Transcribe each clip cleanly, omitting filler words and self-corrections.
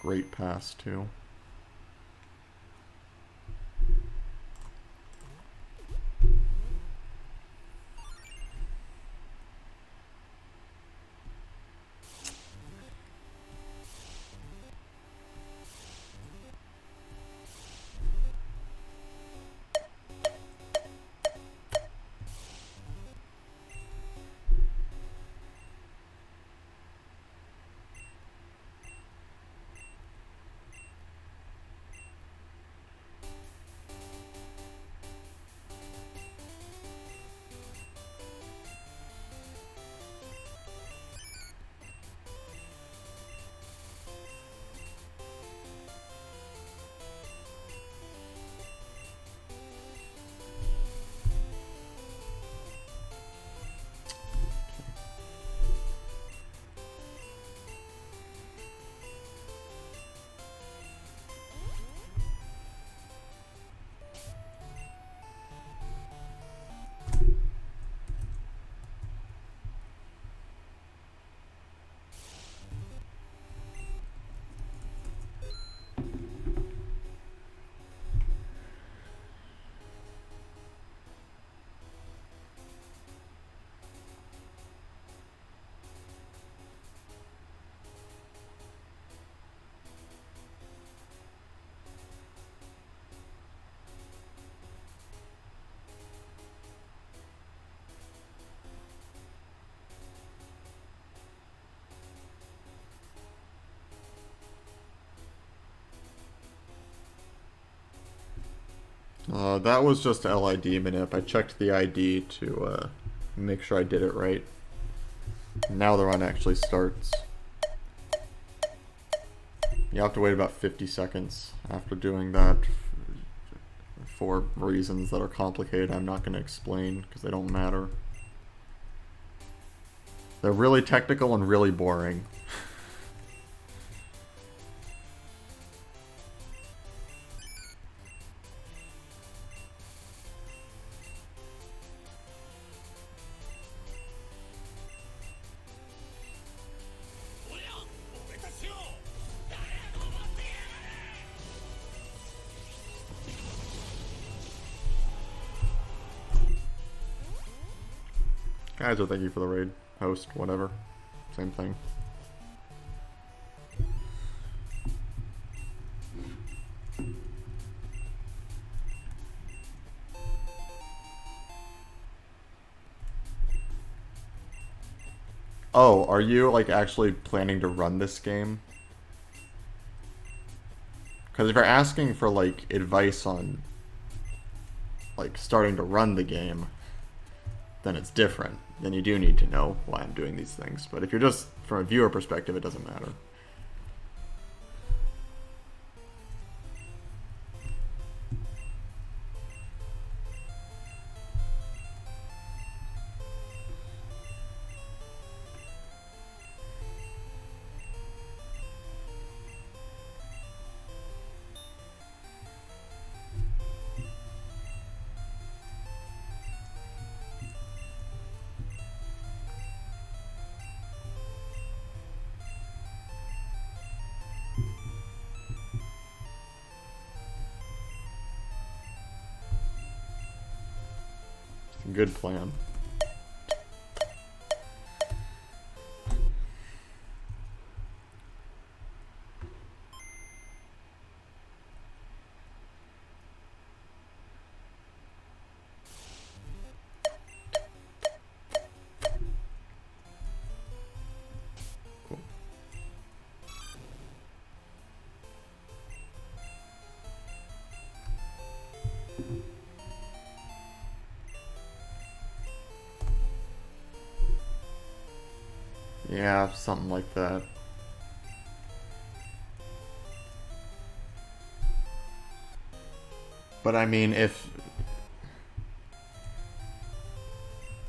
great pass too. That was just LID manip. I checked the ID to make sure I did it right. Now the run actually starts. You have to wait about 50 seconds after doing that for reasons that are complicated. I'm not going to explain because they don't matter. They're really technical and really boring. Guys, thank you for the raid. Host, whatever. Same thing. Oh, are you like actually planning to run this game? Because if you're asking for like advice on like starting to run the game, then it's different. Then you do need to know why I'm doing these things. But if you're just from a viewer perspective, it doesn't matter. Good plan. Cool. Yeah, something like that. But I mean, if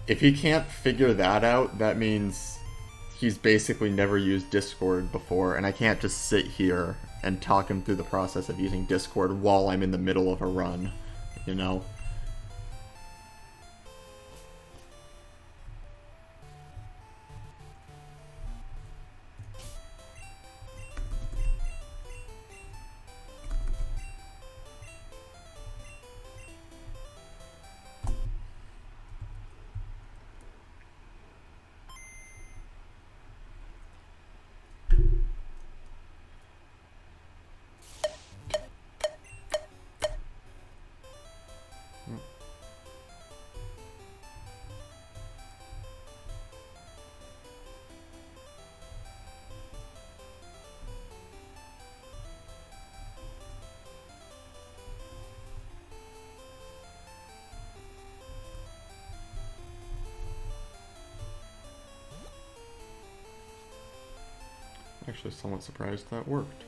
he can't figure that out, that means he's basically never used Discord before, and I can't just sit here and talk him through the process of using Discord while I'm in the middle of a run, you know? Actually, somewhat surprised that worked.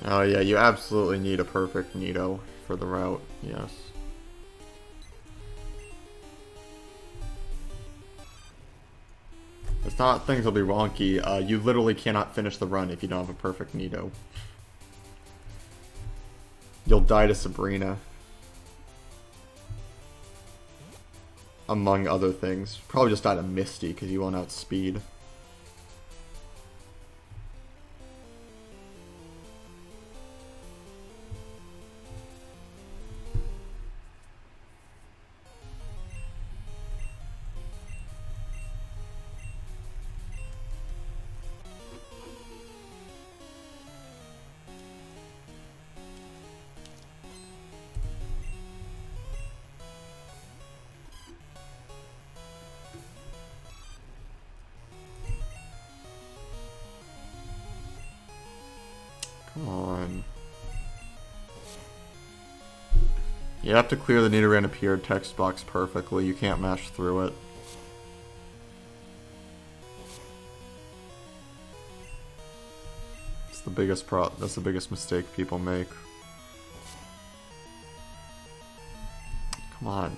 Oh yeah, you absolutely need a perfect Nito for the route, yes. It's not things will be wonky, you literally cannot finish the run if you don't have a perfect Nito. You'll die to Sabrina. Among other things. Probably just die to Misty because you won't outspeed. Come on. You have to clear the Nidoran appeared text box perfectly. You can't mash through it. It's the biggest that's the biggest mistake people make. Come on.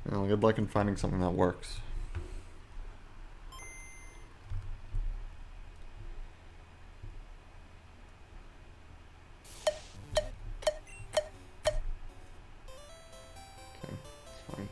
Well, good luck in finding something that works. Okay, it's fine.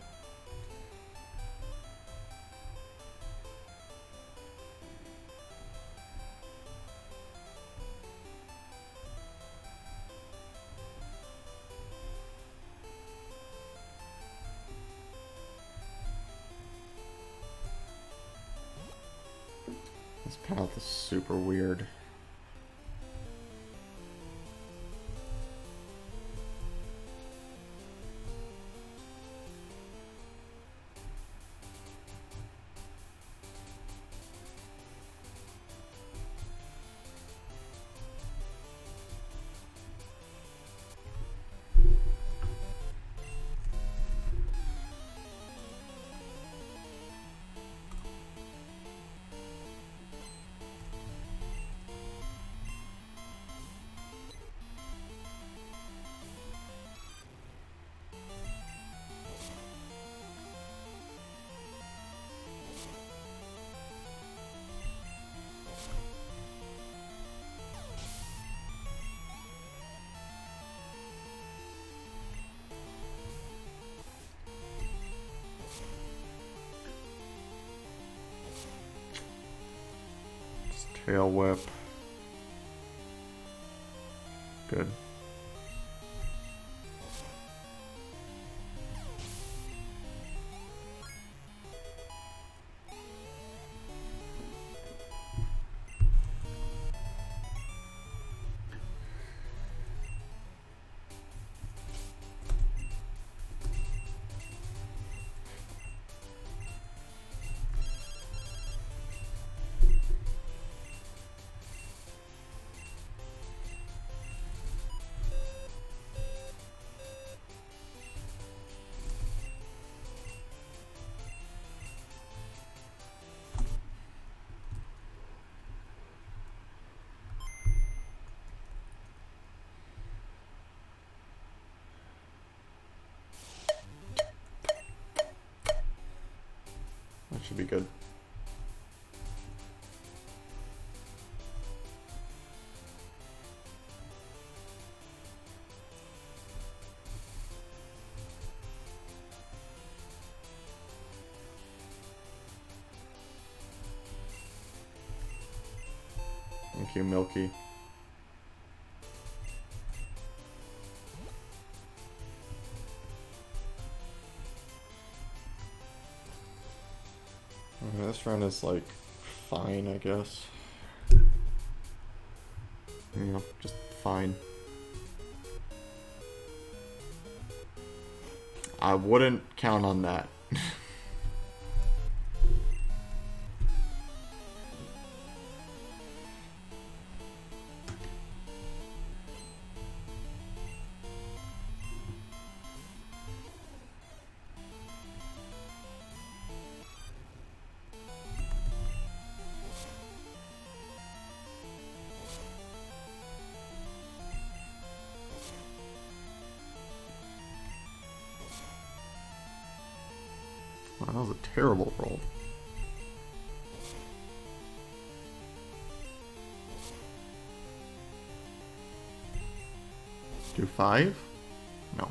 This path is super weird. Tail whip. Good. That should be good. Thank you, Milky. Okay, this run is like fine, I guess. You know, just fine. I wouldn't count on that. Wow, that was a terrible roll. Do 5? No.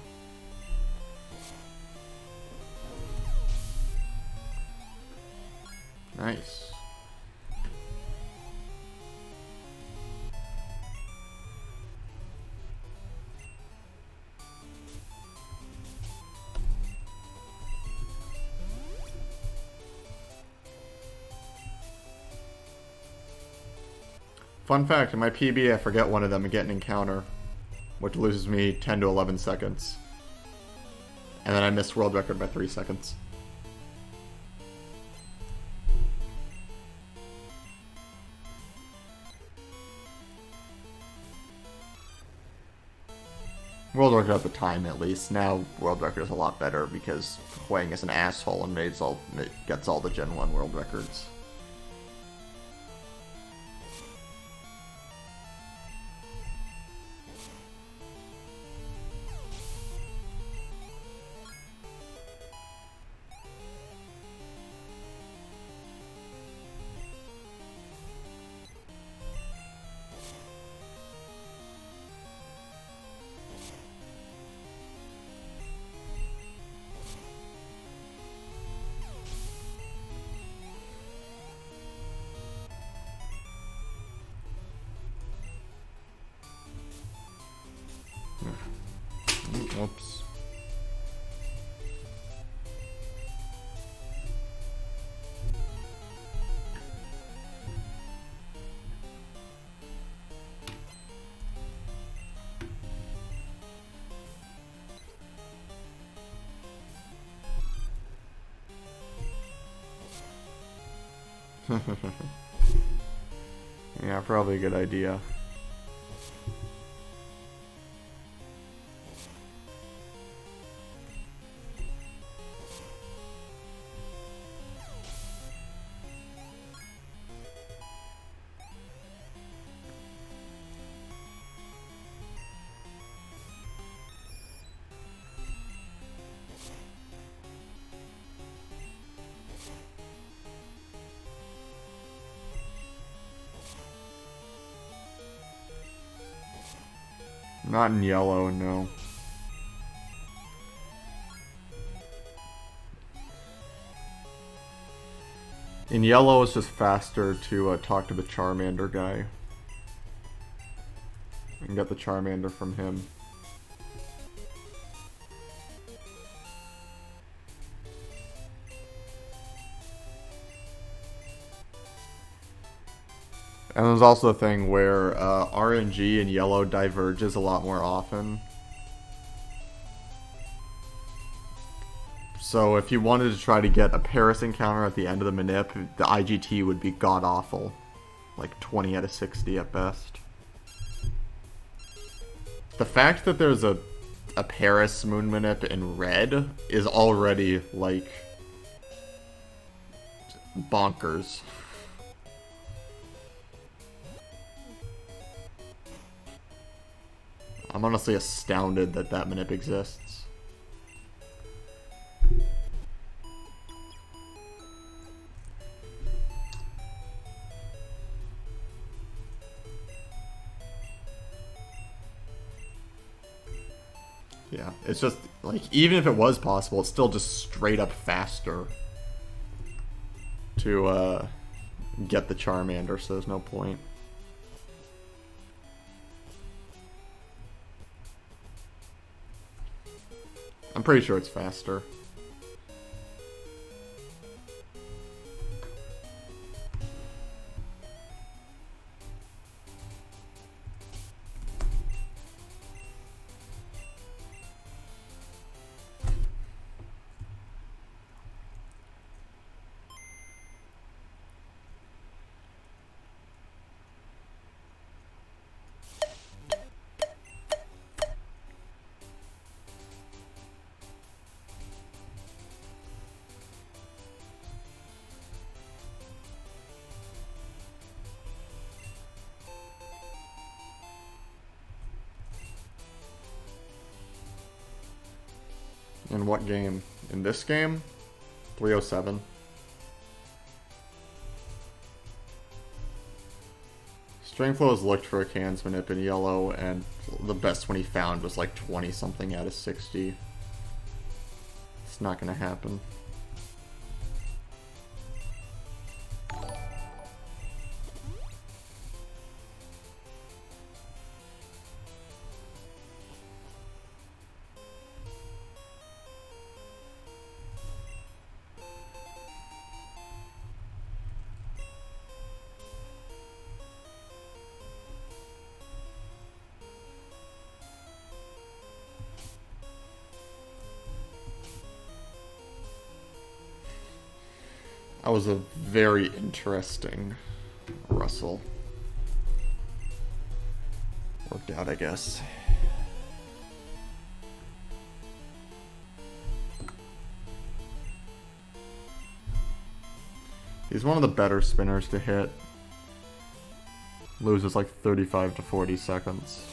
Nice. Fun fact, in my PB I forget one of them and get an encounter, which loses me 10 to 11 seconds. And then I missed world record by 3 seconds. World record at the time, at least. Now, world record is a lot better because Huang is an asshole and gets all the Gen 1 world records. Whoops. Yeah, probably a good idea. Not in yellow, no. In yellow, it's just faster to talk to the Charmander guy. And get the Charmander from him. And there's also a thing where RNG in yellow diverges a lot more often. So if you wanted to try to get a Paris encounter at the end of the manip, the IGT would be god-awful. Like 20 out of 60 at best. The fact that there's a Paris moon manip in red is already, like, bonkers. I'm honestly astounded that that manip exists. Yeah, it's just, like, even if it was possible, it's still just straight up faster to, get the Charmander, so there's no point. I'm pretty sure it's faster. In what game? In this game? 307. Stringflow has looked for a Cans manip in yellow, and the best one he found was like 20 something out of 60. It's not gonna happen. That was a very interesting Russell. Worked out, I guess. He's one of the better spinners to hit. Loses like 35 to 40 seconds.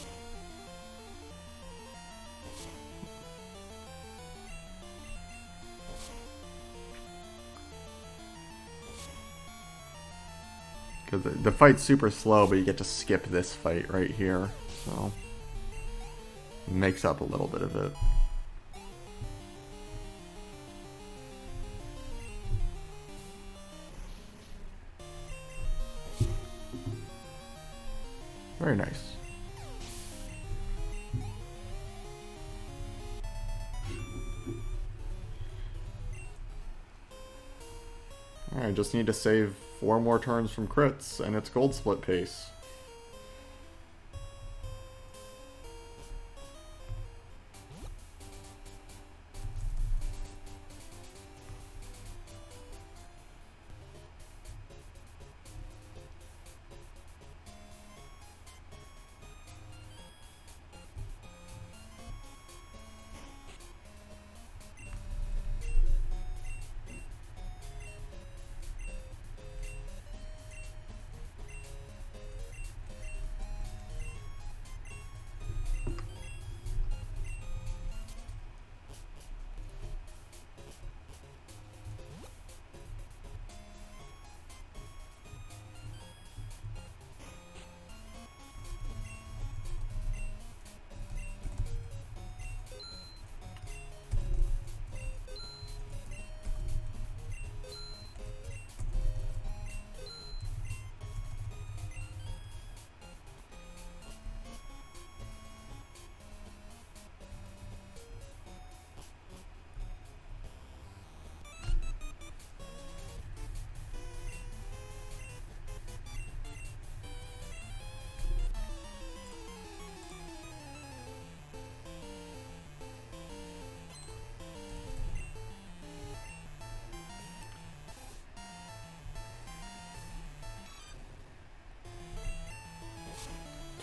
Because the fight's super slow, but you get to skip this fight right here, so it makes up a little bit of it. Very nice. I just need to save 4 more turns from crits, and it's gold split pace.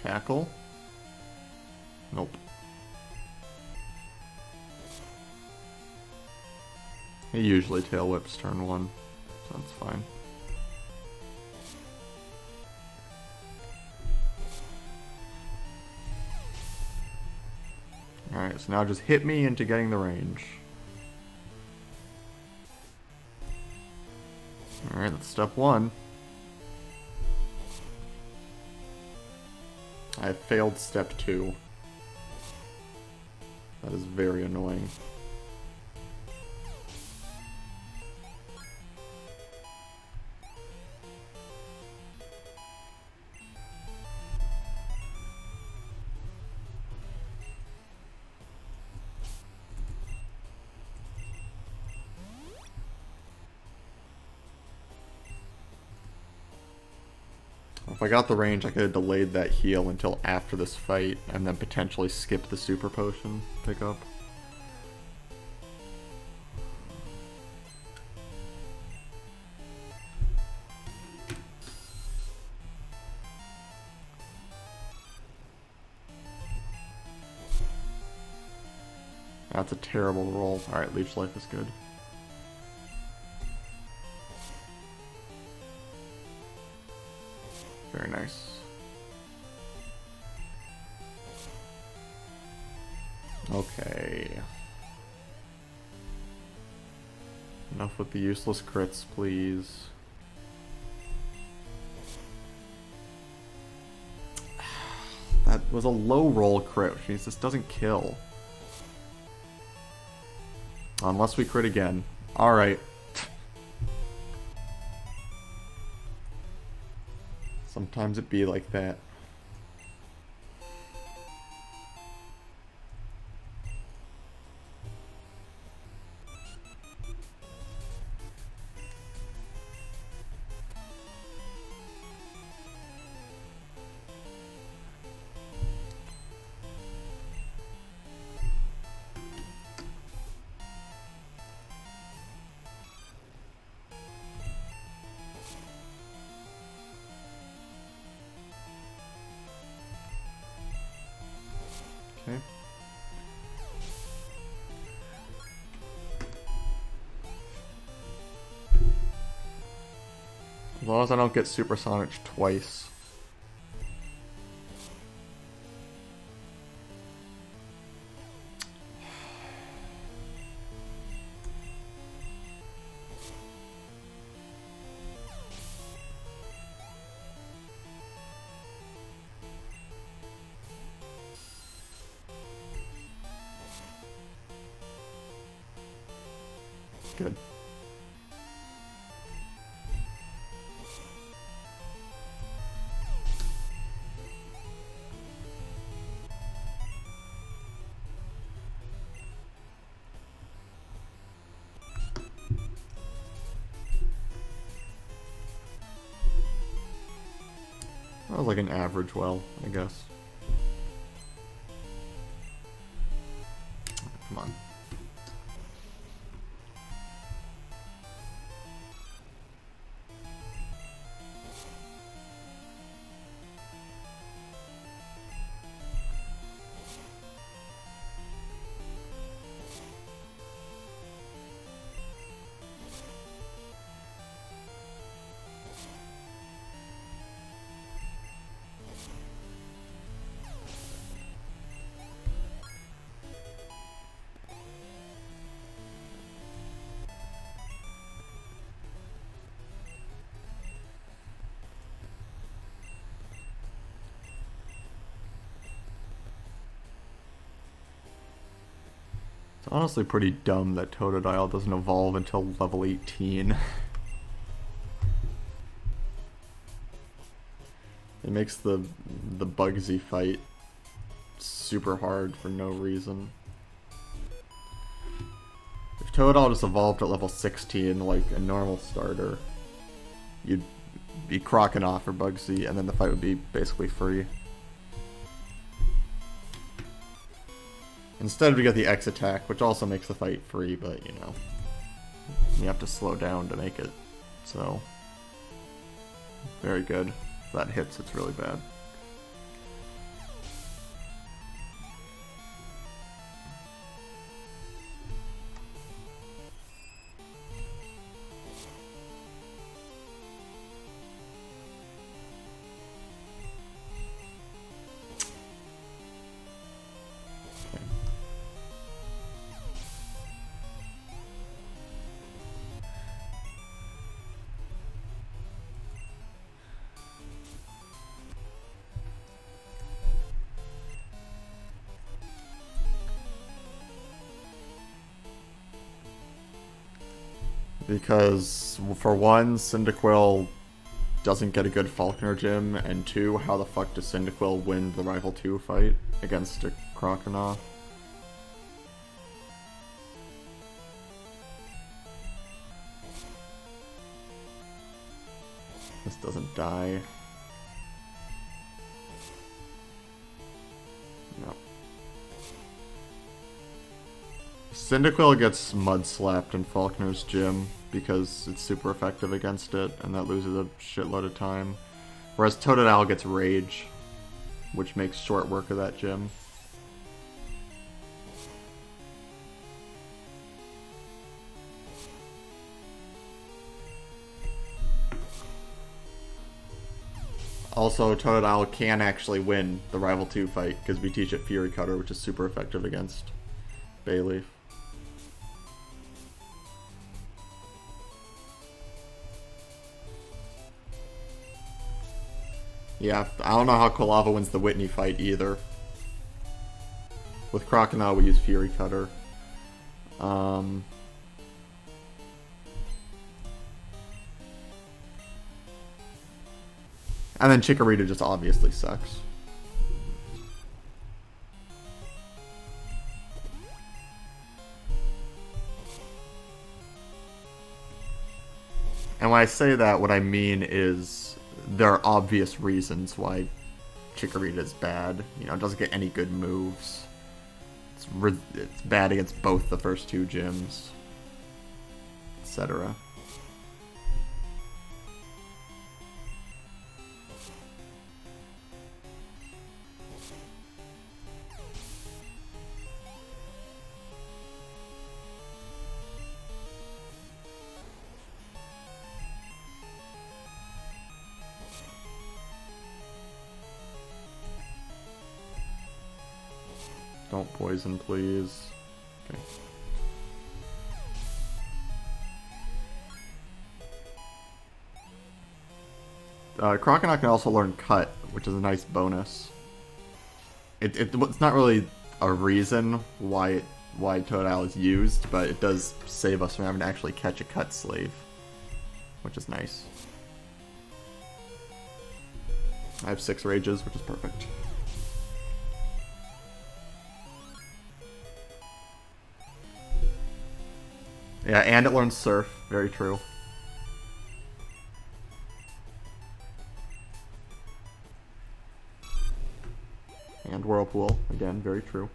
Tackle? Nope. He usually tail whips turn 1, so that's fine. Alright, so now just hit me into getting the range. Alright, that's step 1. I failed step 2. That is very annoying. If I got the range, I could have delayed that heal until after this fight, and then potentially skip the super potion pickup. That's a terrible roll. Alright, Leech Life is good. Very nice. Okay. Enough with the useless crits, please. That was a low roll crit, which means this doesn't kill. Unless we crit again. Alright. Sometimes it be like that. Okay. As long as I don't get supersonic twice. Good. That was like an average well, I guess. Come on. It's honestly pretty dumb that Totodile doesn't evolve until level 18. It makes the Bugsy fight super hard for no reason. If Totodile just evolved at level 16 like a normal starter, you'd be Croconaw for Bugsy, and then the fight would be basically free. Instead we get the X attack, which also makes the fight free, but you know, you have to slow down to make it. So, very good. If that hits, it's really bad. Because, for one, Cyndaquil doesn't get a good Falconer gym, and two, how the fuck does Cyndaquil win the Rival 2 fight against a Croconaw? This doesn't die. No. Cyndaquil gets mud slapped in Falconer's gym because it's super effective against it, and that loses a shitload of time. Whereas Totodile gets Rage, which makes short work of that gym. Also, Totodile can actually win the Rival 2 fight because we teach it Fury Cutter, which is super effective against Bayleaf. Yeah, I don't know how Quilava wins the Whitney fight either. With Croconaw, we use Fury Cutter. And then Chikorita just obviously sucks. And when I say that, what I mean is there are obvious reasons why Chikorita is bad. You know, it doesn't get any good moves. It's bad against both the first two gyms, etc. Don't poison, please. Okay. Croconaw can also learn Cut, which is a nice bonus. It's not really a reason why Totodile is used, but it does save us from having to actually catch a Cut slave, which is nice. I have 6 Rages, which is perfect. Yeah, and it learns Surf. Very true. pool. Again, very true.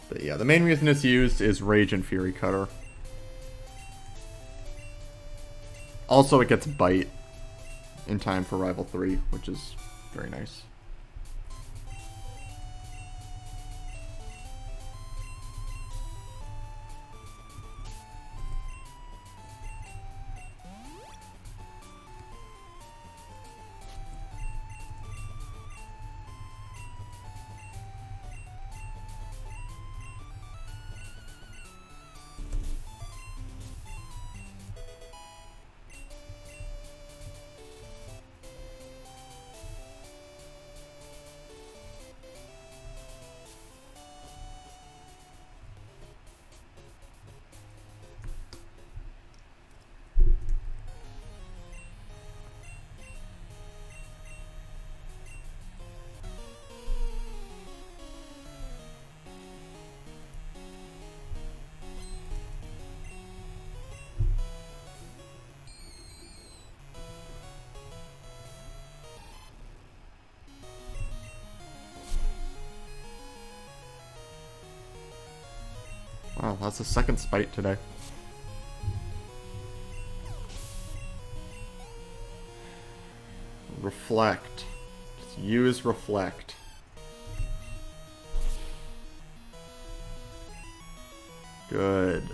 But yeah, the main reason it's used is Rage and Fury Cutter. Also, it gets Bite in time for Rival 3, which is very nice. Wow, that's the second spite today. Reflect. Just use Reflect. Good.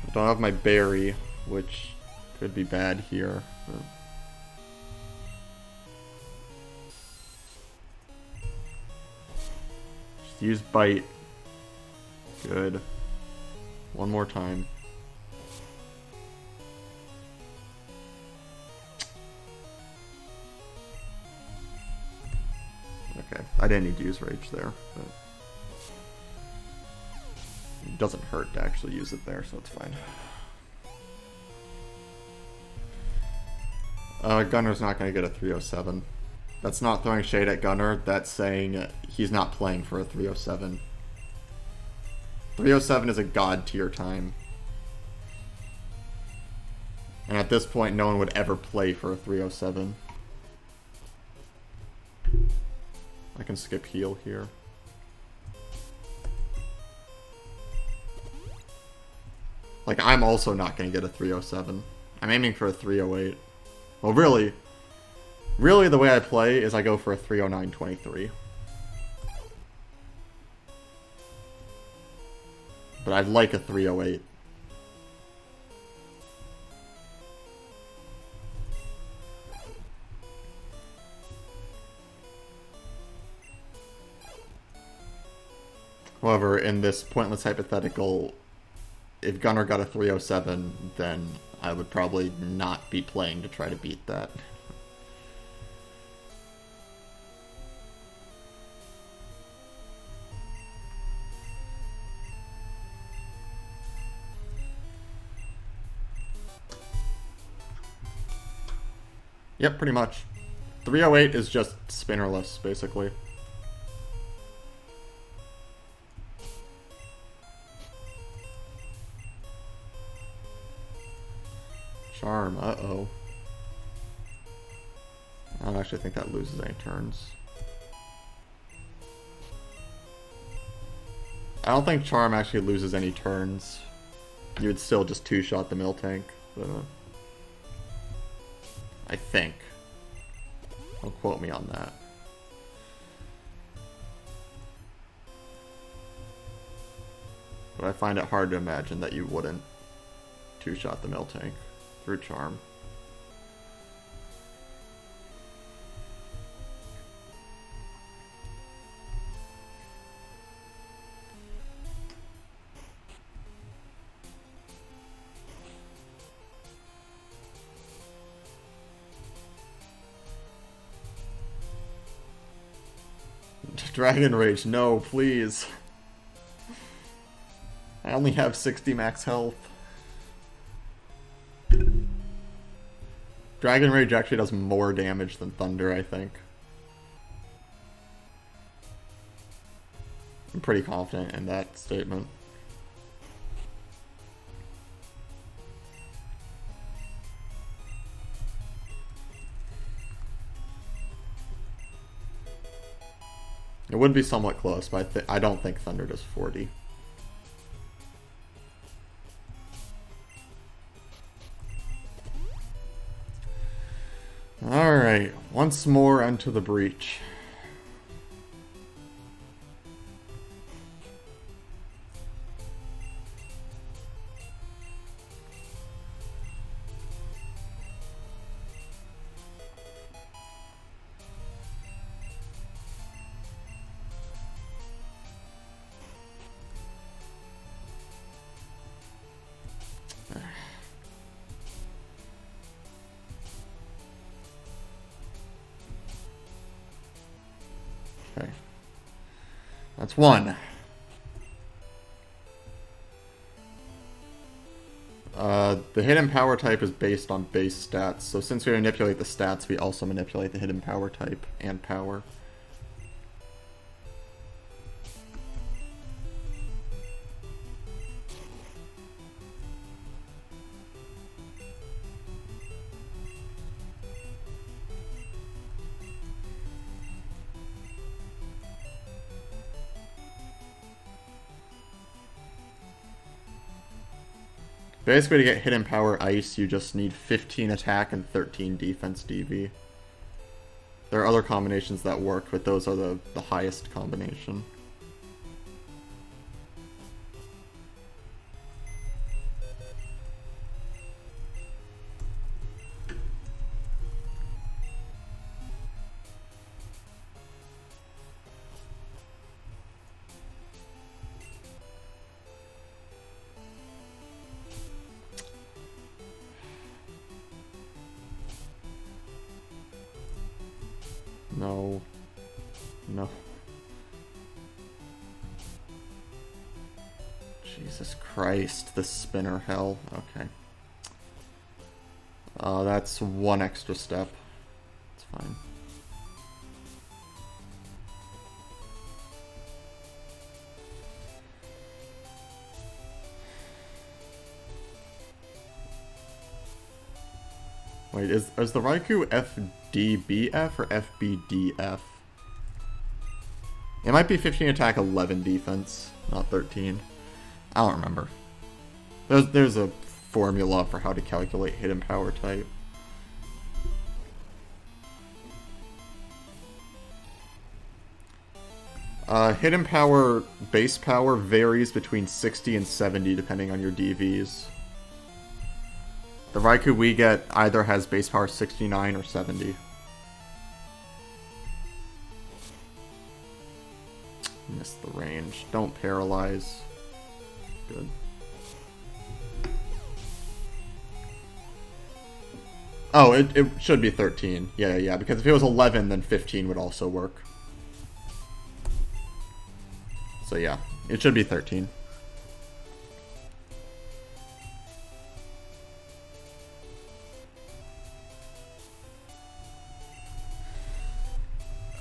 I don't have my berry, which could be bad here. Just use Bite. Good. One more time. Okay, I didn't need to use Rage there, but it doesn't hurt to actually use it there, so it's fine. Gunner's not going to get a 307. That's not throwing shade at Gunner, that's saying he's not playing for a 307. 307 is a god tier time. And at this point, no one would ever play for a 307. I can skip heal here. Like, I'm also not going to get a 307. I'm aiming for a 308. Well, really the way I play is I go for a 309.23. But I'd like a 308. However, in this pointless hypothetical, if Gunner got a 307, then I would probably not be playing to try to beat that. Yep, pretty much. 308 is just spinnerless, basically. Charm, uh-oh. I don't actually think that loses any turns. I don't think Charm actually loses any turns. You would still just two-shot the Miltank. I think. Don't quote me on that. But I find it hard to imagine that you wouldn't two-shot the Miltank through Charm. Dragon Rage, no, please. only have 60 max health. Dragon Rage actually does more damage than Thunder, I think. I'm pretty confident in that statement. It would be somewhat close, but I don't think Thunder does 40. Alright, once more Into the Breach. Okay. That's one. The hidden power type is based on base stats, so since we manipulate the stats, we also manipulate the hidden power type and power. Basically, to get hidden power ice, you just need 15 attack and 13 defense DV. There are other combinations that work, but those are the highest combination. No. No. Jesus Christ, the spinner hell. Okay. That's one extra step. It's fine. Wait, is the Raikou FDBF or FBDF? It might be 15 attack, 11 defense, not 13. I don't remember. There's a formula for how to calculate hidden power type. Hidden power base power varies between 60 and 70 depending on your DVs. The Raikou we get either has base power 69 or 70. Missed the range. Don't paralyze. Good. Oh, it should be 13. Yeah, because if it was 11, then 15 would also work. So yeah, it should be 13.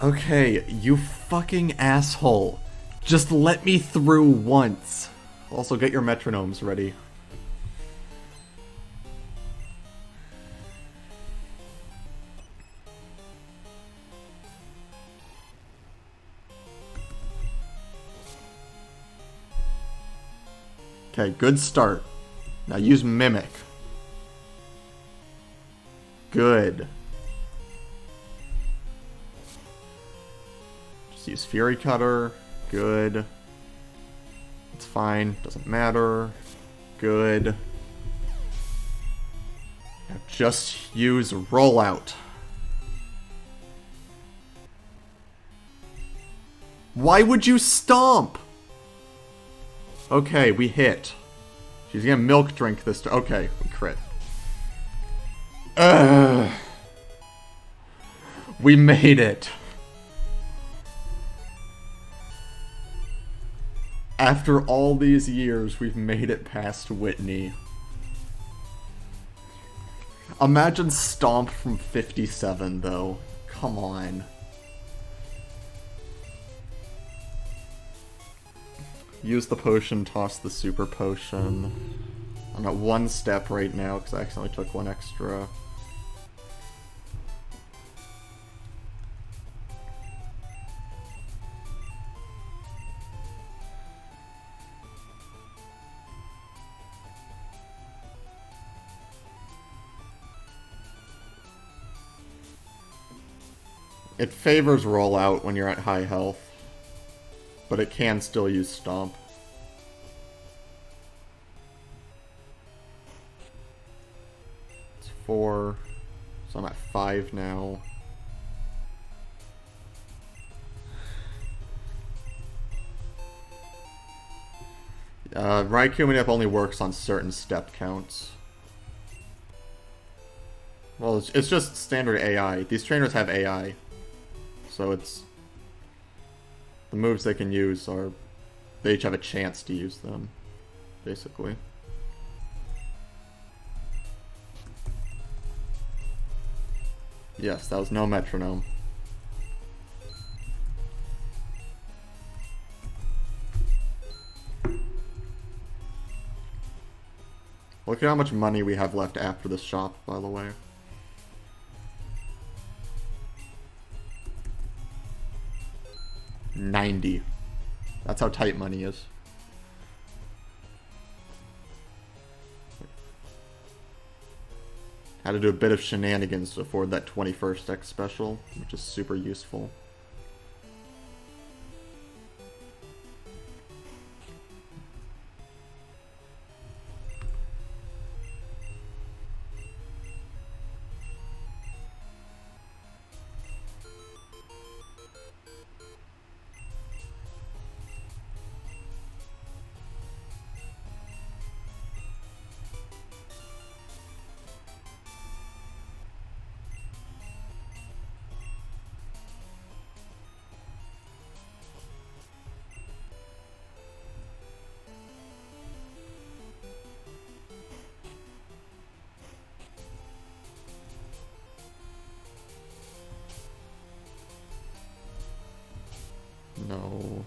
Okay, you fucking asshole. Just let me through once. Also, get your metronomes ready. Okay, good start. Now use Mimic. Good. Just use Fury Cutter. Good. It's fine. Doesn't matter. Good. Now just use Rollout. Why would you stomp? Okay, we hit. She's gonna milk drink this time. Okay, we crit. We made it. After all these years, we've made it past Whitney. Imagine Stomp from 57, though. Come on. Use the potion, toss the super potion. I'm at 1 step right now because I accidentally took 1 extra. It favors rollout when you're at high health, but it can still use Stomp. It's 4, so I'm at 5 now. Raikou up only works on certain step counts. Well, it's just standard AI. These trainers have AI. So it's... the moves they can use are... they each have a chance to use them, basically. Yes, that was no metronome. Look at how much money we have left after the shop, by the way. $90. That's how tight money is. Had to do a bit of shenanigans to afford that 21st X special, which is super useful. No.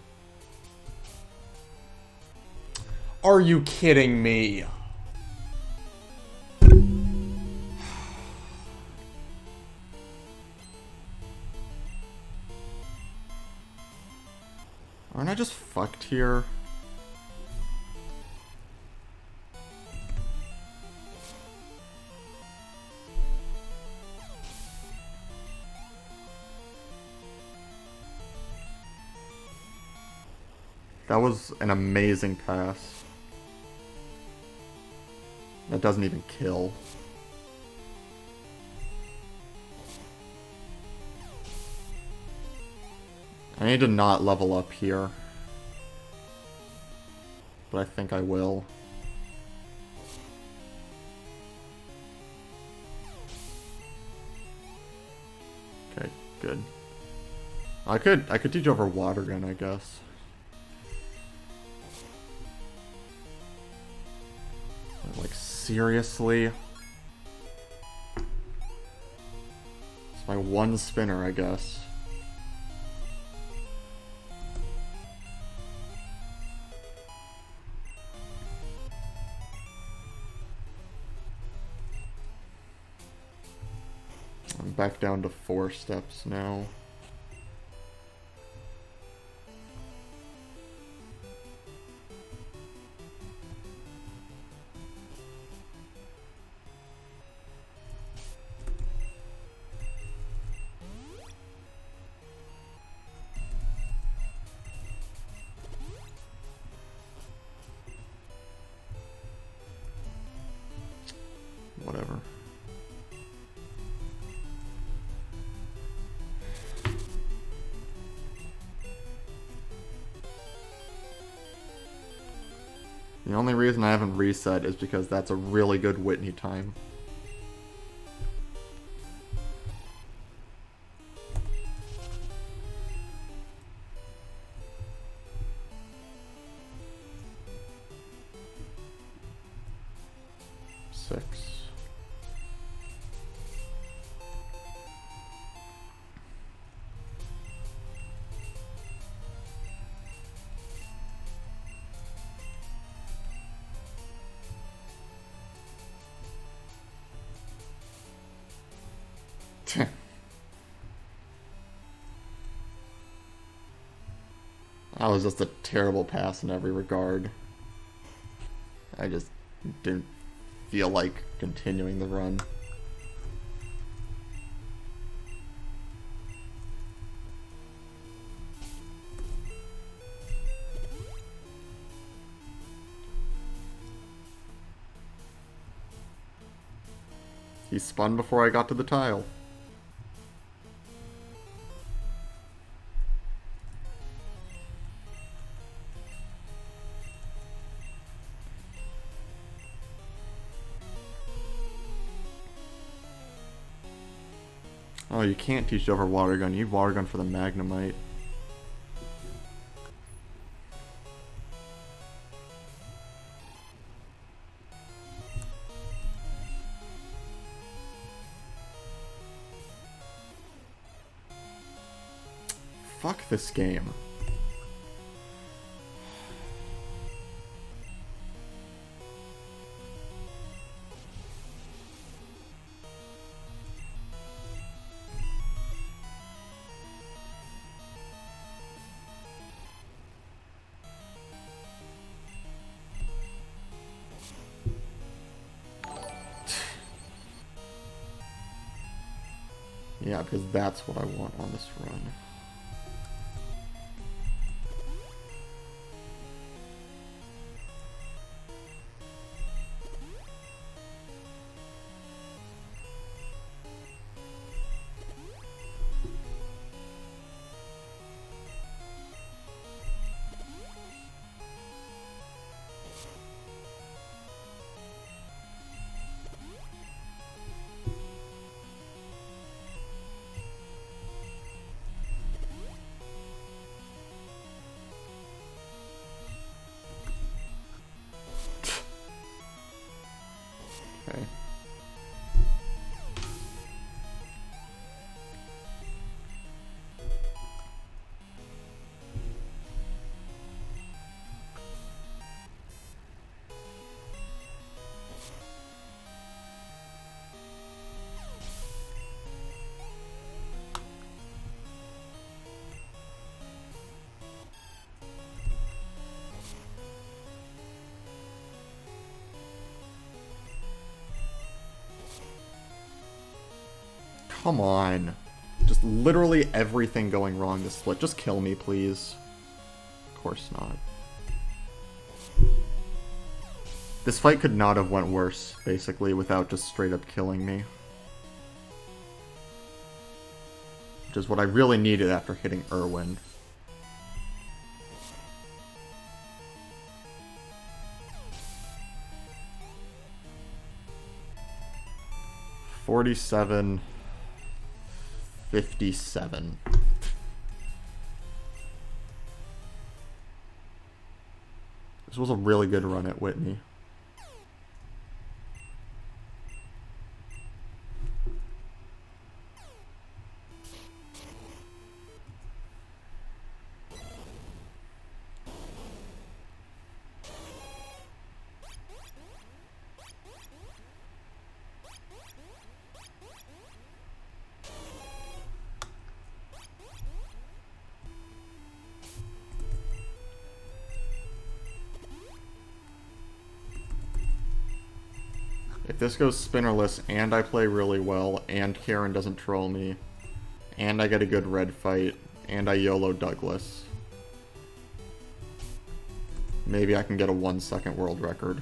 Are you kidding me? Aren't I just fucked here? That was an amazing pass. That doesn't even kill. I need to not level up here. But I think I will. Okay, good. I could teach over water gun, I guess. Like, seriously? It's my one spinner, I guess. I'm back down to 4 steps now. Whatever. The only reason I haven't reset is because that's a really good Whitney time. 6. That was just a terrible pass in every regard. I just didn't feel like continuing the run. He spun before I got to the tile. Oh, you can't teach over water gun. You need water gun for the Magnemite. Fuck this game. Yeah, because that's what I want on this run. Okay. Come on. Just literally everything going wrong this split. Just kill me, please. Of course not. This fight could not have went worse, basically, without just straight up killing me. Which is what I really needed after hitting Irwin. $47. 57. This was a really good run at Whitney. If this goes spinnerless and I play really well and Karen doesn't troll me and I get a good red fight and I YOLO Douglas, maybe I can get a 1-second world record.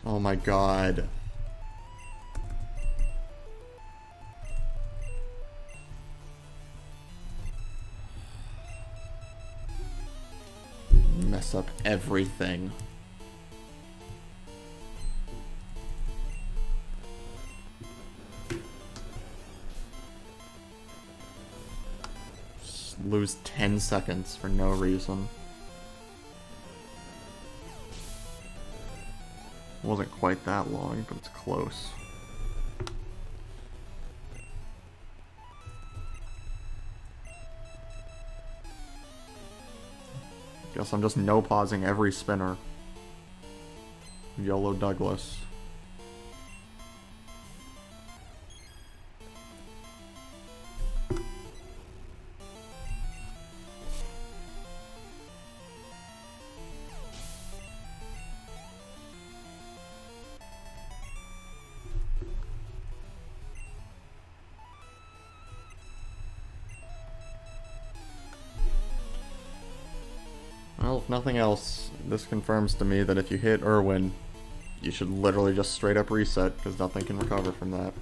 Oh my god. Mess up everything. Just lose 10 seconds for no reason. Wasn't quite that long, but it's close. Guess I'm just no-pausing every spinner. YOLO Douglas. Well, if nothing else, this confirms to me that if you hit Irwin, you should literally just straight up reset, because nothing can recover from that.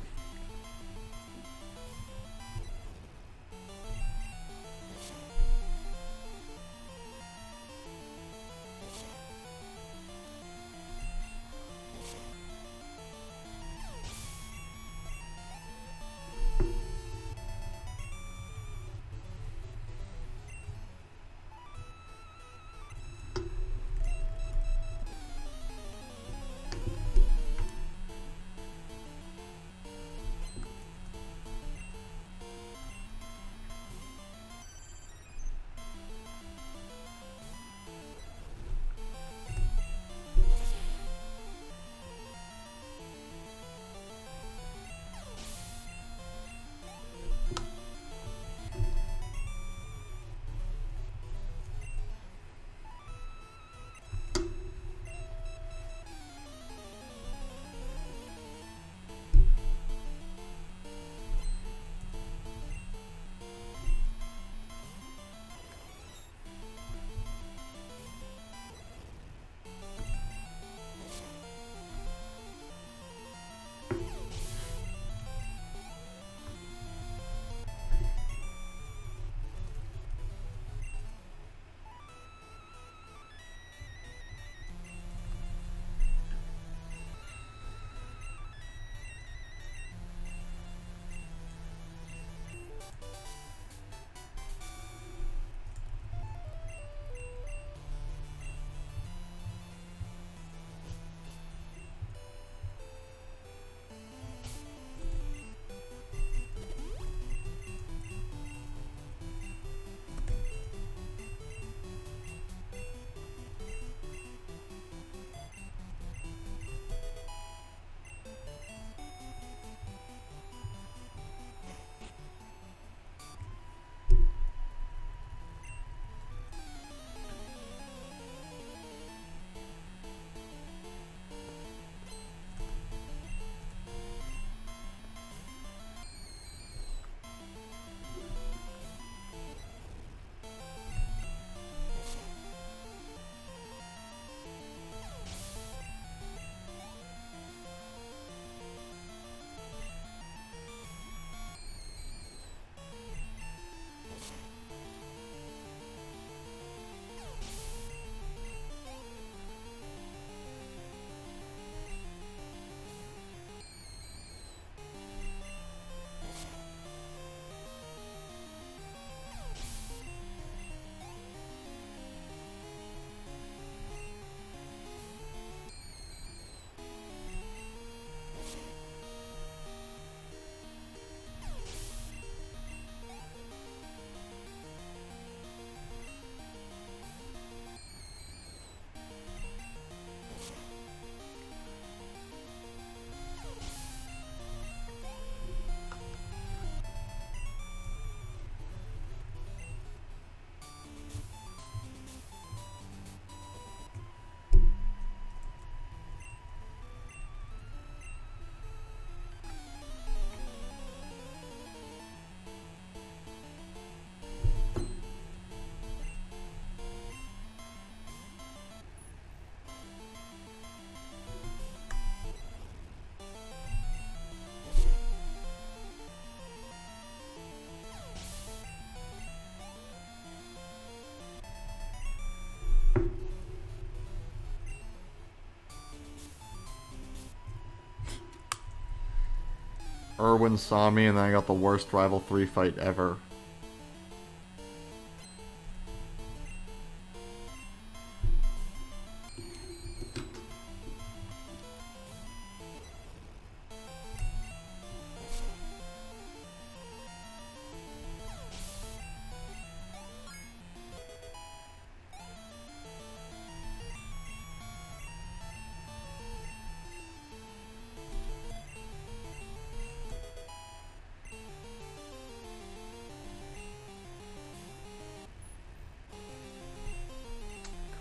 Irwin saw me, and then I got the worst Rival 3 fight ever.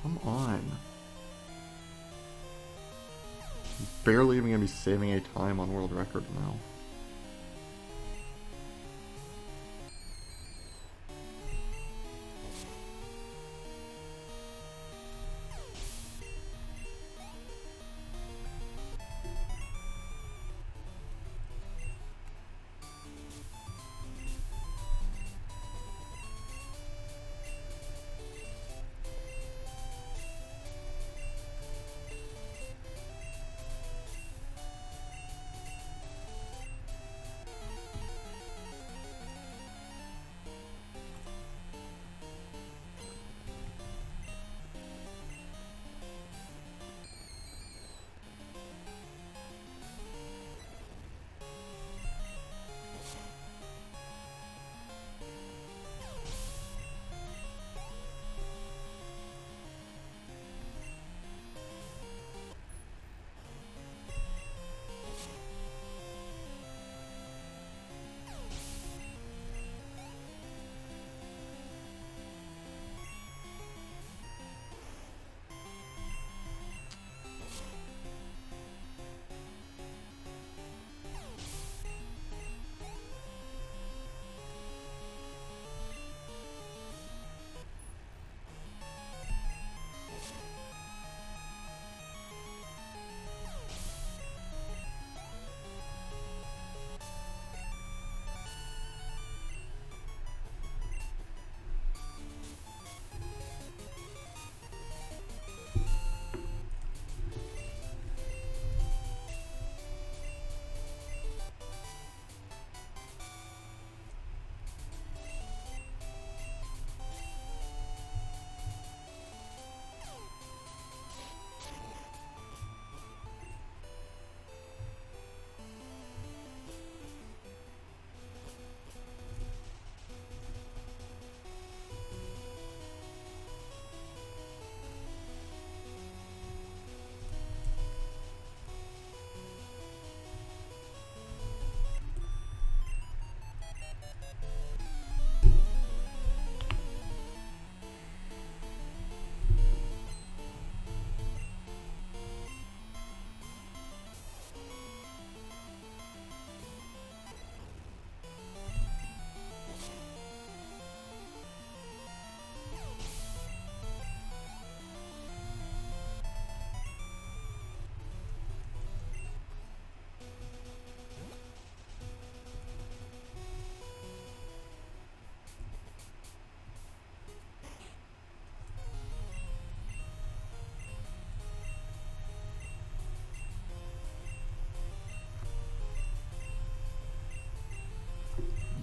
Come on. Barely even gonna be saving a time on world record now.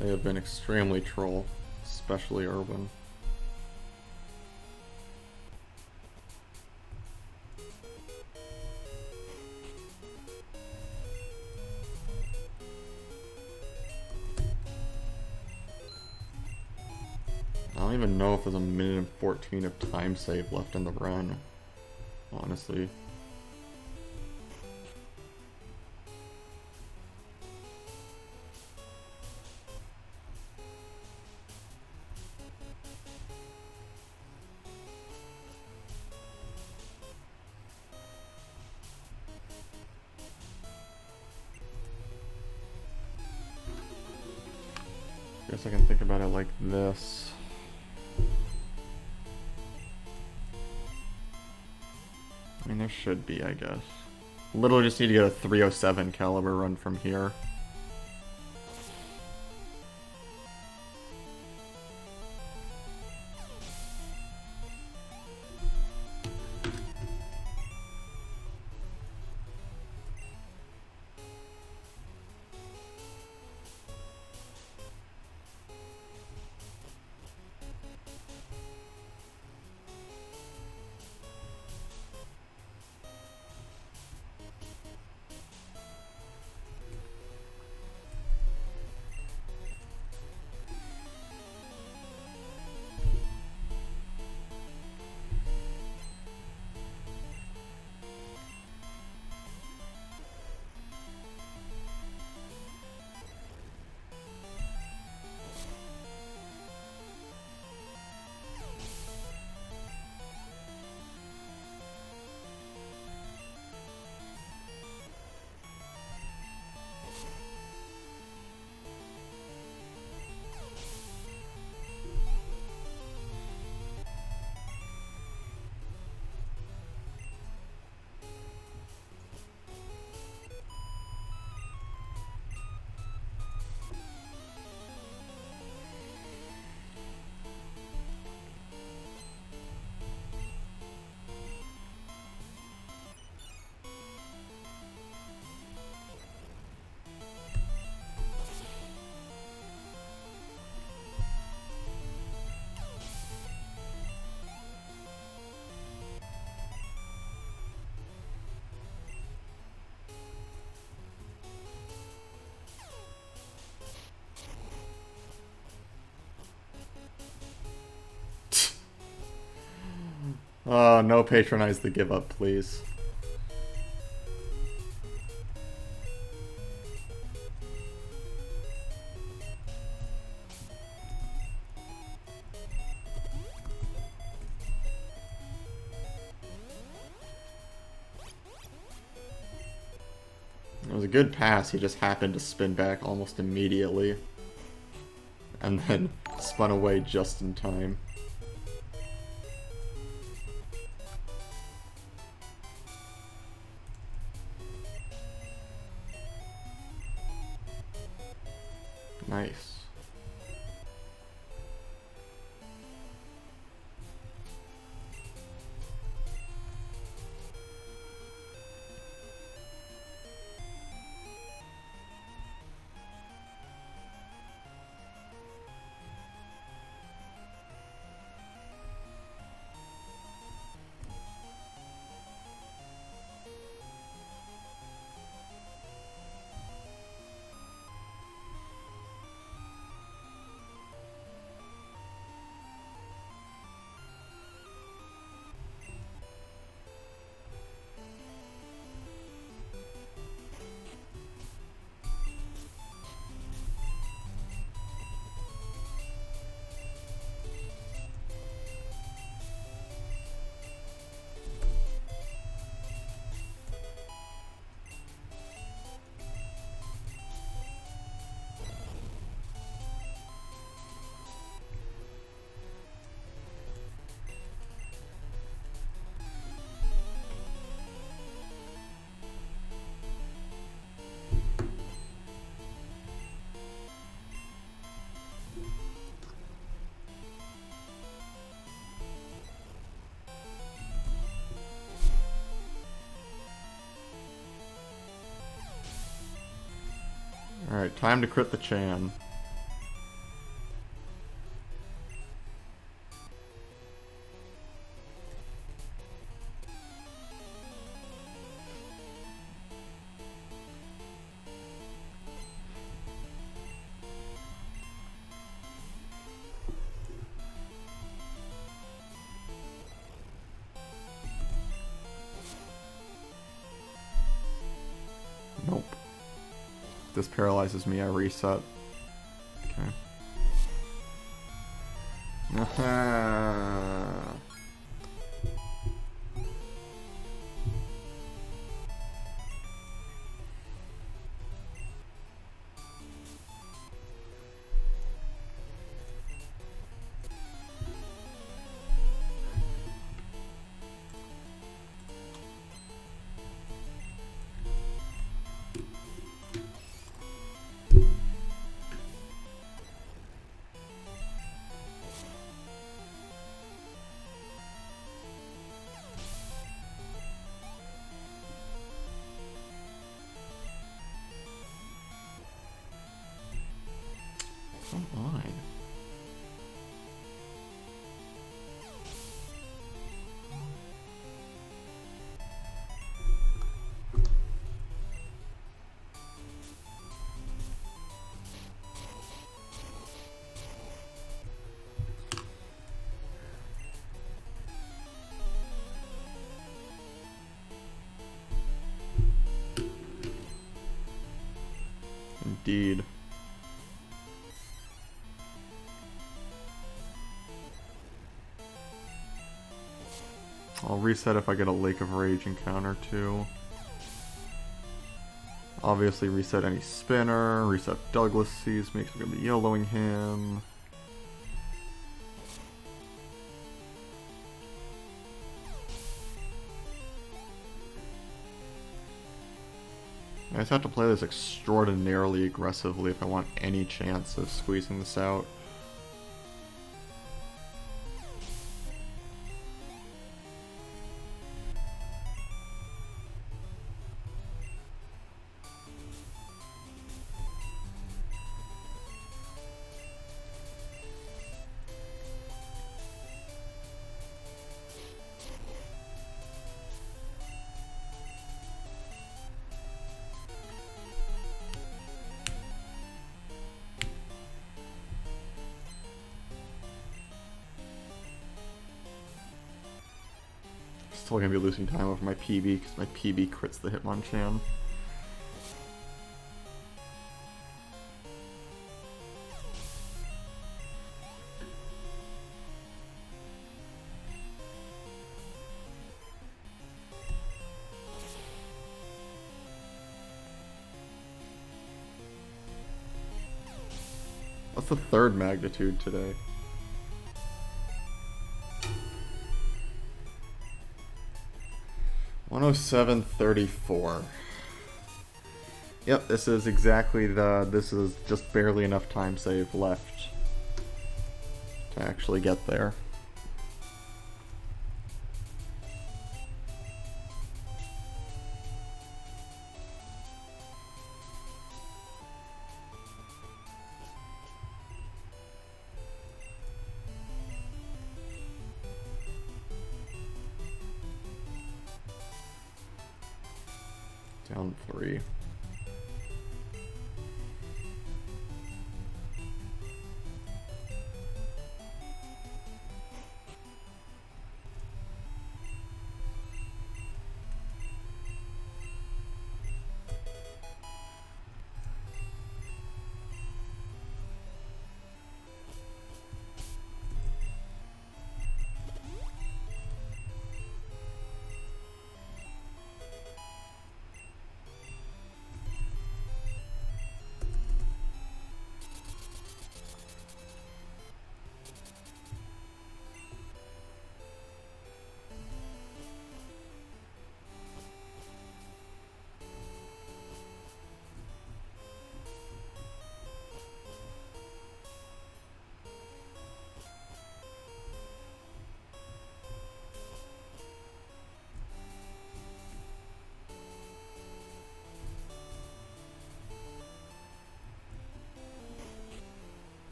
They have been extremely troll, especially Irwin. I don't even know if there's a minute and 14 of time save left in the run, honestly. Guess I can think about it like this. I mean, there should be, I guess. Literally just need to get a 307 caliber run from here. Oh, no patronize the give up, please. It was a good pass, he just happened to spin back almost immediately. And then spun away just in time. Nice. Alright, time to crit the Chan. Nope. This paralyzes me, I reset. Okay. Come on. Indeed. I'll reset if I get a Lake of Rage encounter too. Obviously reset any spinner, reset Douglas sees me because we're going to be YOLOing him. I just have to play this extraordinarily aggressively if I want any chance of squeezing this out. Still gonna be losing time over my PB because my PB crits the Hitmonchan. What's the third magnitude today? $107.34. Yep, this is exactly this is just barely enough time save left to actually get there. Down 3.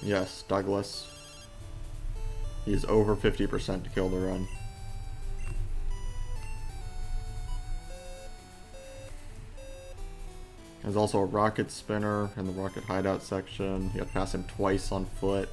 Yes, Douglas. He's over 50% to kill the run. There's also a rocket spinner in the rocket hideout section. You have to pass him twice on foot.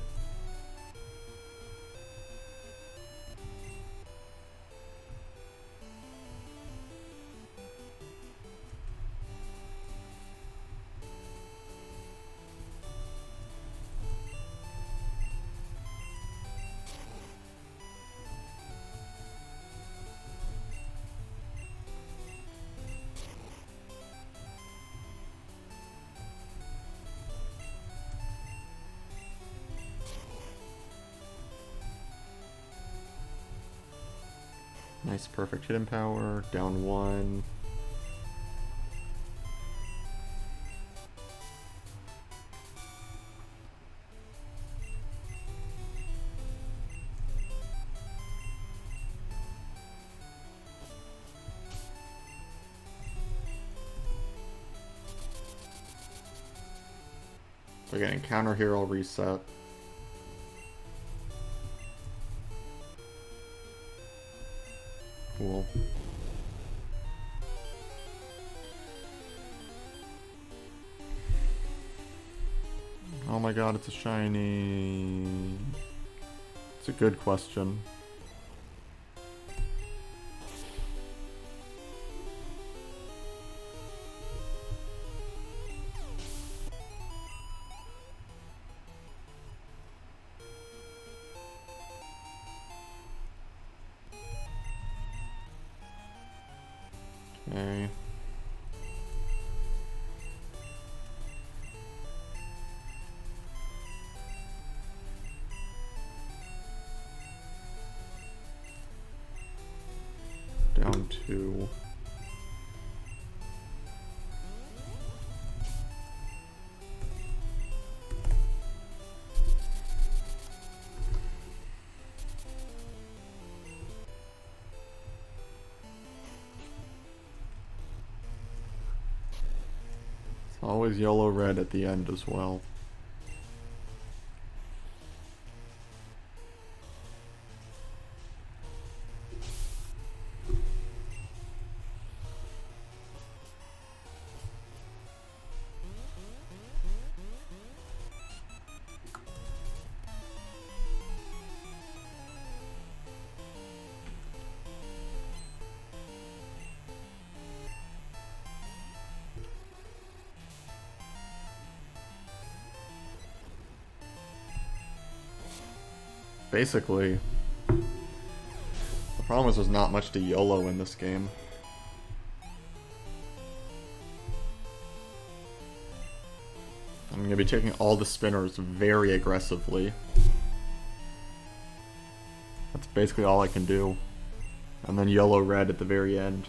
Nice, perfect hidden power. Down 1. So again, counter here, I'll reset. Cool. Oh my god, it's a shiny. It's a good question. Okay. Down 2. It's always yellow-red at the end as well. basically... The problem is there's not much to YOLO in this game. I'm going to be taking all the spinners very aggressively. That's basically all I can do. And then YOLO red at the very end.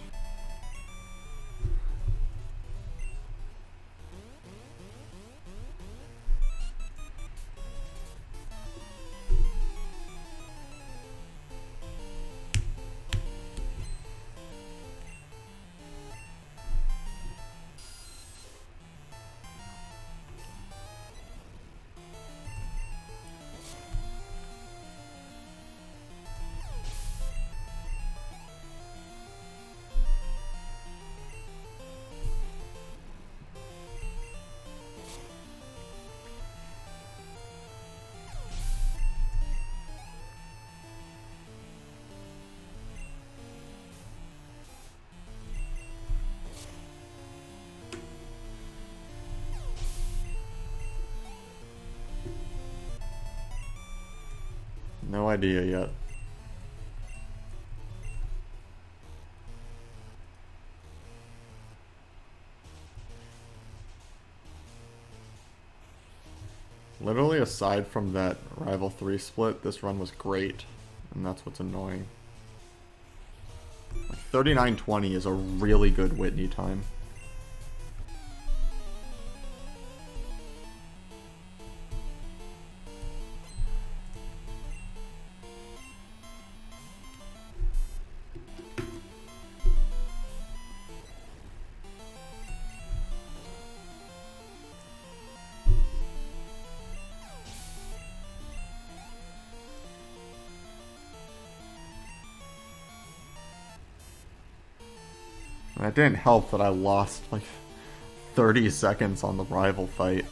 No idea yet. Literally, aside from that Rival 3 split, this run was great. And that's what's annoying. Like 39.20 is a really good Whitney time. And it didn't help that I lost like 30 seconds on the rival fight.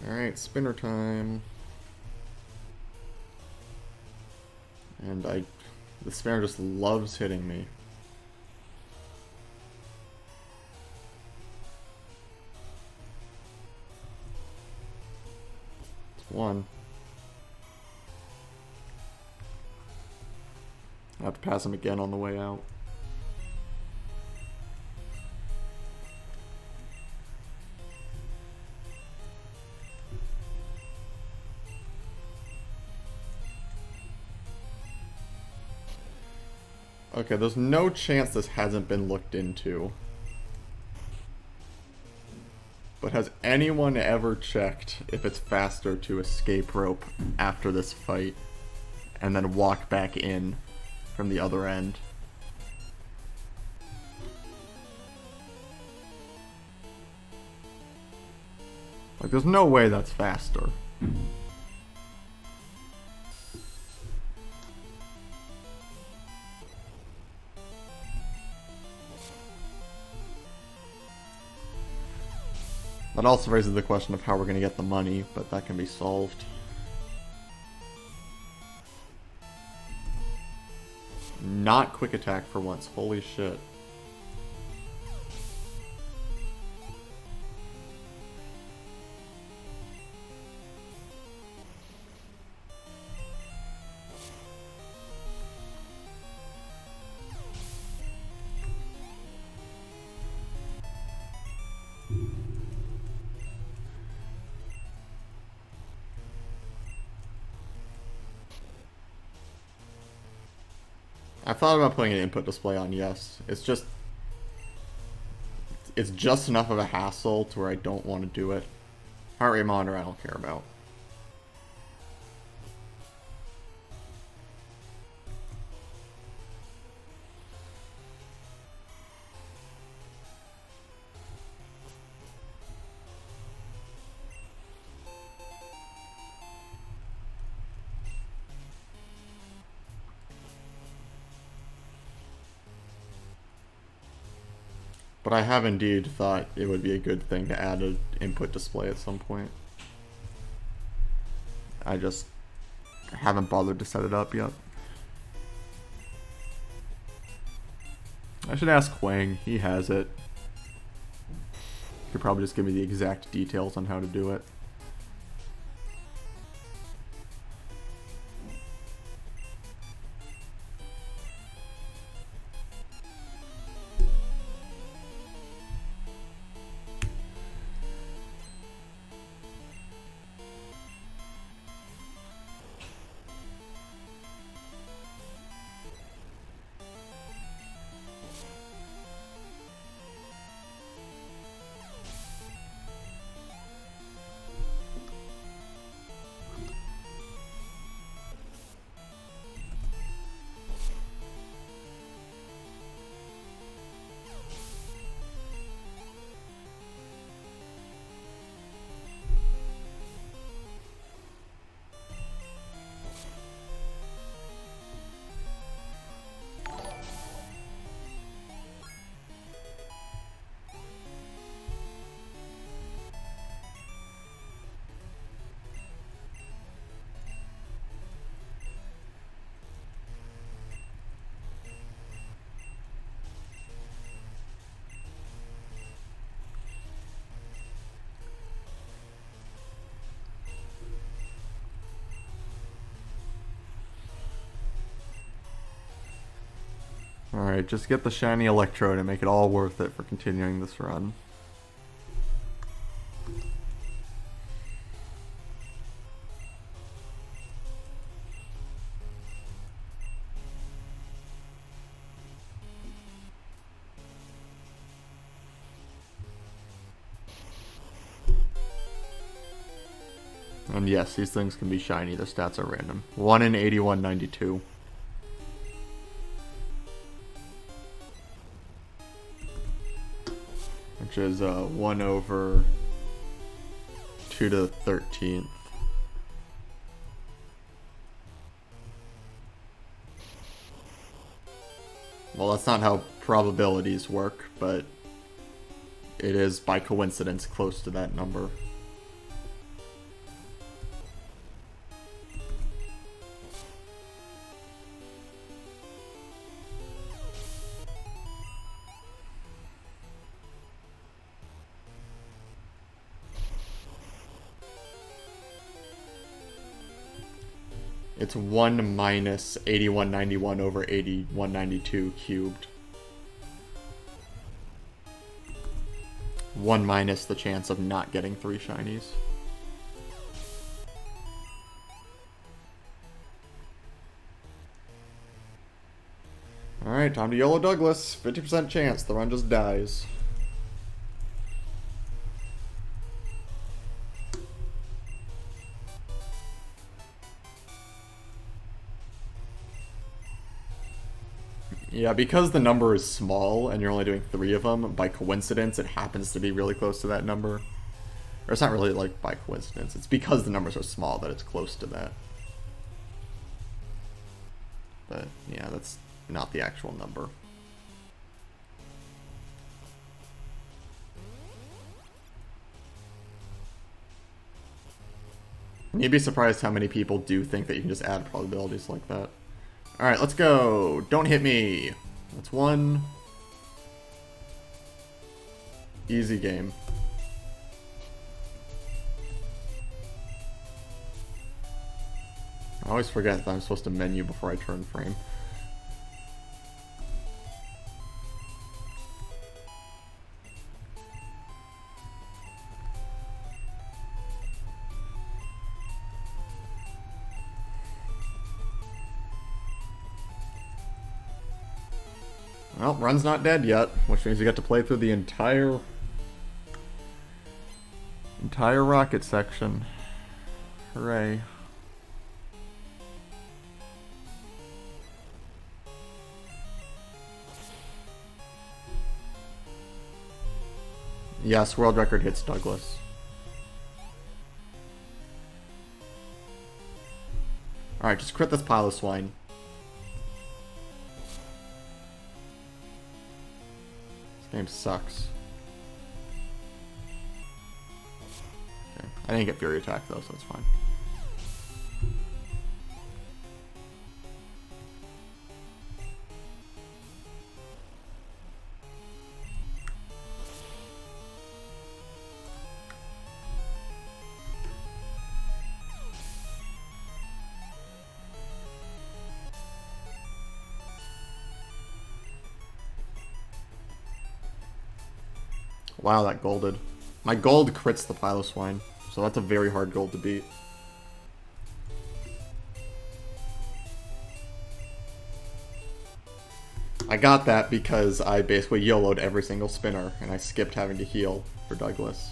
Alright, spinner time. And the spinner just loves hitting me. It's one. I have to pass him again on the way out. Okay, there's no chance this hasn't been looked into. But has anyone ever checked if it's faster to escape rope after this fight and then walk back in from the other end? Like, there's no way that's faster. That also raises the question of how we're going to get the money, but that can be solved. Not quick attack for once. Holy shit. I thought about putting an input display on, yes. It's just enough of a hassle to where I don't want to do it. Heart rate monitor I don't care about. But I have indeed thought it would be a good thing to add an input display at some point. I just haven't bothered to set it up yet. I should ask Huang, he has it. He could probably just give me the exact details on how to do it. Alright, just get the shiny electrode and make it all worth it for continuing this run. And yes, these things can be shiny, the stats are random. 1 in 8192. Which is 1 over 2 to the 13th. Well, that's not how probabilities work, but it is by coincidence close to that number. It's 1 minus 8191 over 8192 cubed. 1 minus the chance of not getting 3 shinies. Alright, time to YOLO Douglas. 50% chance the run just dies. Yeah, because the number is small and you're only doing 3 of them, by coincidence it happens to be really close to that number. Or it's not really like by coincidence, it's because the numbers are small that it's close to that. But yeah, that's not the actual number. You'd be surprised how many people do think that you can just add probabilities like that. Alright, let's go. Don't hit me. That's 1. Easy game. I always forget that I'm supposed to menu before I turn frame. Well, run's not dead yet, which means we get to play through the entire rocket section. Hooray. Yes, world record hits Douglas. Alright, just crit this pile of swine. This game sucks. Okay. I didn't get Fury Attack though, so it's fine. Wow, that golded. My gold crits the pile of swine, so that's a very hard gold to beat. I got that because I basically YOLO'd every single spinner, and I skipped having to heal for Douglas.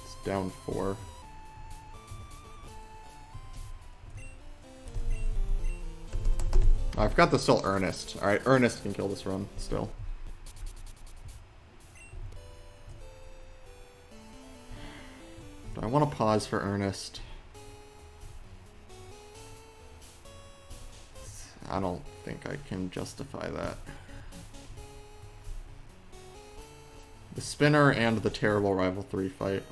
It's down 4. Oh, I forgot there's still Ernest. Alright, Ernest can kill this run, still. I want to pause for Ernest. I don't think I can justify that. The spinner and the terrible Rival 3 fight.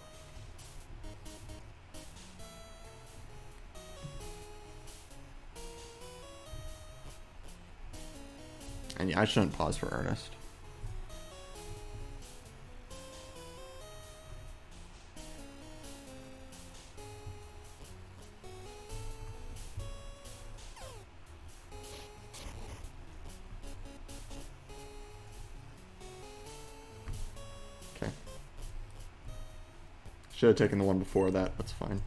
And yeah, I shouldn't pause for Ernest. Should have taken the one before that, that's fine.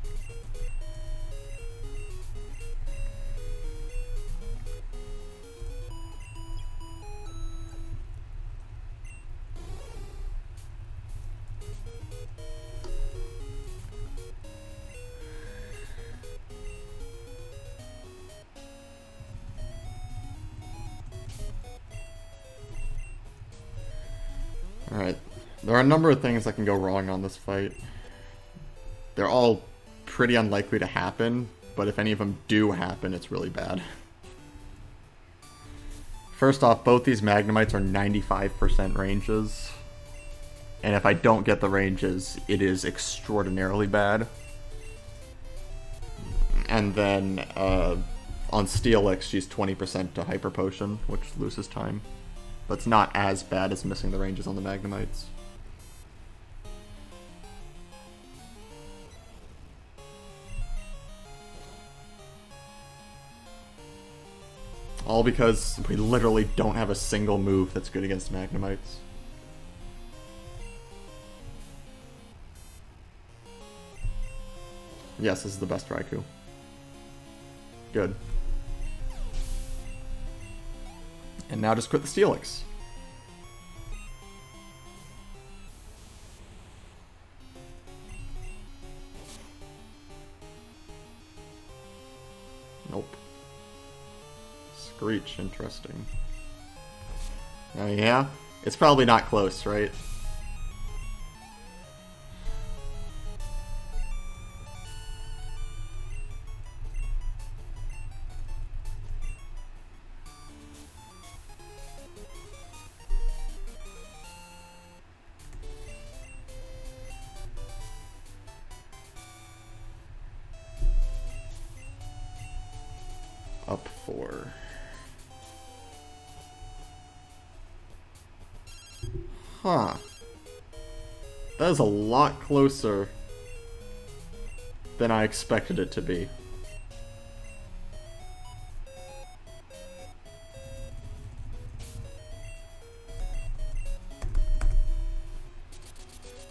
Alright, there are a number of things that can go wrong on this fight. They're all pretty unlikely to happen, but if any of them do happen, it's really bad. First off, both these Magnemites are 95% ranges. And if I don't get the ranges, it is extraordinarily bad. And then, on Steelix, she's 20% to Hyper Potion, which loses time. But it's not as bad as missing the ranges on the Magnemites. All because we literally don't have a single move that's good against Magnemites. Yes, this is the best Raikou. Good. And now just quit the Steelix. Nope. Screech, interesting. Oh yeah? It's probably not close, right? Up 4. Huh. That is a lot closer than I expected it to be.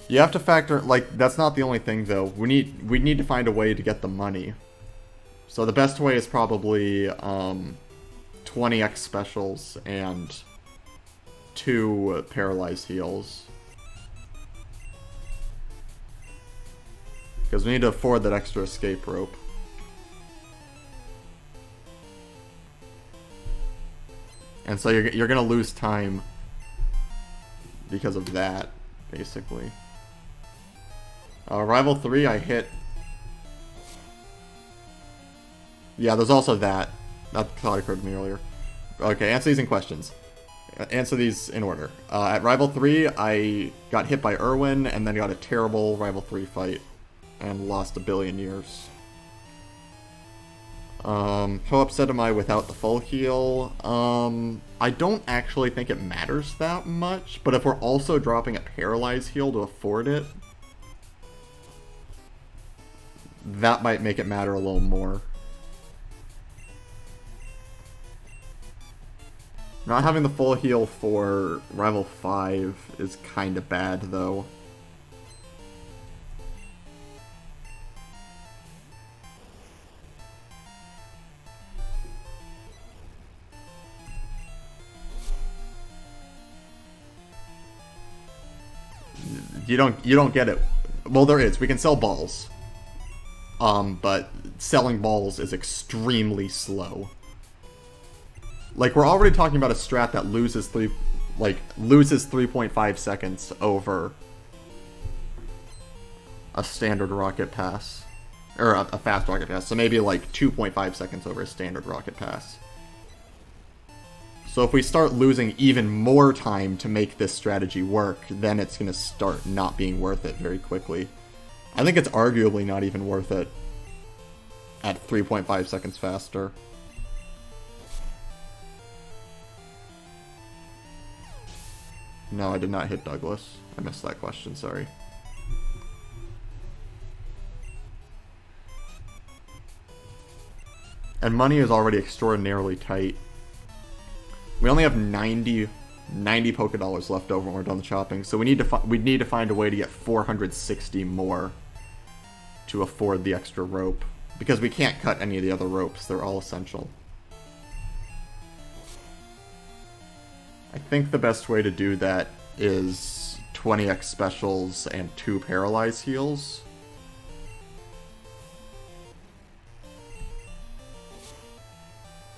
You have to factor, like, that's not the only thing though. We need to find a way to get the money. So the best way is probably 20x specials and 2 paralyzed heals. Because we need to afford that extra escape rope. And so you're gonna lose time because of that, basically. Rival 3, I hit. Yeah, there's also that. That thought occurred to me earlier. Okay, answer these in questions. Answer these in order. At Rival 3, I got hit by Irwin, and then got a terrible Rival 3 fight, and lost a billion years. How upset am I without the full heal? I don't actually think it matters that much, but if we're also dropping a paralyzed heal to afford it, that might make it matter a little more. Not having the full heal for Rival 5 is kind of bad, though. You don't get it. Well, there is. We can sell balls. But selling balls is extremely slow. Like, we're already talking about a strat that loses 3.5 seconds over a standard rocket pass. Or a fast rocket pass. So maybe like 2.5 seconds over a standard rocket pass. So if we start losing even more time to make this strategy work, then it's going to start not being worth it very quickly. I think it's arguably not even worth it at 3.5 seconds faster. No, I did not hit Douglas. I missed that question, sorry. And money is already extraordinarily tight. We only have 90 Pokédollars left over when we're done the shopping, so we need to find a way to get 460 more to afford the extra rope, because we can't cut any of the other ropes. They're all essential. I think the best way to do that is 20x specials and 2 paralyzed heals.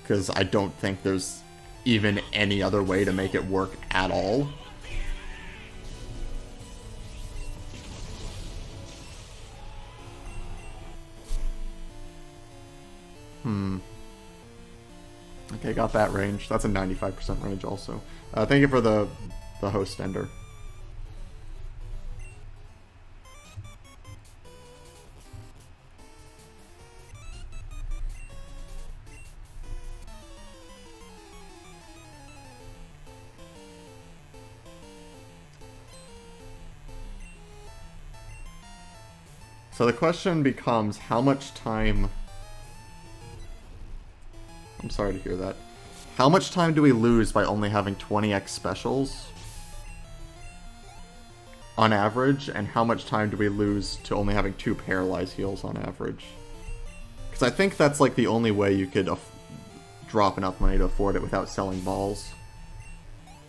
Because I don't think there's even any other way to make it work at all. Okay, got that range. That's a 95% range also. Thank you for the host ender. So the question becomes, how much time... I'm sorry to hear that. How much time do we lose by only having 20x specials on average, and how much time do we lose to only having 2 paralyzed heals on average? Because I think that's like the only way you could drop enough money to afford it without selling balls.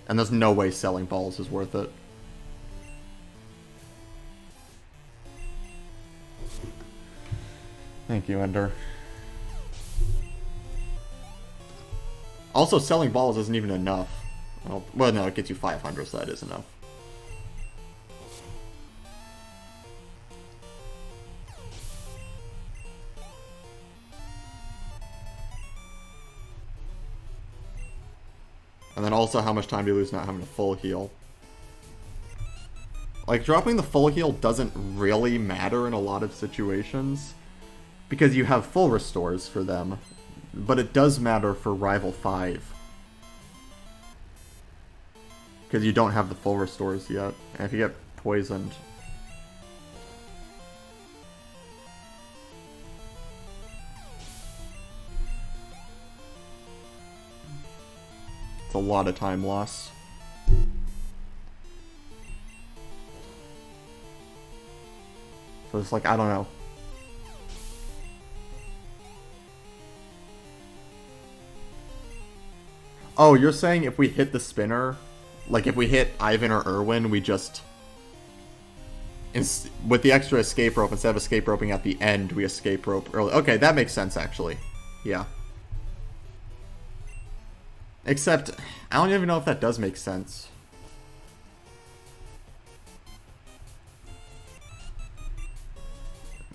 And there's no way selling balls is worth it. Thank you, Ender. Also, selling balls isn't even enough. Well, no, it gets you 500, so that is enough. And then also how much time do you lose not having a full heal. Like, dropping the full heal doesn't really matter in a lot of situations, because you have full restores for them, but it does matter for Rival 5. Because you don't have the full restores yet, and if you get poisoned... it's a lot of time loss. So it's like, I don't know. Oh, you're saying if we hit the spinner, like if we hit Ivan or Irwin, we just... with the extra escape rope, instead of escape roping at the end, we escape rope early. Okay, that makes sense, actually. Yeah. Except, I don't even know if that does make sense.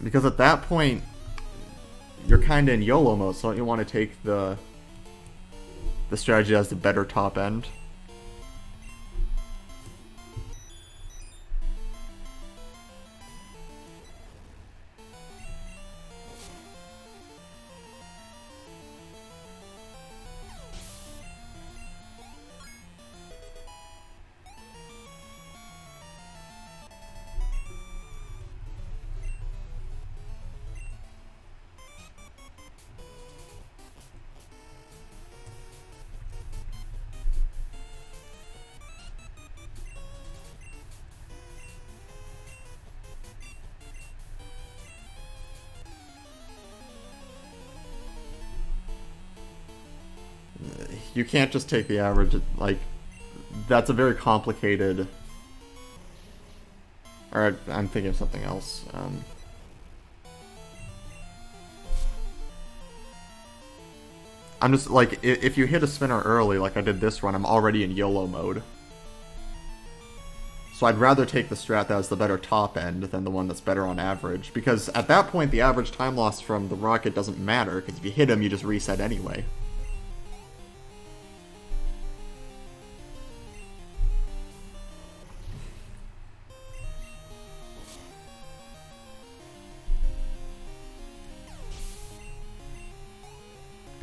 Because at that point, you're kind of in YOLO mode, so don't you want to take the strategy that has the better top end? You can't just take the average, like, that's a very complicated... Alright, I'm thinking of something else. I'm just, like, if you hit a spinner early, like I did this run, I'm already in YOLO mode. So I'd rather take the strat that has the better top end than the one that's better on average, because at that point the average time loss from the rocket doesn't matter, because if you hit him, you just reset anyway.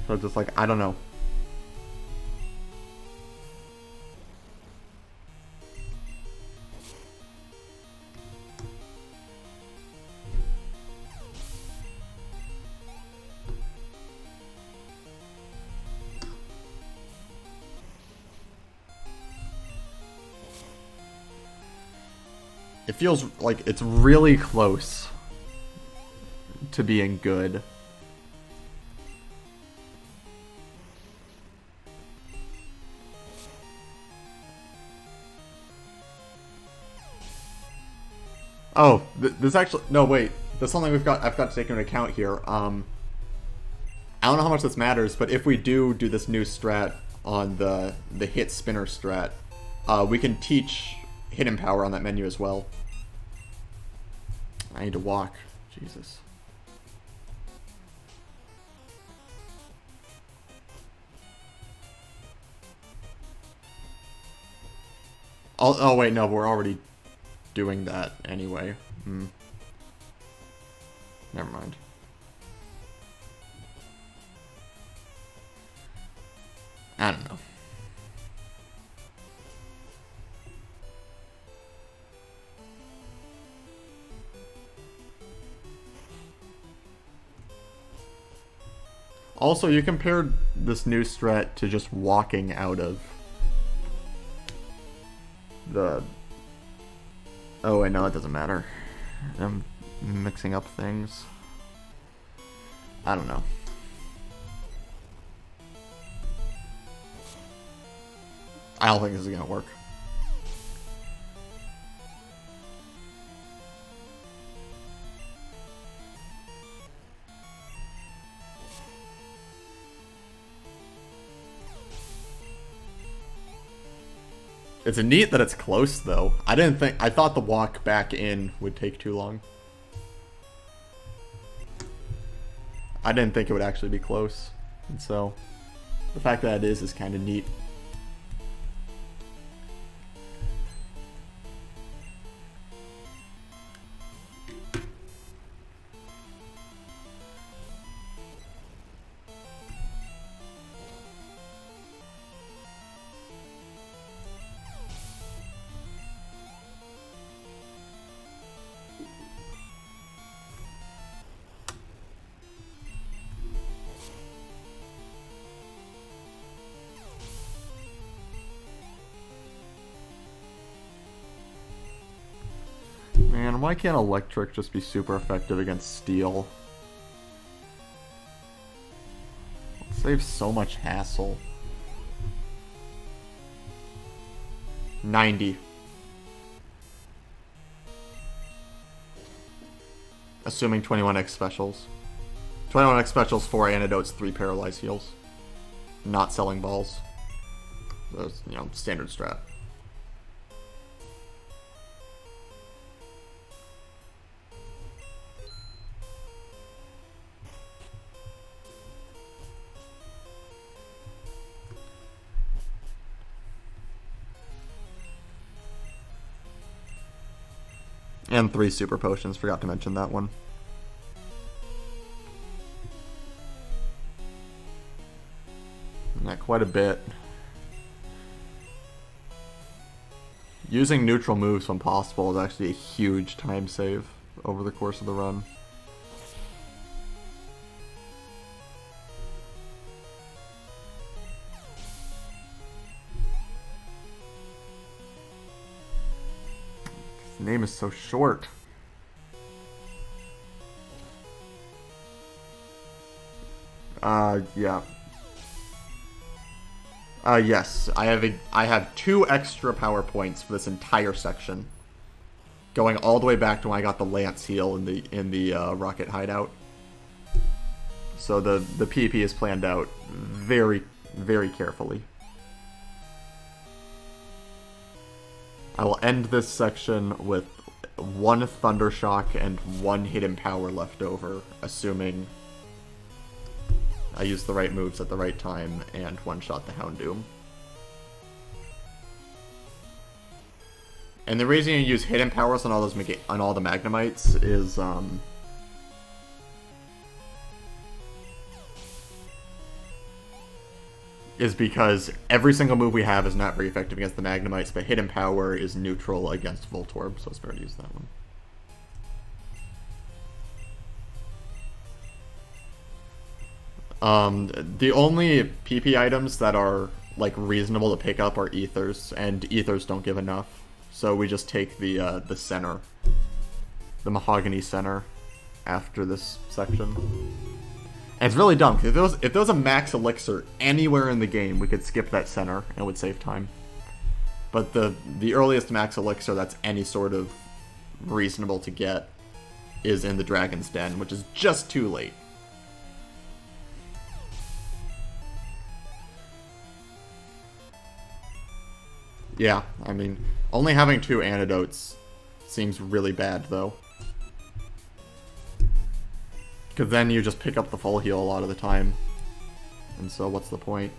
So just like, I don't know. It feels like it's really close to being good. Oh, this actually... No, wait. There's something I've got to take into account here. I don't know how much this matters, but if we do this new strat on the hit spinner strat, we can teach hidden power on that menu as well. I need to walk. Jesus. Oh wait, no, we're already doing that anyway. Never mind. I don't know. Also, you compared this new strat to just walking out of the... Oh, wait, no, it doesn't matter. I'm mixing up things. I don't know. I don't think this is gonna work. It's neat that it's close, though. I thought the walk back in would take too long. I didn't think it would actually be close. And so, the fact that it is kind of neat. Man, why can't electric just be super effective against steel? It saves so much hassle. 90. Assuming 21x specials. 21x specials, 4 antidotes, 3 paralyzed heals. Not selling balls. That's, you know, standard strat. And 3 super potions, forgot to mention that one. Yeah, quite a bit. Using neutral moves when possible is actually a huge time save over the course of the run. His name is so short. Yeah. Yes, I have 2 extra power points for this entire section, going all the way back to when I got the Lance heal in the rocket hideout. So the PvP is planned out very, very carefully. I will end this section with 1 Thundershock and 1 Hidden Power left over, assuming I used the right moves at the right time and one-shot the Houndoom. And the reason you use Hidden Powers on all those on all the Magnemites is because every single move we have is not very effective against the Magnemites, but Hidden Power is neutral against Voltorb, so it's better to use that one. The only PP items that are, like, reasonable to pick up are Ethers, and Ethers don't give enough. So we just take the center. The Mahogany Center after this section. And it's really dumb, because if there was a max elixir anywhere in the game, we could skip that center, and it would save time. But the earliest max elixir that's any sort of reasonable to get is in the Dragon's Den, which is just too late. Yeah, I mean, only having 2 antidotes seems really bad, though. Because then you just pick up the full heal a lot of the time. And so what's the point?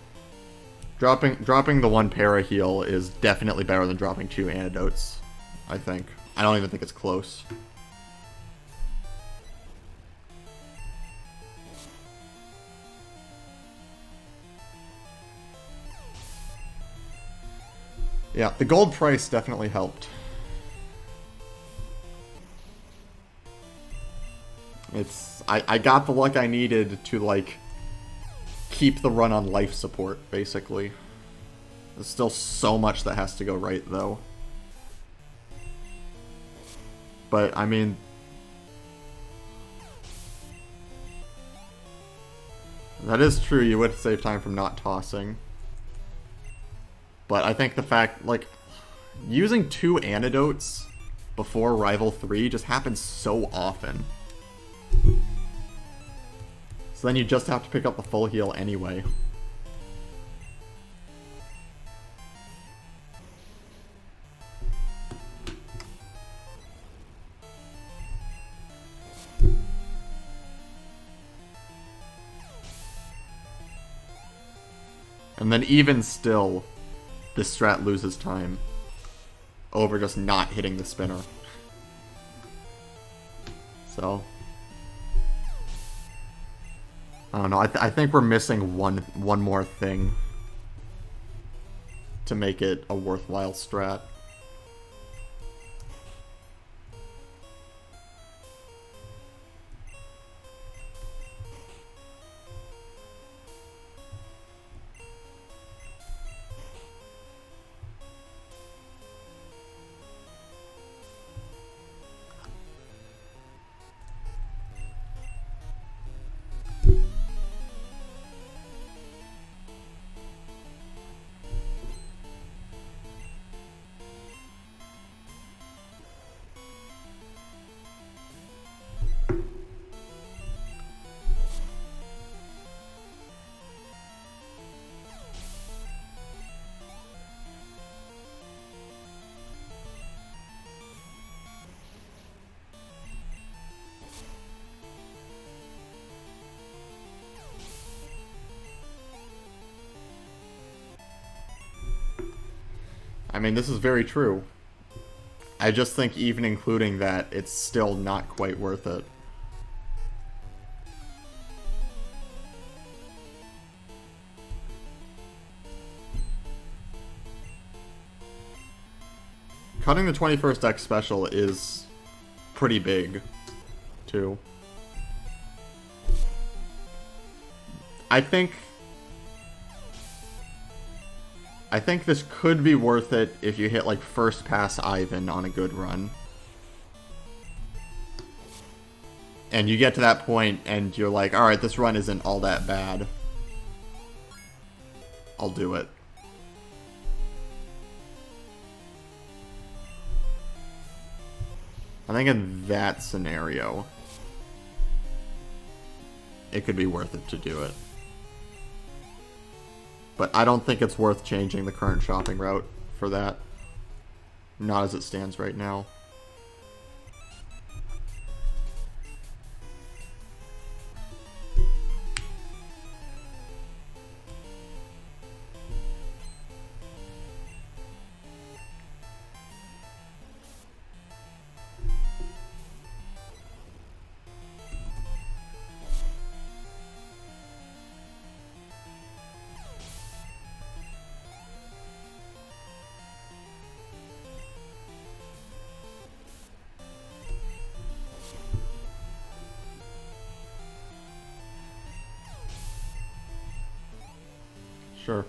Dropping the 1 para heal is definitely better than dropping 2 antidotes, I think. I don't even think it's close. Yeah, the gold price definitely helped. I got the luck I needed to, like, keep the run on life support, basically. There's still so much that has to go right, though. But, I mean... that is true, you would save time from not tossing. But I think the fact, like, using 2 antidotes before Rival 3 just happens so often. So then you just have to pick up the full heal anyway. And then even still, this strat loses time over just not hitting the spinner. So, I don't know. I think we're missing one more thing to make it a worthwhile strat. I mean, this is very true. I just think even including that, it's still not quite worth it. Cutting the 21st X special is pretty big, too. I think this could be worth it if you hit, like, first pass Ivan on a good run. And you get to that point and you're like, alright, this run isn't all that bad. I'll do it. I think in that scenario, it could be worth it to do it. But I don't think it's worth changing the current shopping route for that. Not as it stands right now. Sure.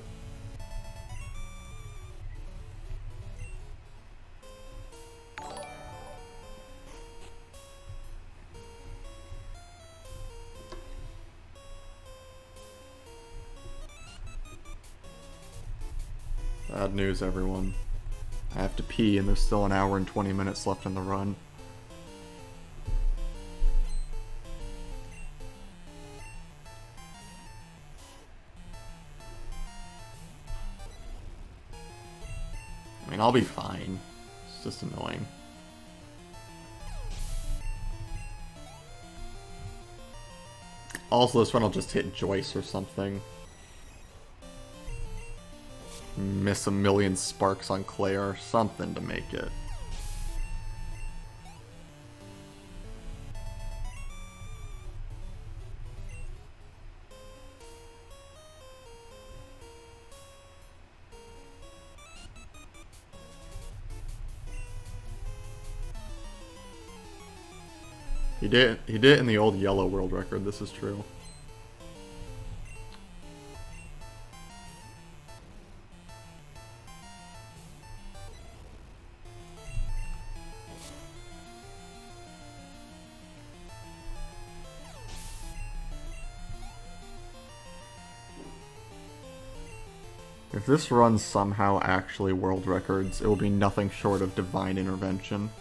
Bad news, everyone. I have to pee and there's still an hour and 20 minutes left in the run. I mean, I'll be fine. It's just annoying. Also, this one will just hit Joyce or something. Miss a million sparks on Claire or something to make it. He did it in the old yellow world record, this is true. If this run somehow actually world records, it will be nothing short of divine intervention.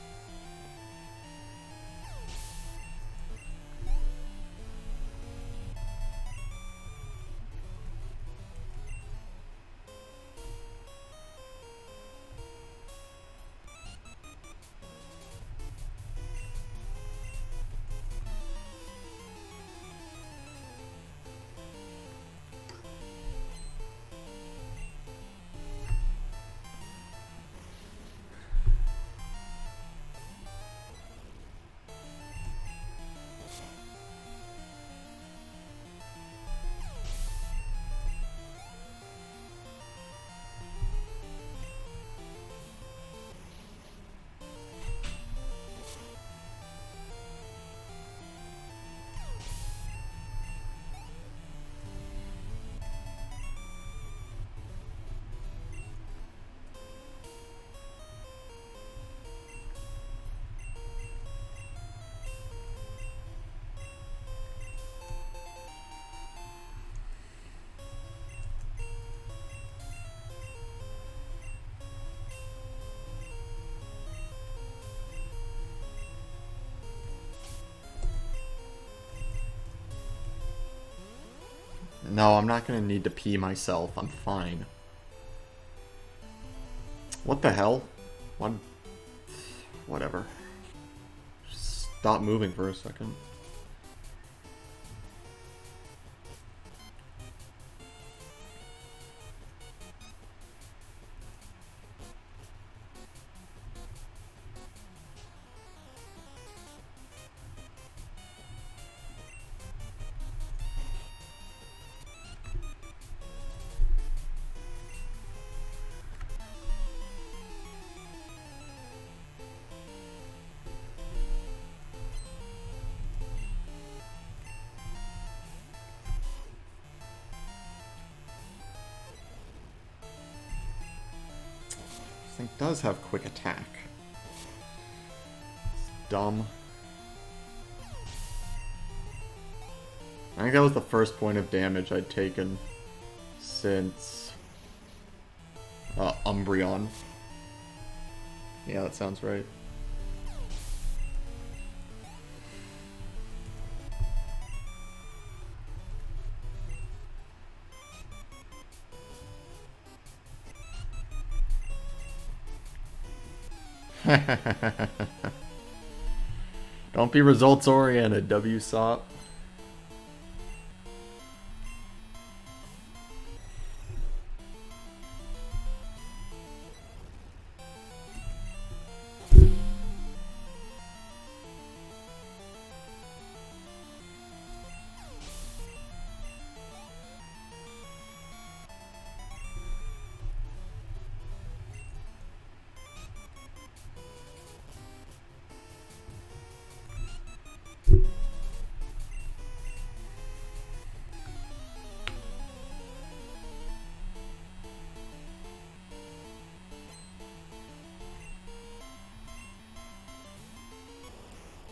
No, I'm not gonna need to pee myself. I'm fine. What the hell? What? Whatever. Stop moving for a second. This thing does have quick attack. It's dumb. I think that was the first point of damage I'd taken since Umbreon. Yeah, that sounds right. Don't be results oriented, WSOP.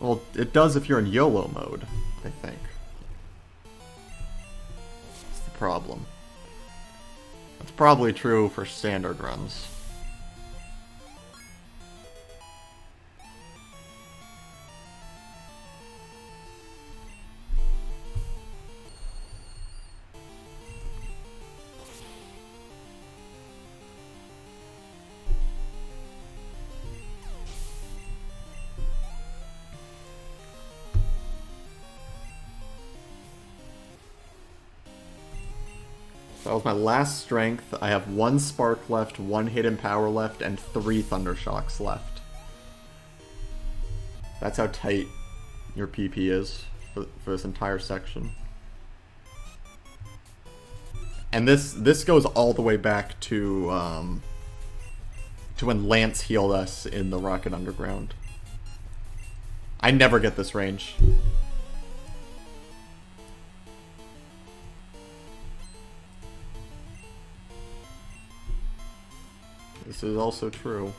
Well, it does if you're in YOLO mode, I think. That's the problem. That's probably true for standard runs. That was my last strength. I have 1 spark left, 1 hidden power left, and 3 thunder shocks left. That's how tight your PP is for this entire section. And this goes all the way back to when Lance healed us in the Rocket Underground. I never get this range. This is also true.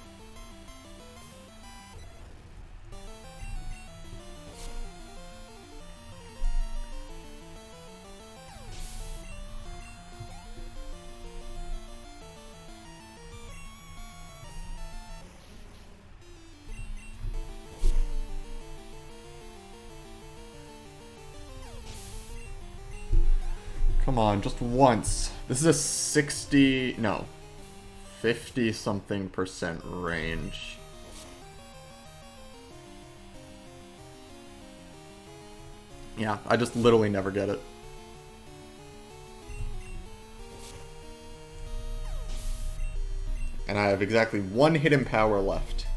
Come on, just once. This is a 60... no. 50-something% range. Yeah, I just literally never get it. And I have exactly one hidden power left.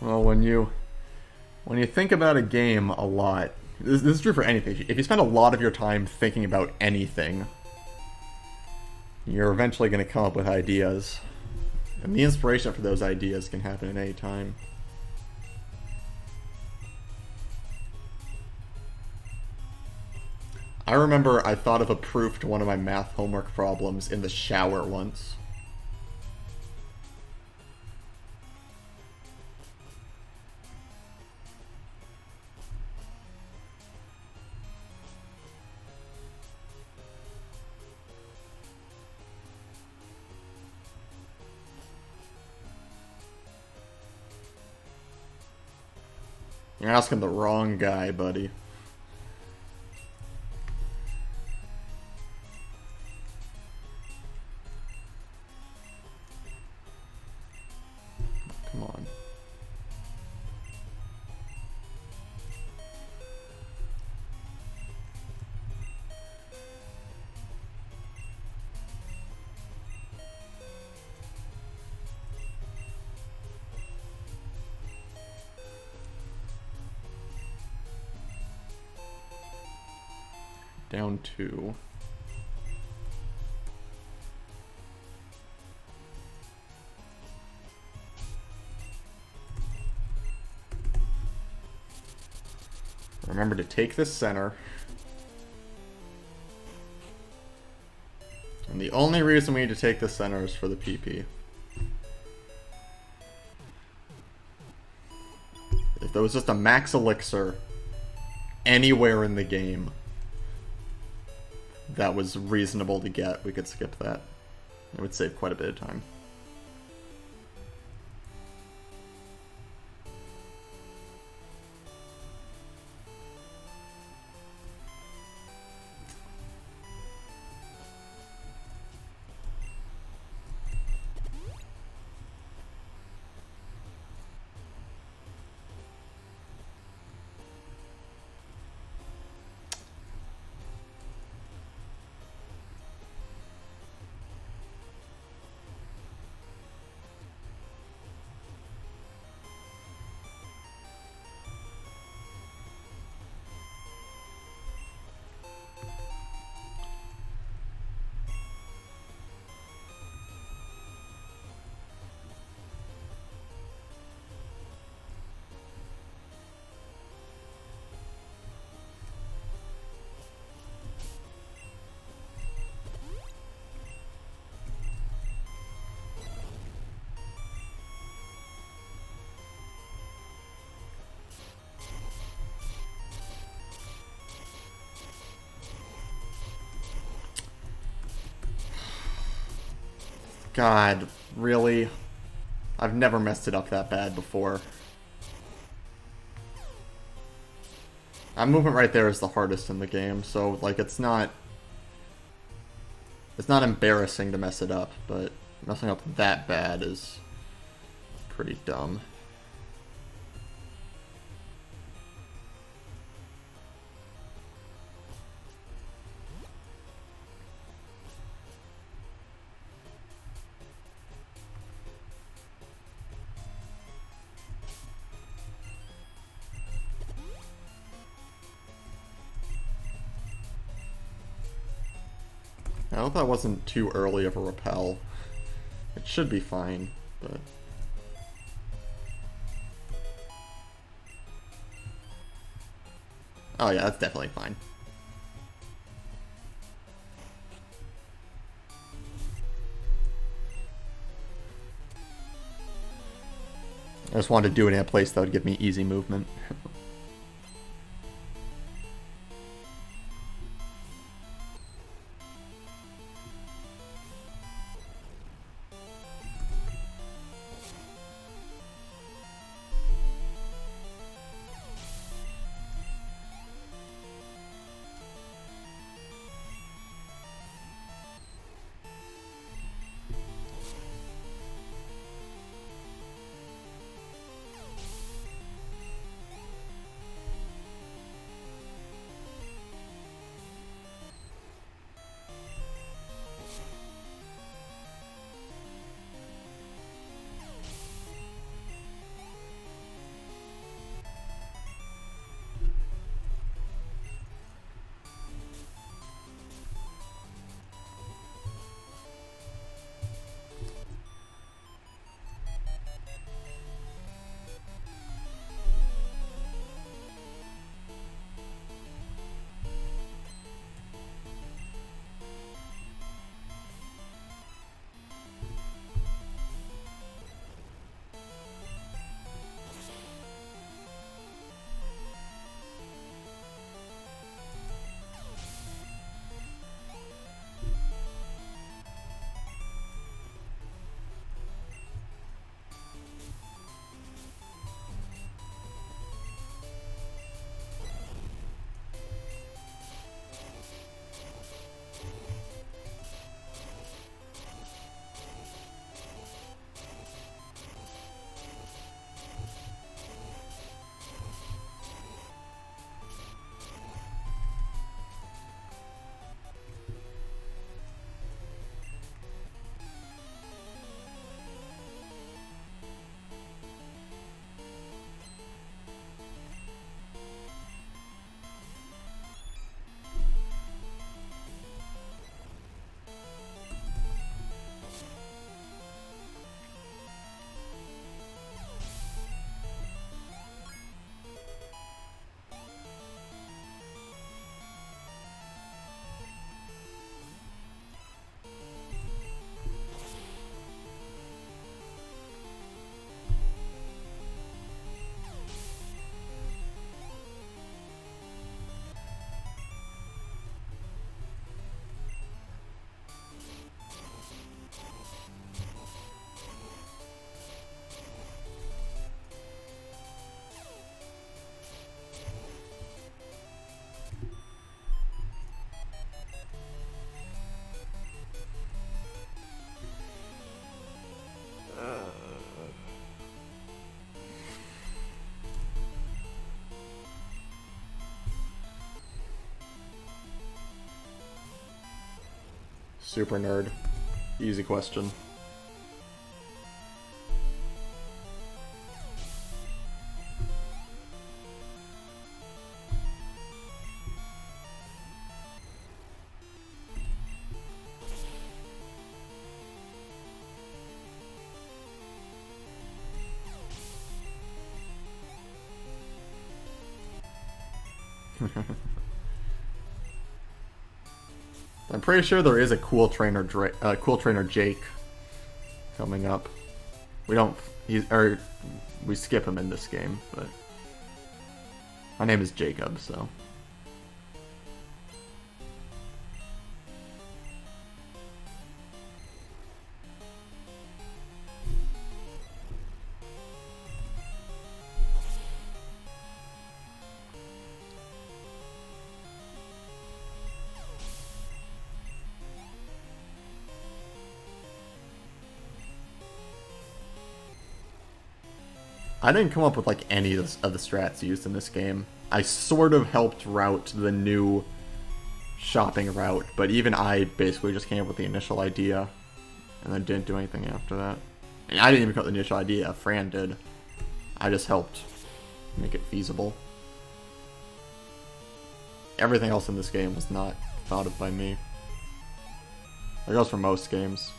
Well, when you think about a game a lot, this is true for anything. If you spend a lot of your time thinking about anything, you're eventually going to come up with ideas. And the inspiration for those ideas can happen at any time. I remember I thought of a proof to one of my math homework problems in the shower once. You're asking the wrong guy, buddy. Come on. Down 2. Remember to take this center. And the only reason we need to take the center is for the PP. If there was just a max elixir anywhere in the game that was reasonable to get, we could skip that. It would save quite a bit of time. God, really? I've never messed it up that bad before. That movement right there is the hardest in the game, so, like, it's not embarrassing to mess it up, but messing up that bad is pretty dumb. I hope that wasn't too early of a repel. It should be fine, but... oh yeah, that's definitely fine. I just wanted to do it in a place that would give me easy movement. Super nerd. Easy question. I'm pretty sure there is a cool trainer, Jake coming up. We don't, we skip him in this game, but my name is Jacob, so. I didn't come up with like any of the strats used in this game. I sort of helped route the new shopping route, but even I basically just came up with the initial idea and then didn't do anything after that. And I didn't even come up with the initial idea, Fran did. I just helped make it feasible. Everything else in this game was not thought of by me. That goes for most games.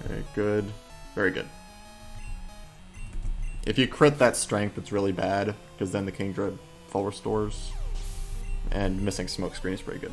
Okay, good. Very good. If you crit that strength, it's really bad, because then the King Dread full restores. And missing smoke screen is pretty good.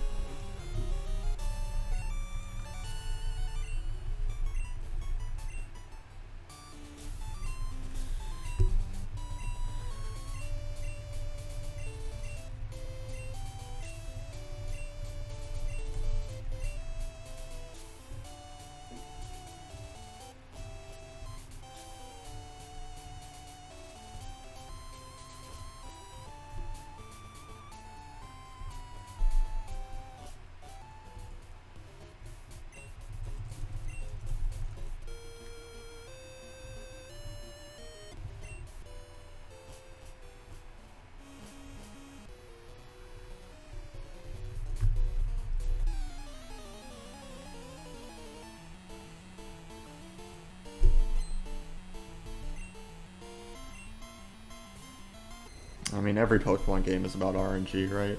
I mean, every Pokemon game is about RNG, right?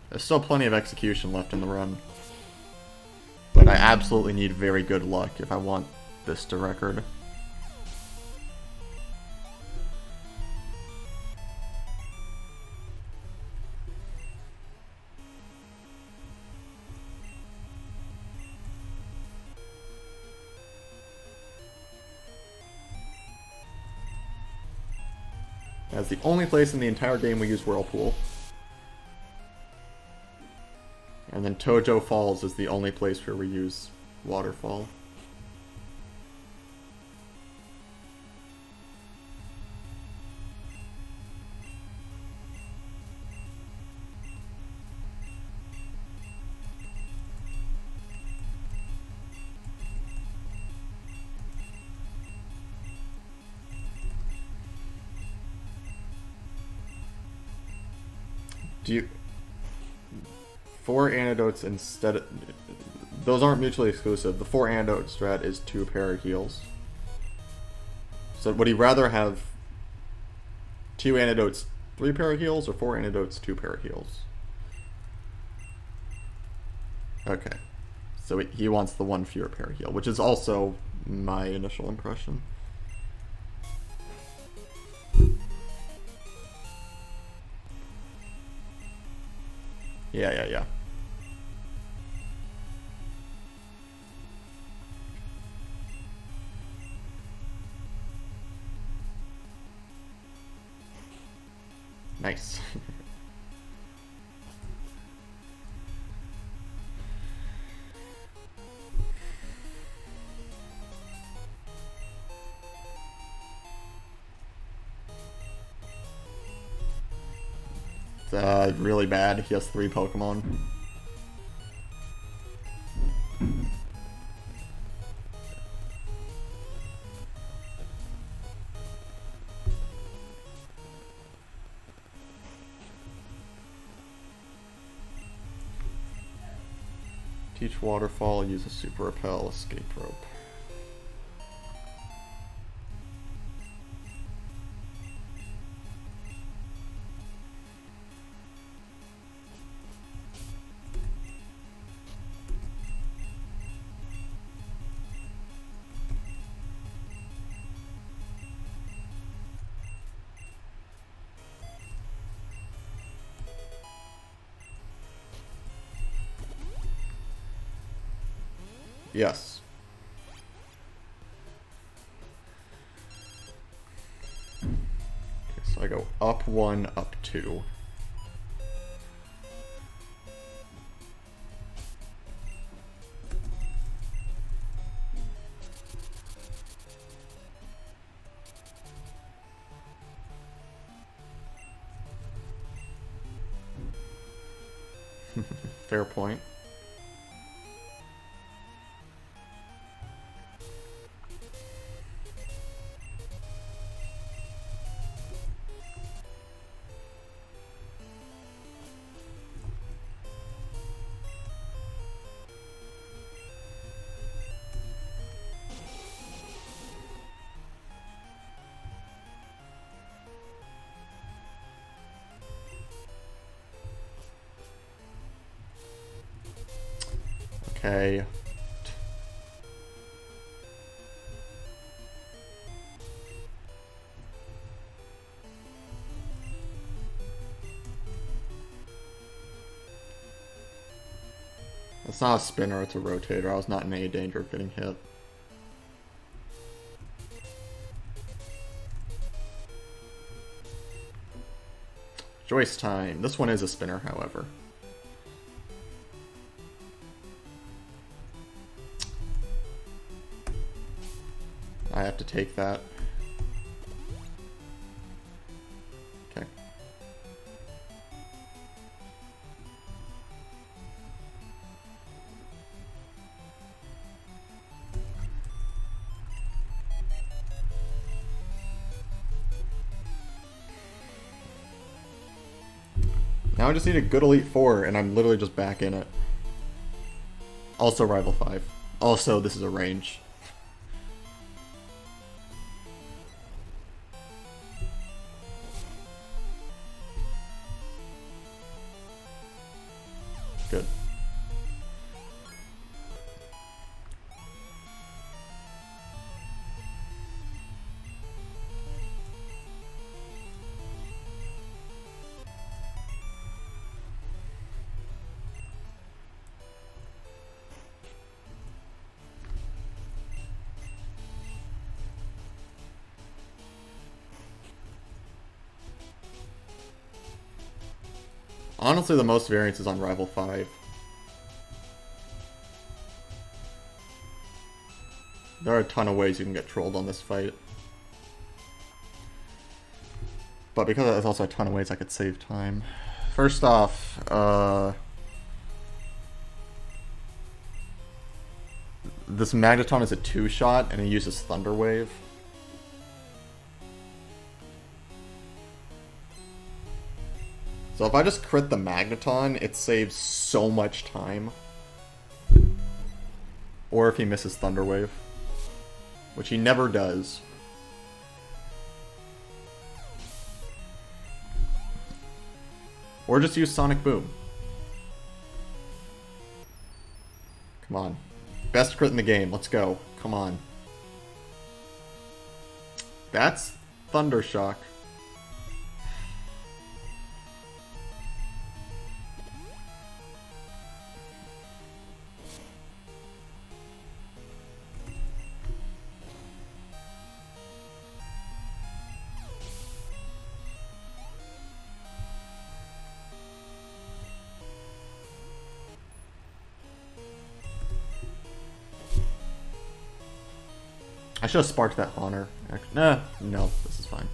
There's still plenty of execution left in the run. But I absolutely need very good luck if I want this to record. That's the only place in the entire game we use Whirlpool. And then Tojo Falls is the only place where we use Waterfall. Do you... 4 antidotes instead of... Those aren't mutually exclusive. The 4 antidote strat is 2 pair of heals. So would he rather have 2 antidotes, 3 pair of heals, or 4 antidotes, 2 pair of heals? Okay. So he wants the 1 fewer pair of heal, which is also my initial impression. Yeah. Nice. It's really bad. He has 3 Pokemon. Teach waterfall, use a super repel, escape rope. Yes. Okay, so I go up 1, up 2. Fair point. Okay. It's not a spinner, it's a rotator. I was not in any danger of getting hit. Joyce time. This one is a spinner, however. I have to take that. Okay. Now I just need a good Elite Four, and I'm literally just back in it. Also Rival 5. Also, this is a range. Good. Honestly, the most variance is on Rival 5. There are a ton of ways you can get trolled on this fight. But because there's also a ton of ways I could save time. First off, this Magneton is a 2-shot, and it uses Thunder Wave. So if I just crit the Magneton, it saves so much time. Or if he misses Thunder Wave. Which he never does. Or just use Sonic Boom. Come on. Best crit in the game, let's go. Come on. That's Thunder Shock. I should have sparked that Honor. Nah, no, this is fine.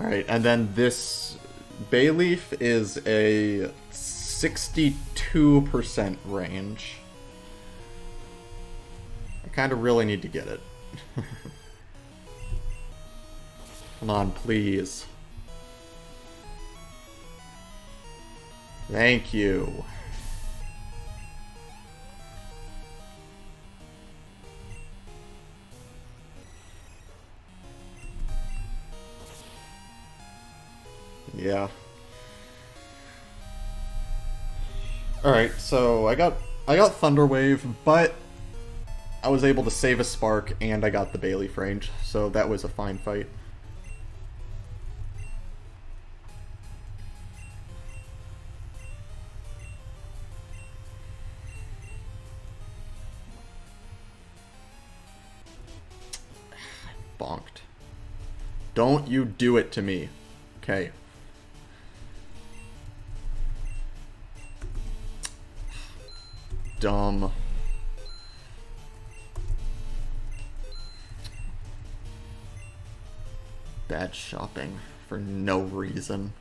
Alright, and then this Bayleaf is a 62% range. I kind of really need to get it. Come on, please. Thank you. Yeah. Alright, so I got Thunderwave, but I was able to save a Spark and I got the Bayleaf range, so that was a fine fight. Bonked. Don't you do it to me. Okay. Dumb. Bad shopping for no reason.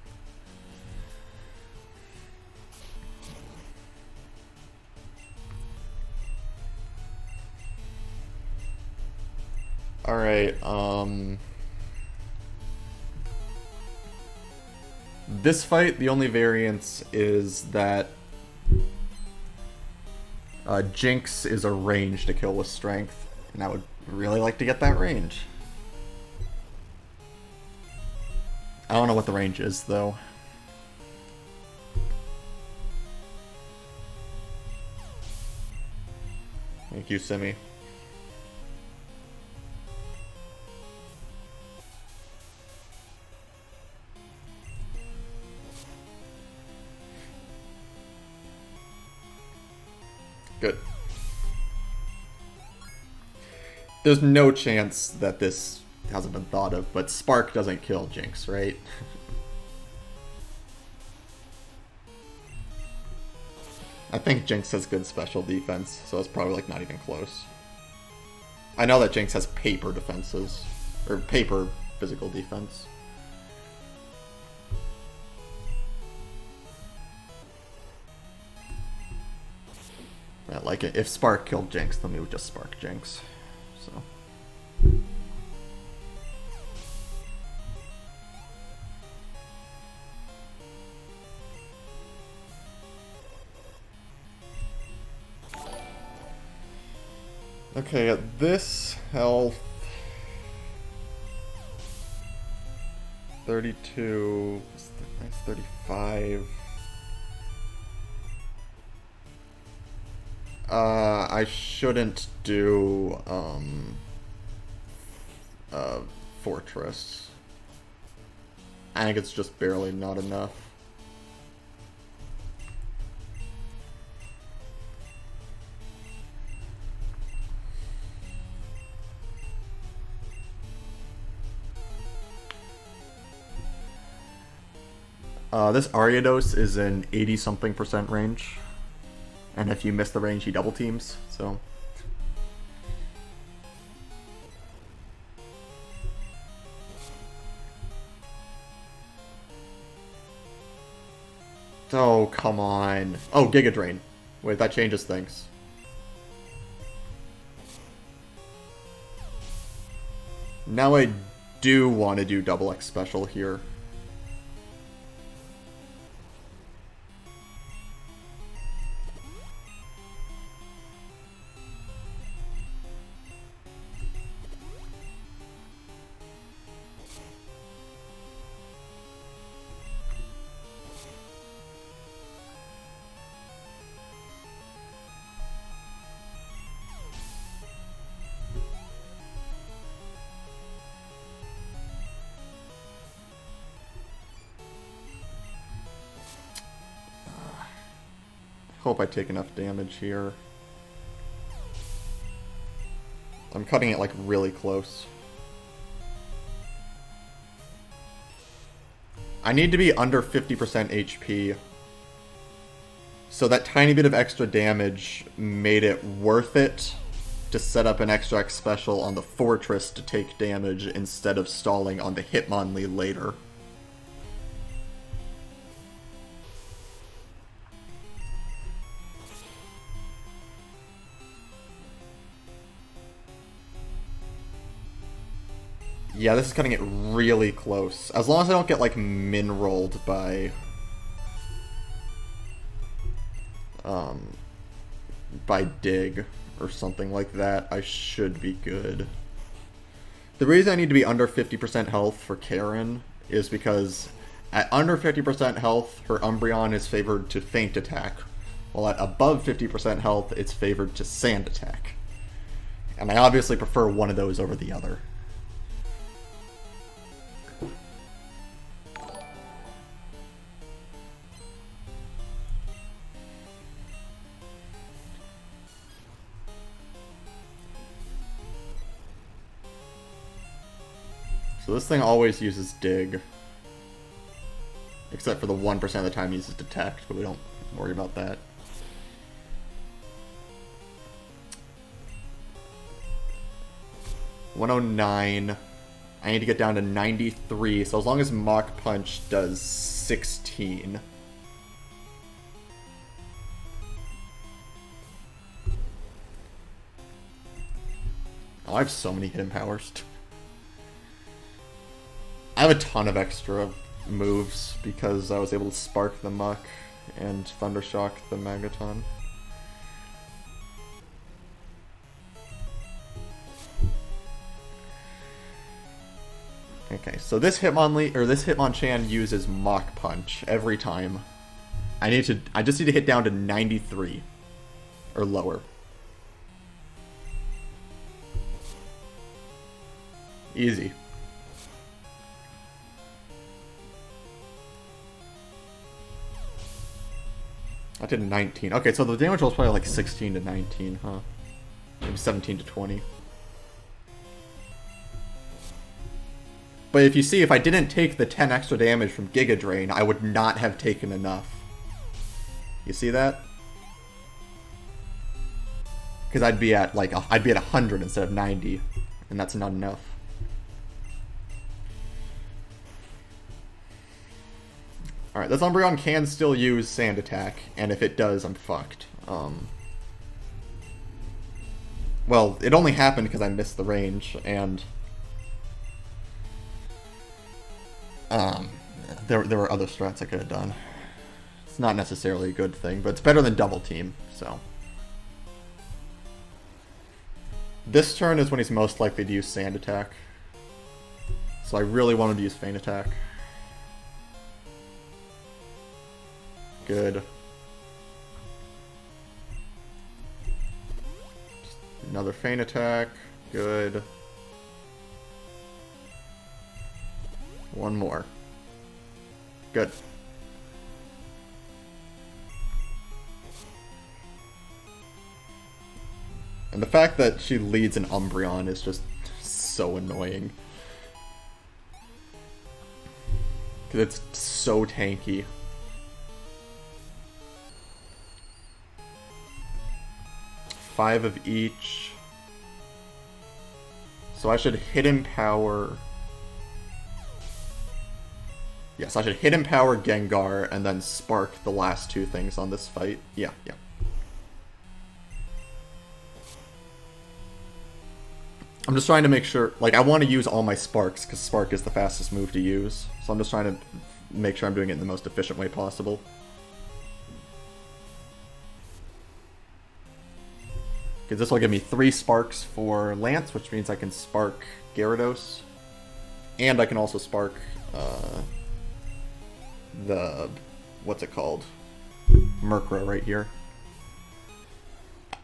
Alright, this fight, the only variance is that Jinx is a range to kill with strength, and I would really like to get that range. I don't know what the range is, though. Thank you, Simi. Good. There's no chance that this hasn't been thought of, but Spark doesn't kill Jinx, right? I think Jinx has good special defense, so it's probably like not even close. I know that Jinx has paper defenses, or paper physical defense. Yeah, like if Spark killed Jinx, then we would just Spark Jinx. So. Okay, at this health, 32, that's 35. I shouldn't do, Fortress. I think it's just barely not enough. This Ariados is an 80-something% range. And if you miss the range, he double teams, so. Oh, come on. Oh, Giga Drain. Wait, that changes things. Now I do want to do double X special here. Hope I take enough damage here. I'm cutting it like really close. I need to be under 50% HP. So that tiny bit of extra damage made it worth it to set up an extra X special on the Fortress to take damage instead of stalling on the Hitmonlee later. Yeah, this is cutting it really close. As long as I don't get, like, min-rolled by... by Dig or something like that, I should be good. The reason I need to be under 50% health for Karen is because at under 50% health, her Umbreon is favored to Feint Attack, while at above 50% health, it's favored to Sand Attack. And I obviously prefer one of those over the other. So this thing always uses Dig. Except for the 1% of the time it uses Detect, but we don't worry about that. $109. I need to get down to 93, so as long as Mach Punch does 16. Oh, I have so many hidden powers. I have a ton of extra moves because I was able to Spark the Muck and Thundershock the Magaton. Okay, so this Hitmonchan uses Mach Punch every time. I just need to hit down to 93 or lower. Easy. I did 19. Okay, so the damage roll is probably like 16 to 19, huh? Maybe 17 to 20. But if you see, if I didn't take the 10 extra damage from Giga Drain, I would not have taken enough. You see that? Because I'd be at like I'd be at 100 instead of 90, and that's not enough. Alright, this Umbreon can still use Sand Attack, and if it does, I'm fucked. Well, it only happened because I missed the range, and... there were other strats I could have done. It's not necessarily a good thing, but it's better than Double Team, so... This turn is when he's most likely to use Sand Attack. So I really wanted to use Feint Attack. Good. Just another Feint Attack. Good. One more. Good. And the fact that she leads an Umbreon is just so annoying. Because it's so tanky. Five of each. So I should Hidden Power... Yes, I should Hidden Power Gengar and then Spark the last two things on this fight. Yeah. I'm just trying to make sure... Like, I want to use all my Sparks, because Spark is the fastest move to use. So I'm just trying to make sure I'm doing it in the most efficient way possible. Because this will give me 3 Sparks for Lance, which means I can Spark Gyarados. And I can also Spark the... what's it called? Murkrow right here.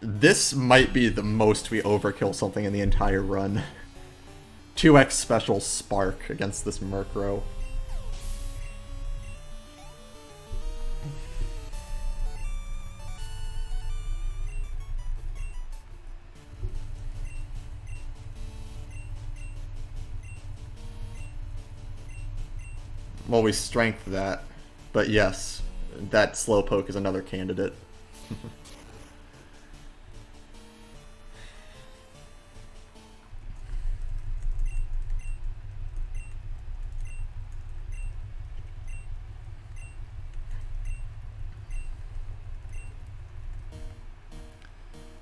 This might be the most we overkill something in the entire run. 2x special Spark against this Murkrow. Well, we strength that, but yes, that Slowpoke is another candidate.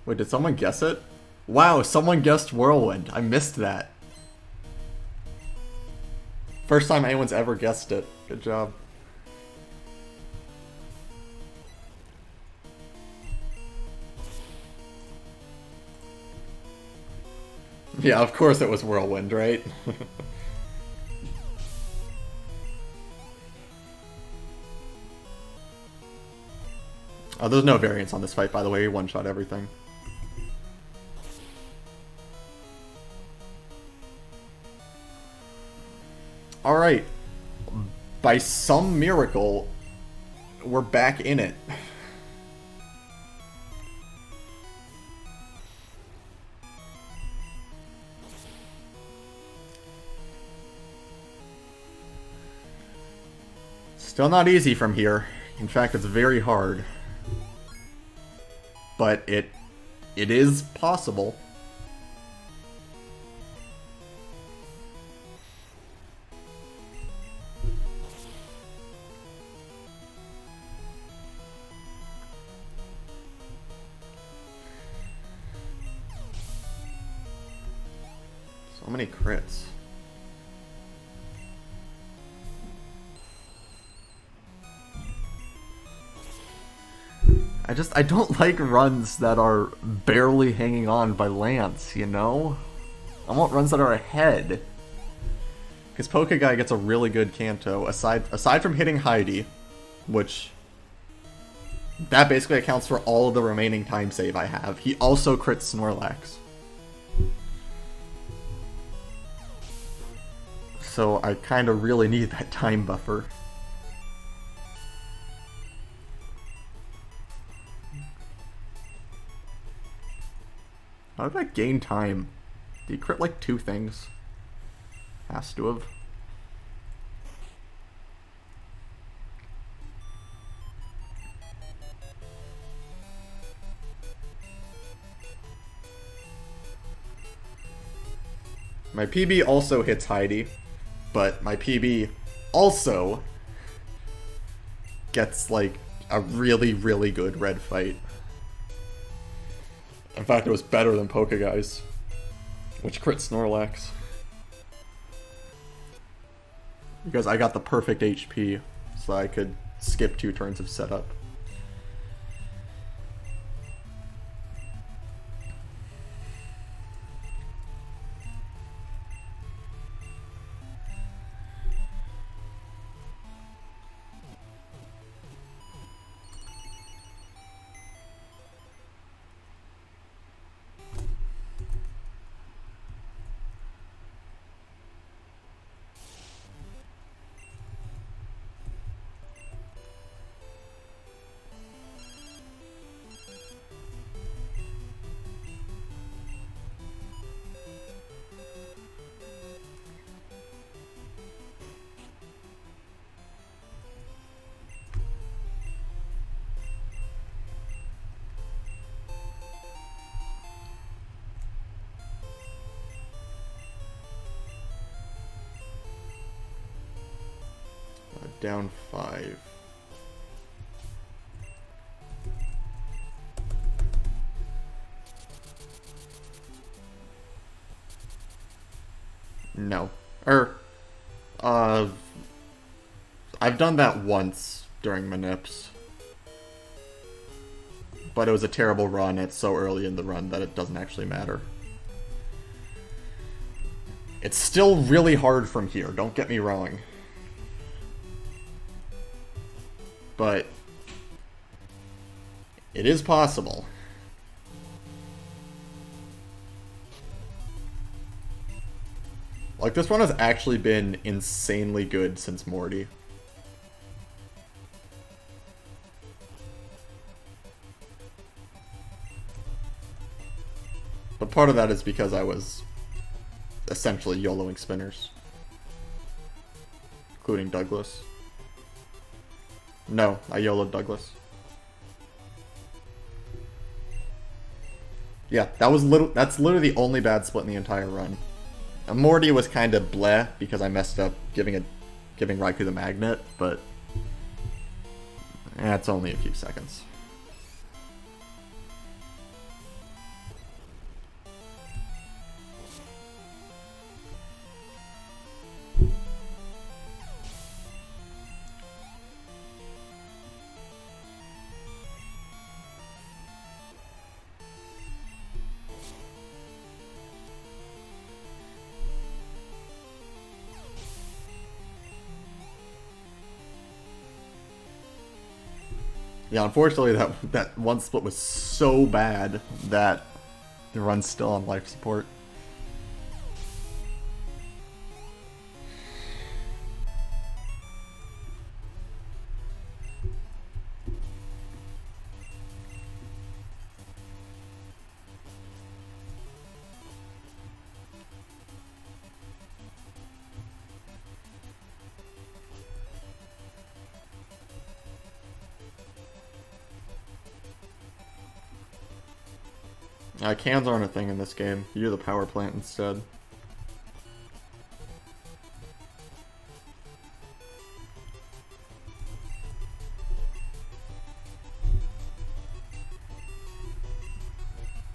Wait, did someone guess it? Wow, someone guessed Whirlwind. I missed that. First time anyone's ever guessed it. Good job. Yeah, of course it was Whirlwind, right? Oh, there's no variance on this fight, by the way. He one-shot everything. Alright. By some miracle, we're back in it. Still not easy from here. In fact, it's very hard. But it is possible. So many crits. I don't like runs that are barely hanging on by Lance, you know? I want runs that are ahead. Because Poke Guy gets a really good Kanto, aside from hitting Heidi, which... that basically accounts for all of the remaining time save I have. He also crits Snorlax. So I kind of really need that time buffer. How did I gain time? Did he crit like 2 things? Has to have. My PB also hits Heidi, but my PB also gets like a really, really good red fight. In fact, it was better than Poke Guy's, which crit Snorlax. Because I got the perfect HP, so I could skip 2 turns of setup. Down 5. No. I've done that once during my nips. But it was a terrible run. It's so early in the run that it doesn't actually matter. It's still really hard from here, don't get me wrong. But it is possible. Like, this one has actually been insanely good since Morty. But part of that is because I was essentially YOLOing spinners. Including Douglas. No, I YOLO'd Douglas. Yeah, that's literally the only bad split in the entire run. And Morty was kind of bleh because I messed up giving Raikou the magnet, but it's only a few seconds. Yeah, unfortunately that one split was so bad that the run's still on life support. Cans aren't a thing in this game. You do the power plant instead.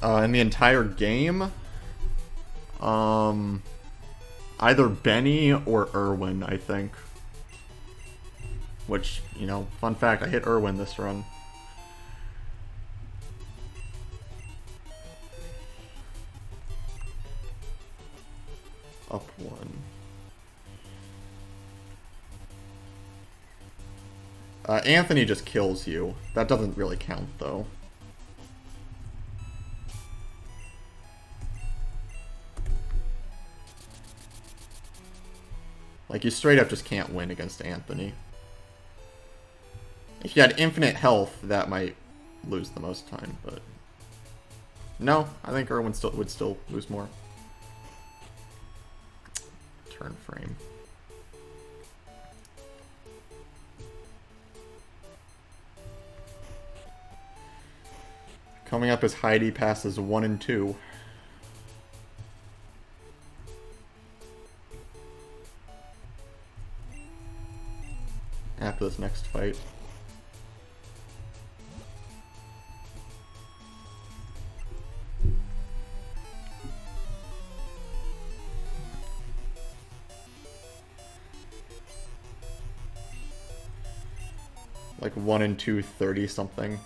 In the entire game, either Benny or Irwin, I think. Which, you know, fun fact, I hit Irwin this run. Up one. Anthony just kills you. That doesn't really count, though. Like, you straight up just can't win against Anthony. If you had infinite health, that might lose the most time, but... No, I think Irwin would still lose more. Turn frame. Coming up is Heidi passes 1 and 2. After this next fight. Like 1 and 2, 30 something.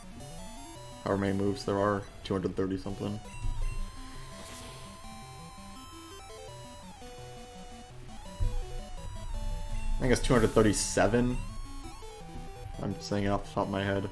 However many moves there are, 230 something. I think it's 237. I'm saying it off the top of my head.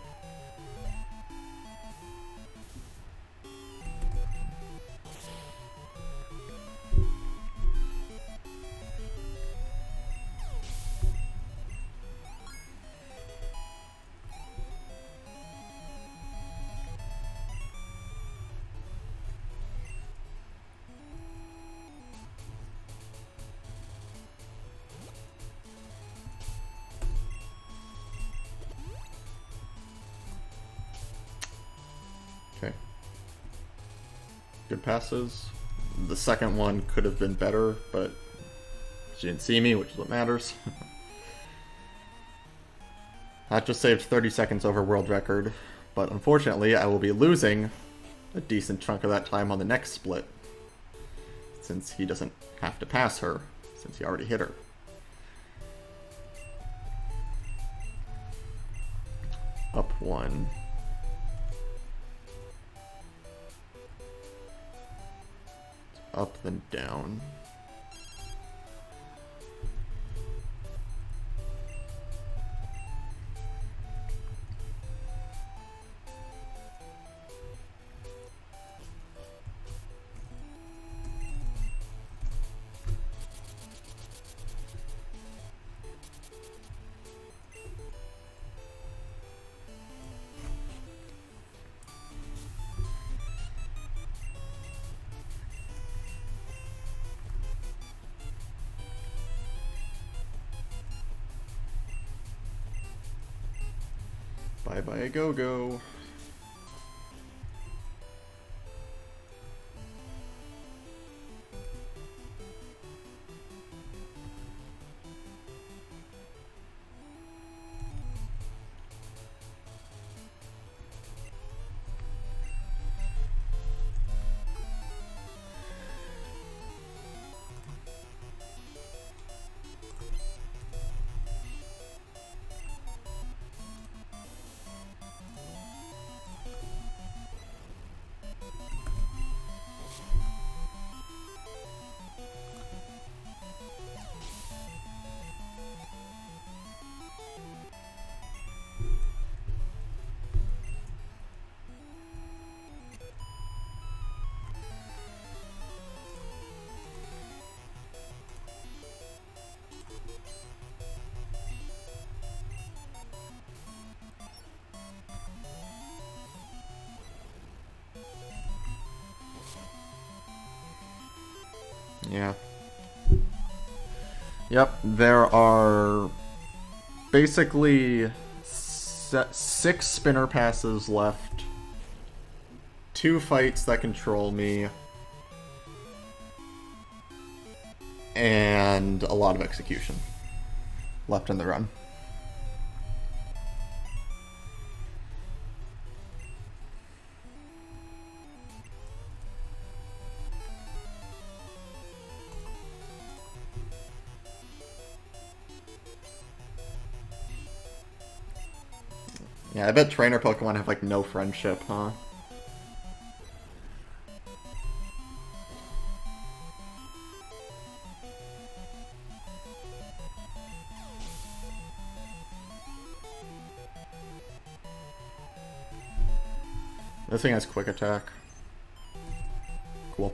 Good passes. The second one could have been better, but she didn't see me, which is what matters. That just saved 30 seconds over world record, but unfortunately I will be losing a decent chunk of that time on the next split, since he doesn't have to pass her, since he already hit her. Up one. Up then down. Bye bye a go-go. Yeah. Yep, there are basically 6 spinner passes left. 2 fights that control me. And a lot of execution left in the run. Yeah, I bet trainer Pokemon have, like, no friendship, huh? This thing has quick attack. Cool.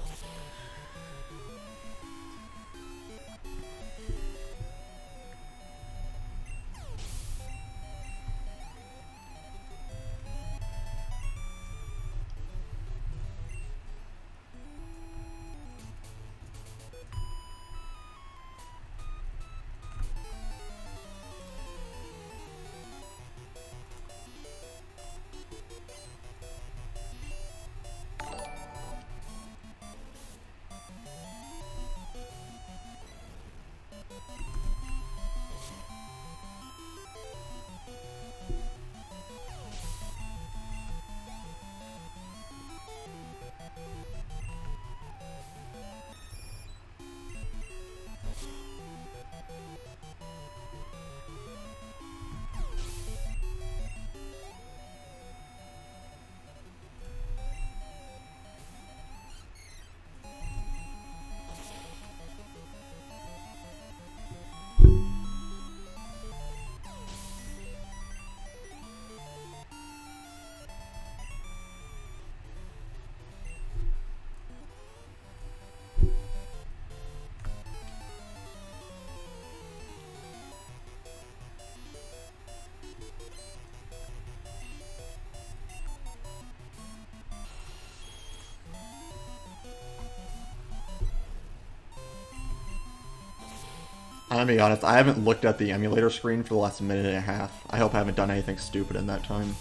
I'm gonna be honest, I haven't looked at the emulator screen for the last minute and a half. I hope I haven't done anything stupid in that time.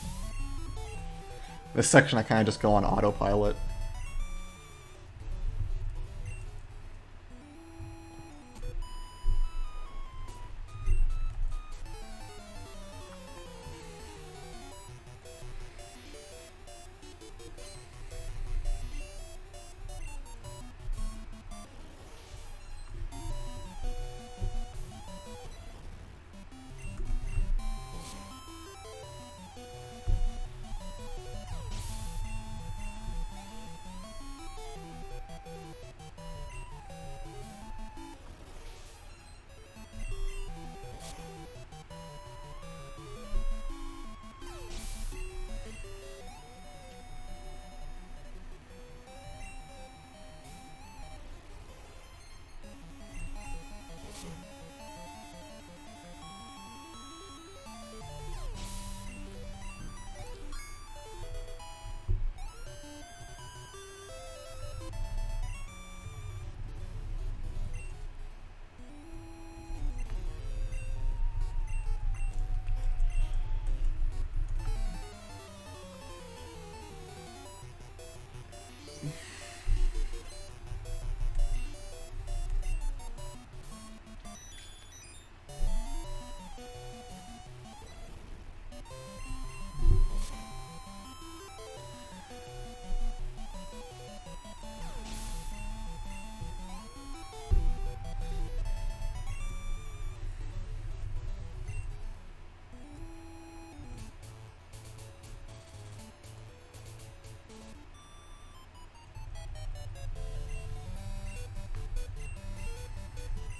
This section I kind of just go on autopilot.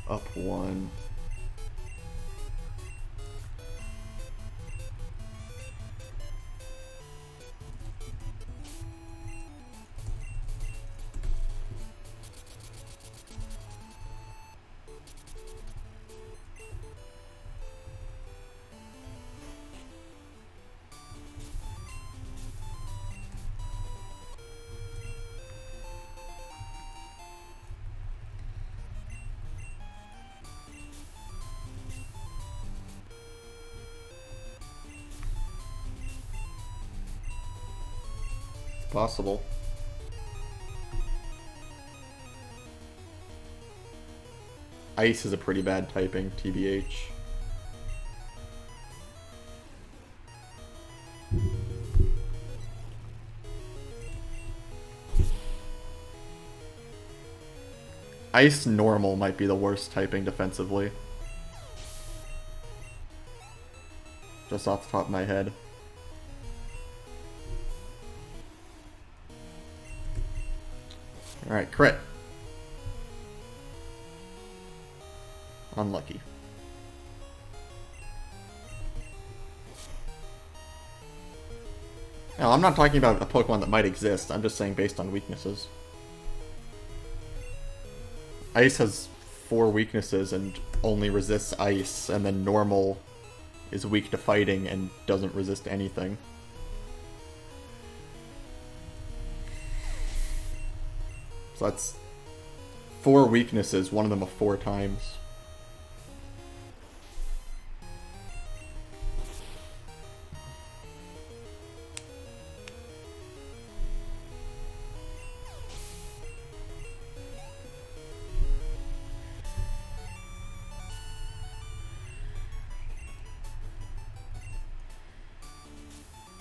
Up 1. Possible. Ice is a pretty bad typing, TBH. Ice normal might be the worst typing defensively. Just off the top of my head. Alright, crit. Unlucky. Now, I'm not talking about a Pokemon that might exist, I'm just saying based on weaknesses. Ice has 4 weaknesses and only resists ice, and then normal is weak to fighting and doesn't resist anything. So that's 4 weaknesses, one of them 4 times.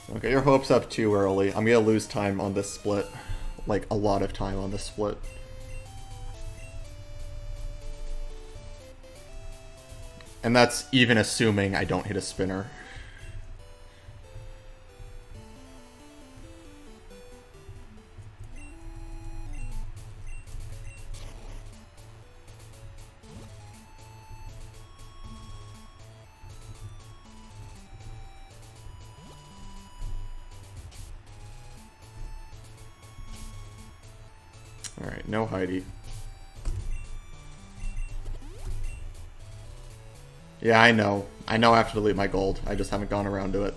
Don't get your hopes up too early. I'm gonna lose time on this split. Like, a lot of time on this split. And that's even assuming I don't hit a spinner. Alright, no Heidi. Yeah, I know. I know I have to delete my gold. I just haven't gone around to it.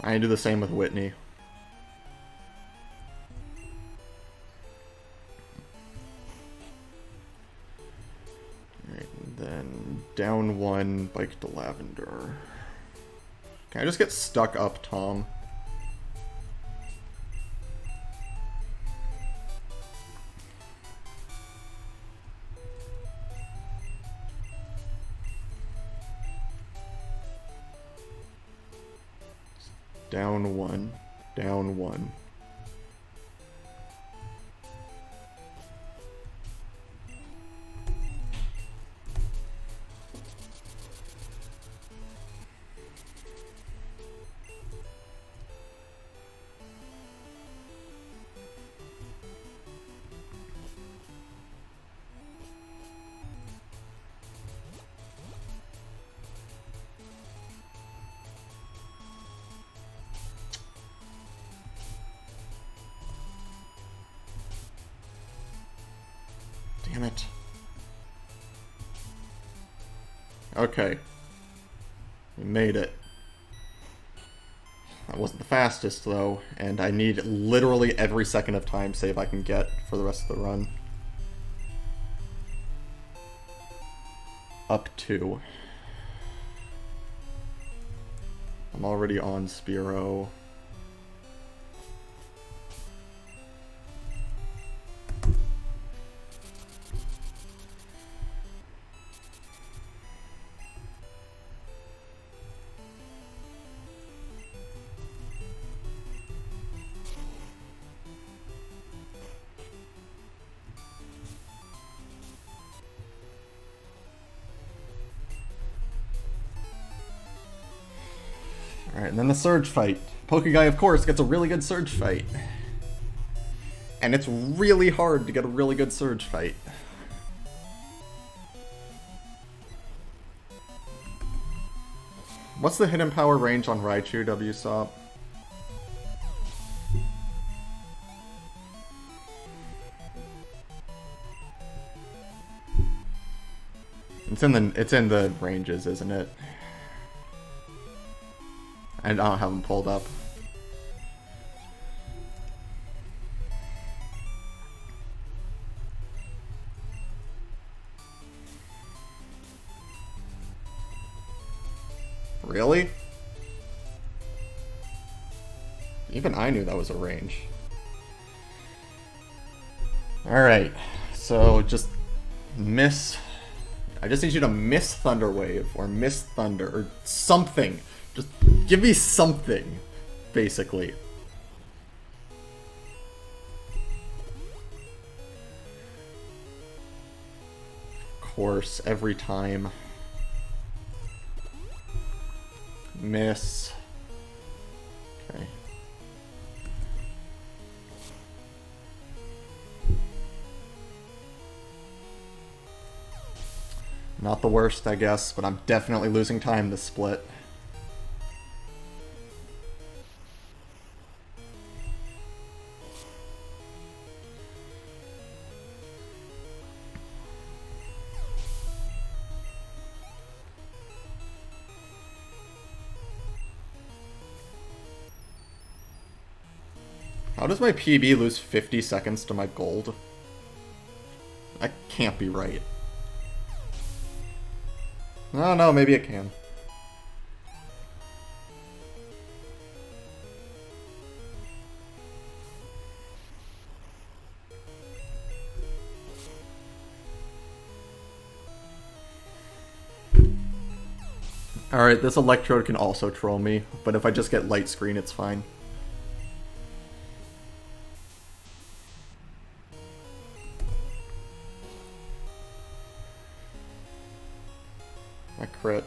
I do the same with Whitney. Alright, then down 1, bike to Lavender. Can I just get stuck up, Tom? Down 1. Down 1. Damn it. Okay. We made it. That wasn't the fastest, though, and I need literally every second of time save I can get for the rest of the run. Up 2. I'm already on Spearow. Alright, and then the Surge fight. Pokeguy, of course, gets a really good Surge fight. And it's really hard to get a really good Surge fight. What's the hidden power range on Raichu, WSOP? It's in the ranges, isn't it? I don't have them pulled up. Really? Even I knew that was a range. Alright, so just miss... I just need you to miss Thunder Wave, or miss Thunder, or something. Just give me something, basically. Of course, every time. Miss. Okay. Not the worst, I guess, but I'm definitely losing time this split. How does my PB lose 50 seconds to my gold? That can't be right. Oh no, maybe it can. Alright, this electrode can also troll me, but if I just get light screen, it's fine. I crit.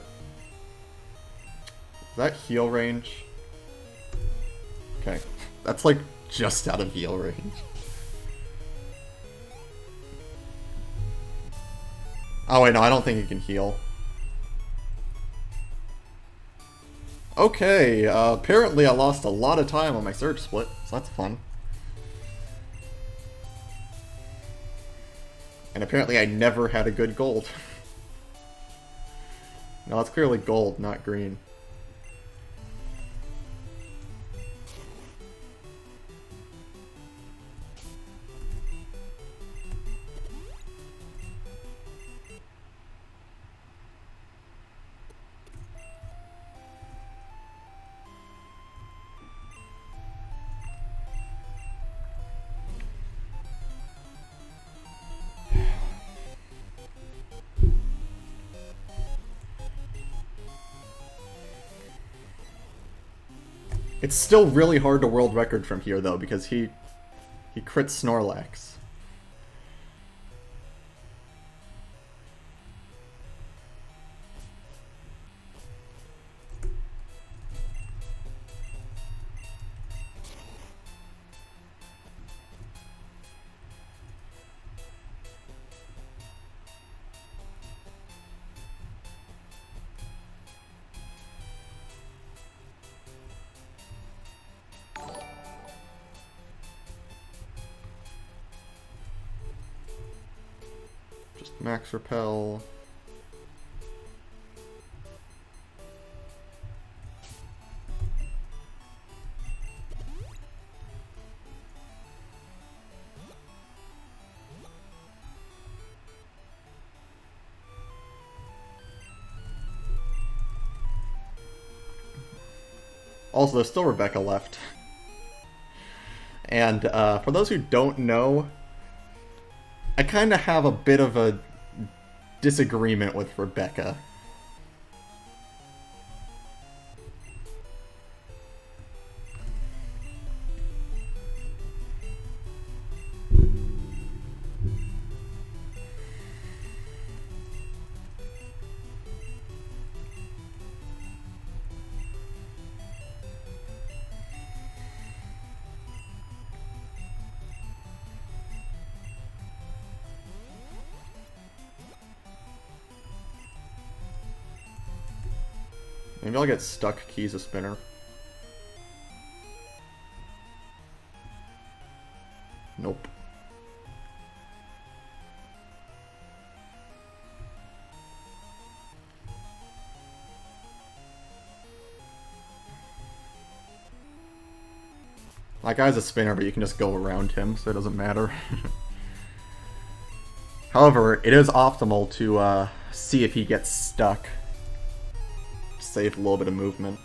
Is that heal range? Okay. That's like just out of heal range. Oh wait, no, I don't think it can heal. Okay, apparently I lost a lot of time on my Surge split, so that's fun. And apparently I never had a good gold. No, it's clearly gold, not green. It's still really hard to world record from here, though, because he crits Snorlax. Max Repel. Also, there's still Rebecca left. And for those who don't know, I kind of have a bit of a disagreement with Rebecca. Maybe I'll get stuck keys a spinner. Nope. That guy's a spinner, but you can just go around him, so it doesn't matter. However, it is optimal to see if he gets stuck. Save a little bit of movement.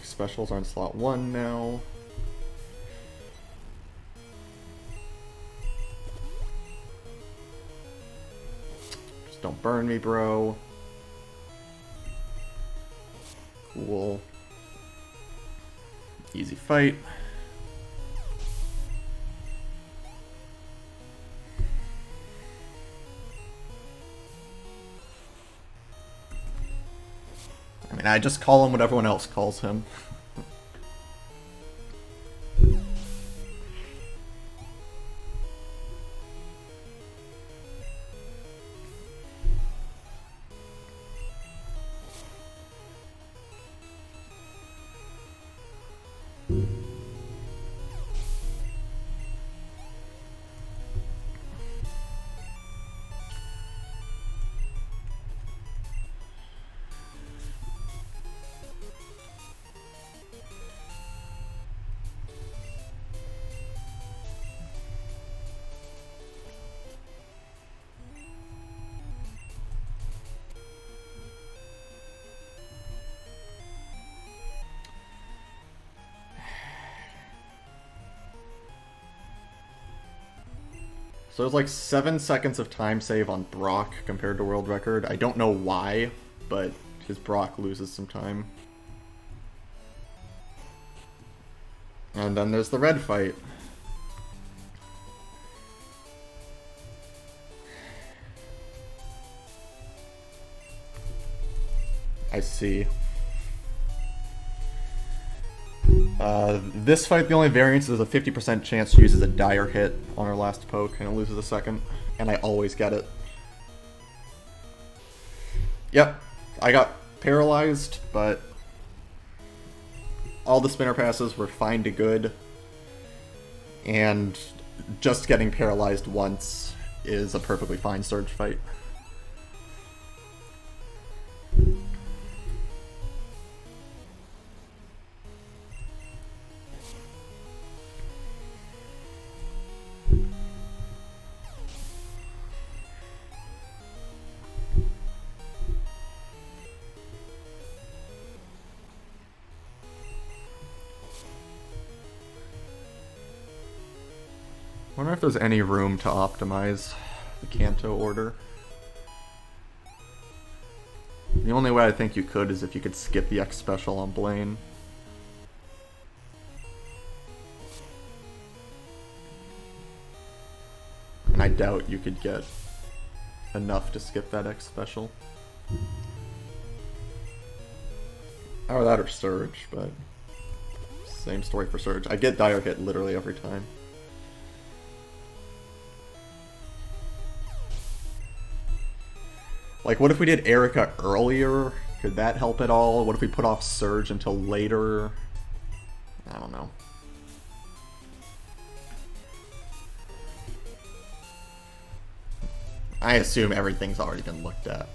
specials are in slot 1 now. Just don't burn me, bro. Cool. Easy fight. I mean, I just call him what everyone else calls him. So there's like 7 seconds of time save on Brock compared to world record. I don't know why, but his Brock loses some time. And then there's the red fight. I see. This fight, the only variance is a 50% chance she uses a dire hit on her last poke and it loses a second. And I always get it. Yep, I got paralyzed, but all the spinner passes were fine to good. And just getting paralyzed once is a perfectly fine surge fight. I wonder if there's any room to optimize the Kanto order. The only way I think you could is if you could skip the X special on Blaine. And I doubt you could get enough to skip that X special. Or that or Surge, but same story for Surge. I get dire hit literally every time. Like, what if we did Erica earlier? Could that help at all? What if we put off Surge until later? I don't know. I assume everything's already been looked at.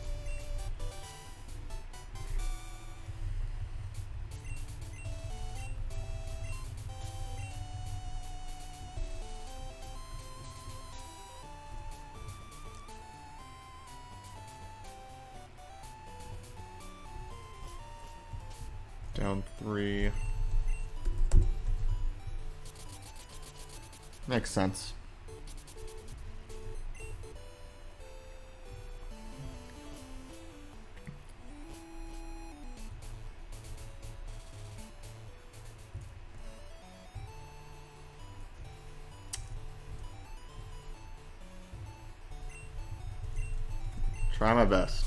Down 3. Makes sense. Try my best.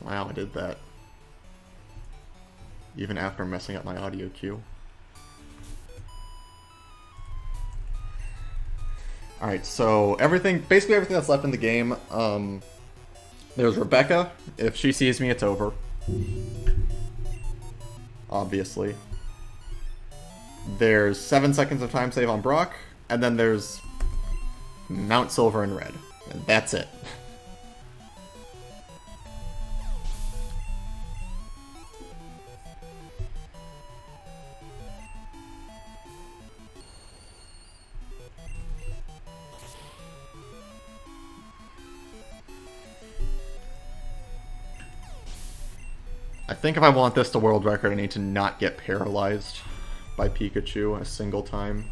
Wow, I did that. Even after messing up my audio cue. Alright, so basically everything that's left in the game, there's Rebecca. If she sees me, it's over. Obviously. There's 7 seconds of time save on Brock, and then there's Mount Silver and Red. And that's it. I think if I want this to world record, I need to not get paralyzed by Pikachu a single time.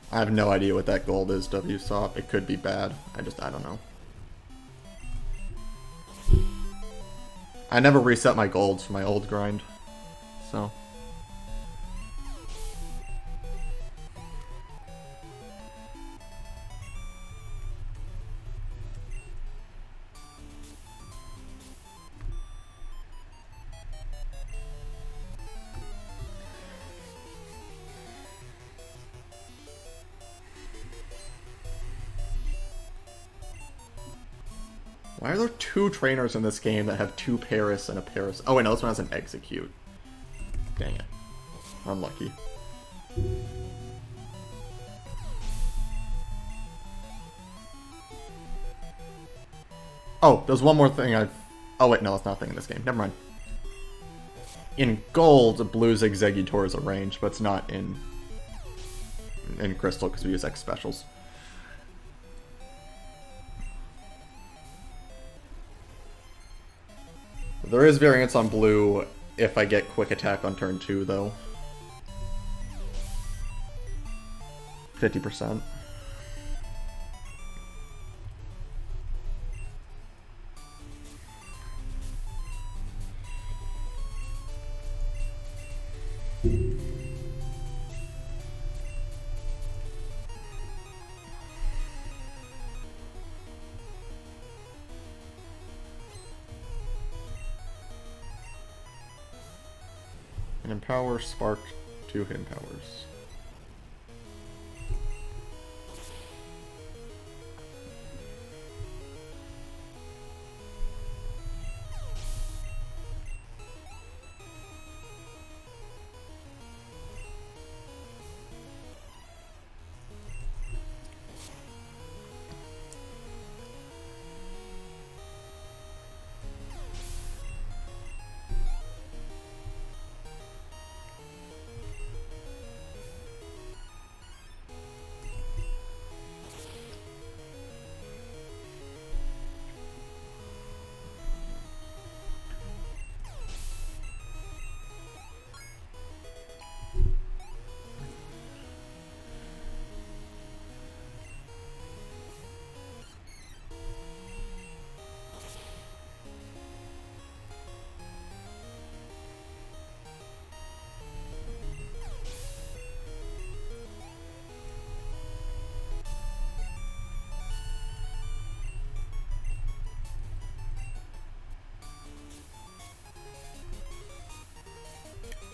I have no idea what that gold is, WSOP. It could be bad. I don't know. I never reset my golds for my old grind, so. Why are there two trainers in this game that have two Paris and a Paris? Oh wait, no, this one has an Execute. Dang it. Unlucky. Oh, there's one more thing I've... Oh wait, no, that's not a thing in this game. Never mind. In gold, Blue's Executor is a range, but it's not in Crystal because we use X specials. There is variance on Blue if I get Quick Attack on turn 2, though. 50%. And Empower, Spark, 2 hit Empowers.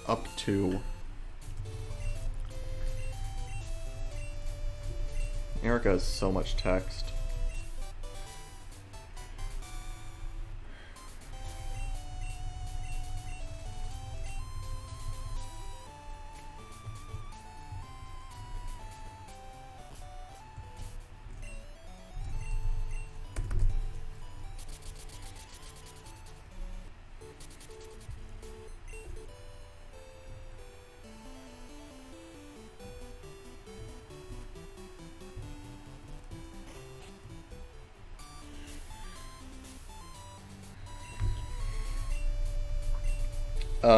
Up to... Erica has so much text.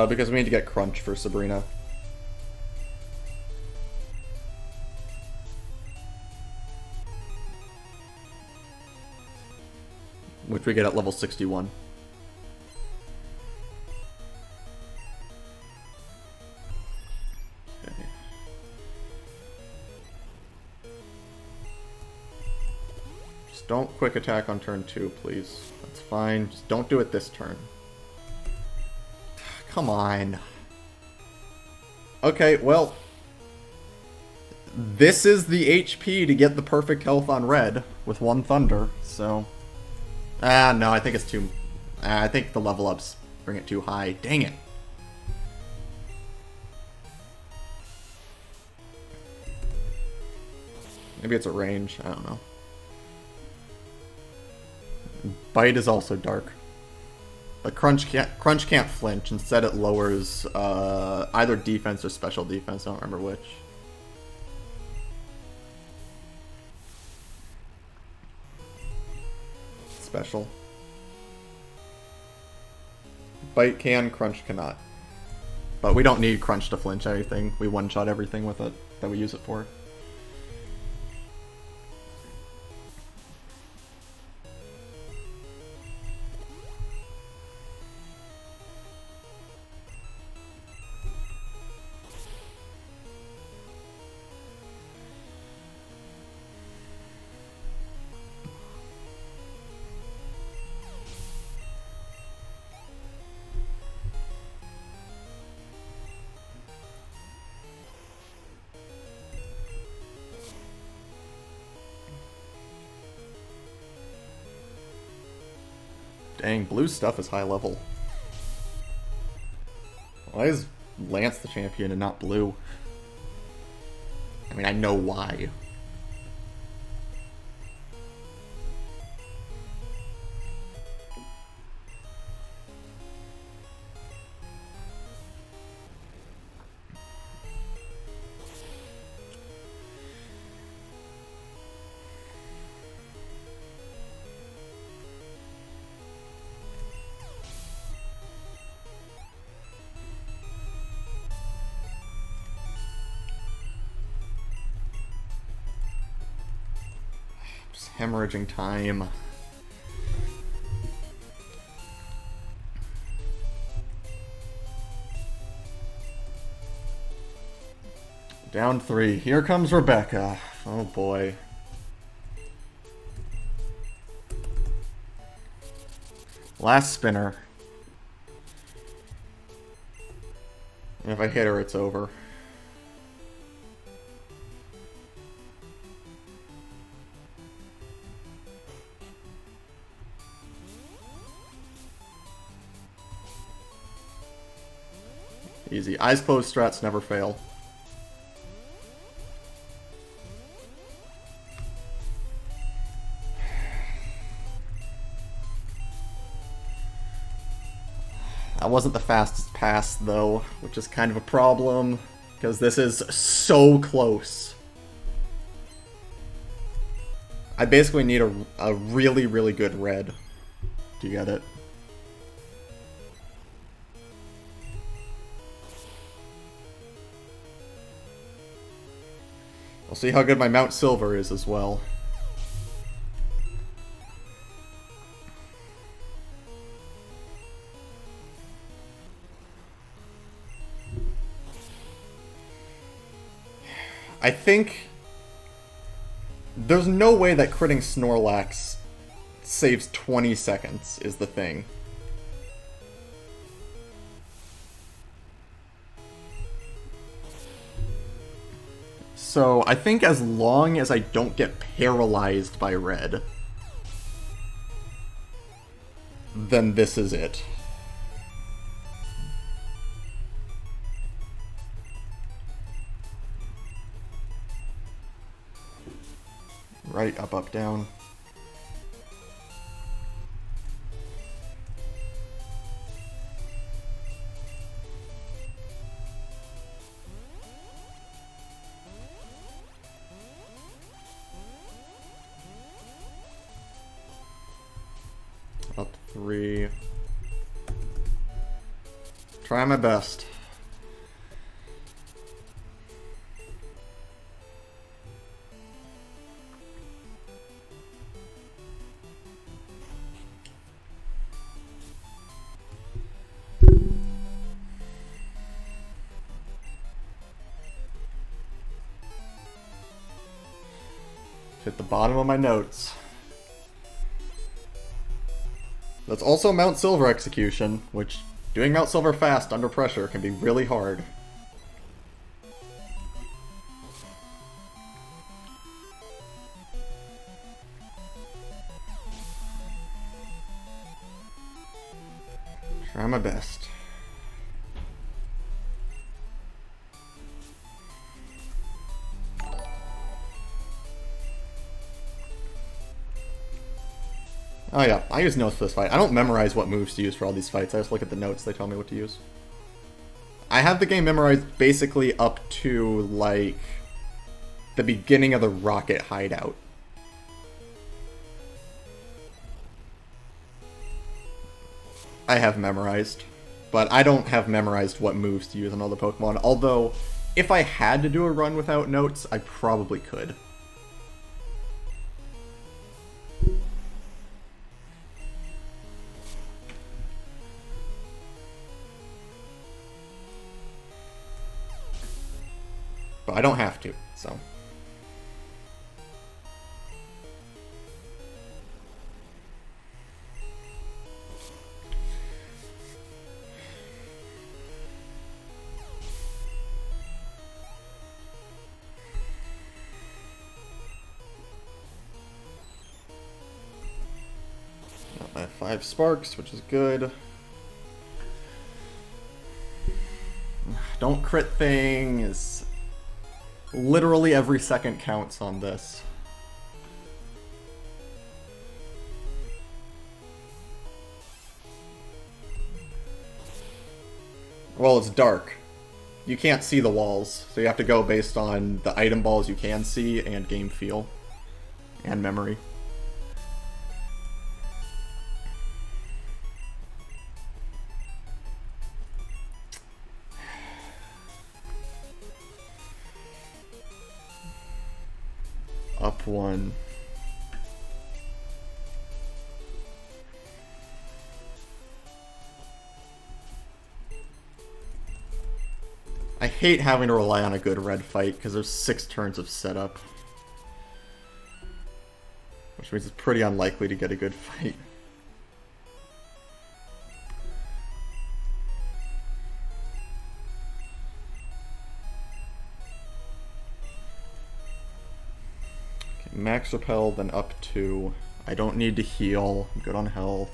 Because we need to get Crunch for Sabrina. Which we get at level 61. Okay. Just don't quick attack on turn 2, please. That's fine. Just don't do it this turn. Come on. Okay, well, this is the HP to get the perfect health on red with one Thunder, so... no, I think it's too... I think the level ups bring it too high. Dang it. Maybe it's a range, I don't know. Bite is also dark. But Crunch can't flinch. Instead, it lowers either defense or special defense. I don't remember which. Special. Bite can, Crunch cannot. But we don't need Crunch to flinch anything. We one-shot everything with it that we use it for. Dang, blue stuff is high level. Why is Lance the champion and not blue? I mean, I know why. Hemorrhaging time. Down 3. Here comes Rebecca. Oh boy. Last spinner. And if I hit her, it's over. Easy. Eyes closed strats never fail. That wasn't the fastest pass, though, which is kind of a problem, because this is so close. I basically need a really, really good red to get it. We'll see how good my Mount Silver is as well. I think there's no way that critting Snorlax saves 20 seconds is the thing. So I think as long as I don't get paralyzed by red, then this is it. Right, up, up, down. Up 3. Try my best. Hit the bottom of my notes. That's also Mount Silver execution, which doing Mount Silver fast under pressure can be really hard. Try my best. Oh yeah, I use notes for this fight. I don't memorize what moves to use for all these fights. I just look at the notes. They tell me what to use. I have the game memorized basically up to, like, the beginning of the rocket hideout. I have memorized. But I don't have memorized what moves to use on all the Pokemon. Although, if I had to do a run without notes, I probably could. But I don't have to, so... I have 5 sparks, which is good. Don't crit things. Literally every second counts on this. Well, it's dark. You can't see the walls, so you have to go based on the item balls you can see and game feel. And memory. Up 1. I hate having to rely on a good red fight because there's 6 turns of setup. Which means it's pretty unlikely to get a good fight. Max Repel, then up 2. I don't need to heal. I'm good on health.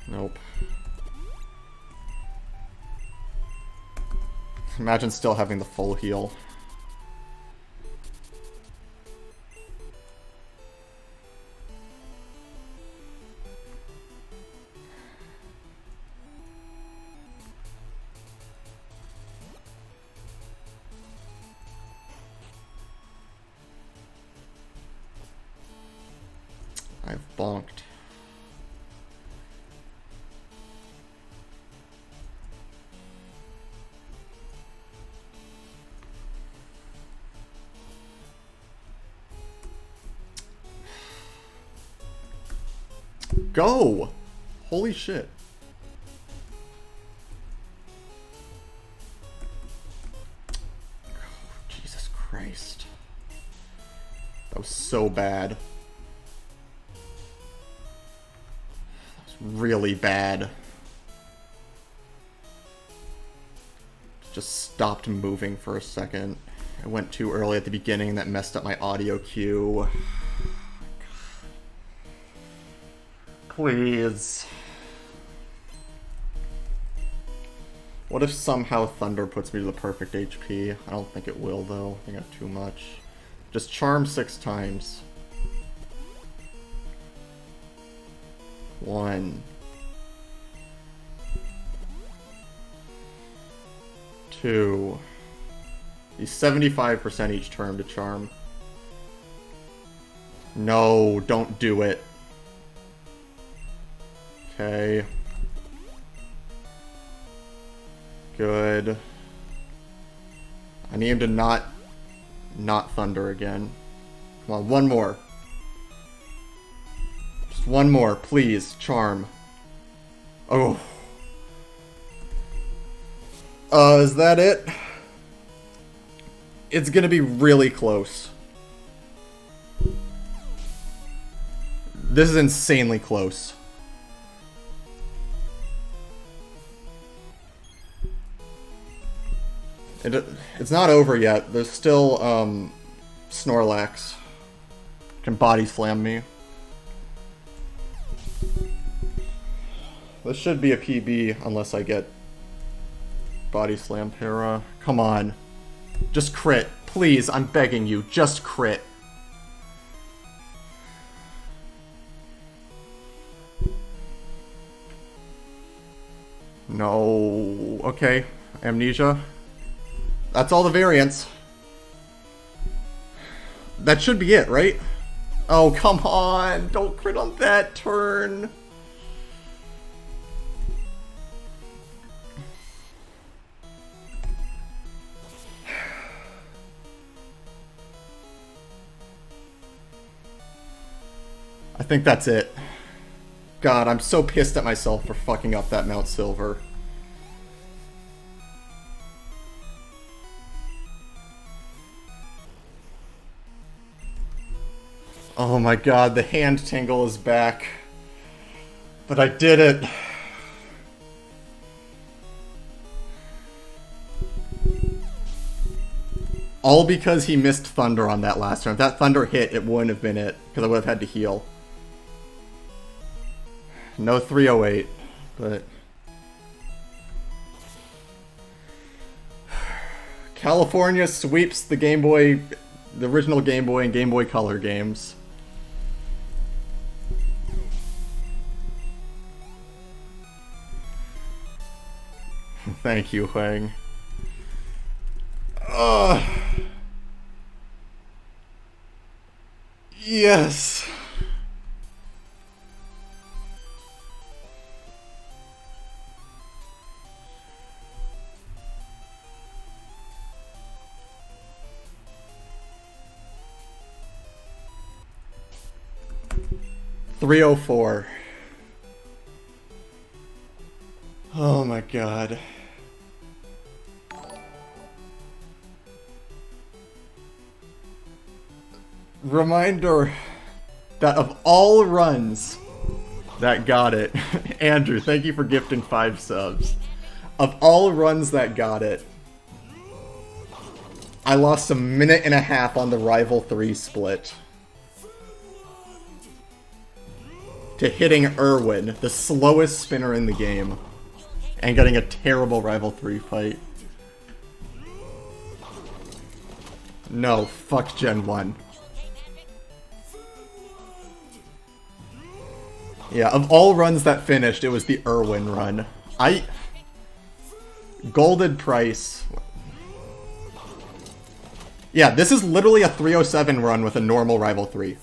Nope. Imagine still having the full heal. I've bonked. Go! Holy shit. Oh, Jesus Christ. That was so bad. Really bad. Just stopped moving for a second. I went too early at the beginning, that messed up my audio cue. Please. What if somehow Thunder puts me to the perfect HP? I don't think it will though. I think I have too much. Just Charm 6 times. 1. 2. He's 75% each turn to Charm. No, don't do it. Okay. Good. I need him to not Thunder again. Come on, one more. Just one more, please. Charm. Oh. Is that it? It's gonna be really close. This is insanely close. It's not over yet. There's still, Snorlax. Can body slam me. This should be a PB unless I get Body Slam Para. Come on. Just crit. Please, I'm begging you. Just crit. No. Okay. Amnesia. That's all the variants. That should be it, right? Oh, come on. Don't crit on that turn. I think that's it. God, I'm so pissed at myself for fucking up that Mount Silver. Oh my god, the hand tingle is back. But I did it. All because he missed Thunder on that last turn. If that Thunder hit, it wouldn't have been it, because I would have had to heal. No 308, but... California sweeps the Game Boy, the original Game Boy and Game Boy Color games. Thank you, Huang. Yes. $304. Oh my god. Reminder that of all runs that got it, Andrew, thank you for gifting 5 subs. Of all runs that got it, I lost a minute and a half on the Rival 3 split to hitting Irwin, the slowest spinner in the game, and getting a terrible Rival 3 fight. No, fuck Gen 1. Yeah, of all runs that finished, it was the Irwin run. Golded Price. Yeah, this is literally a 307 run with a normal Rival 3.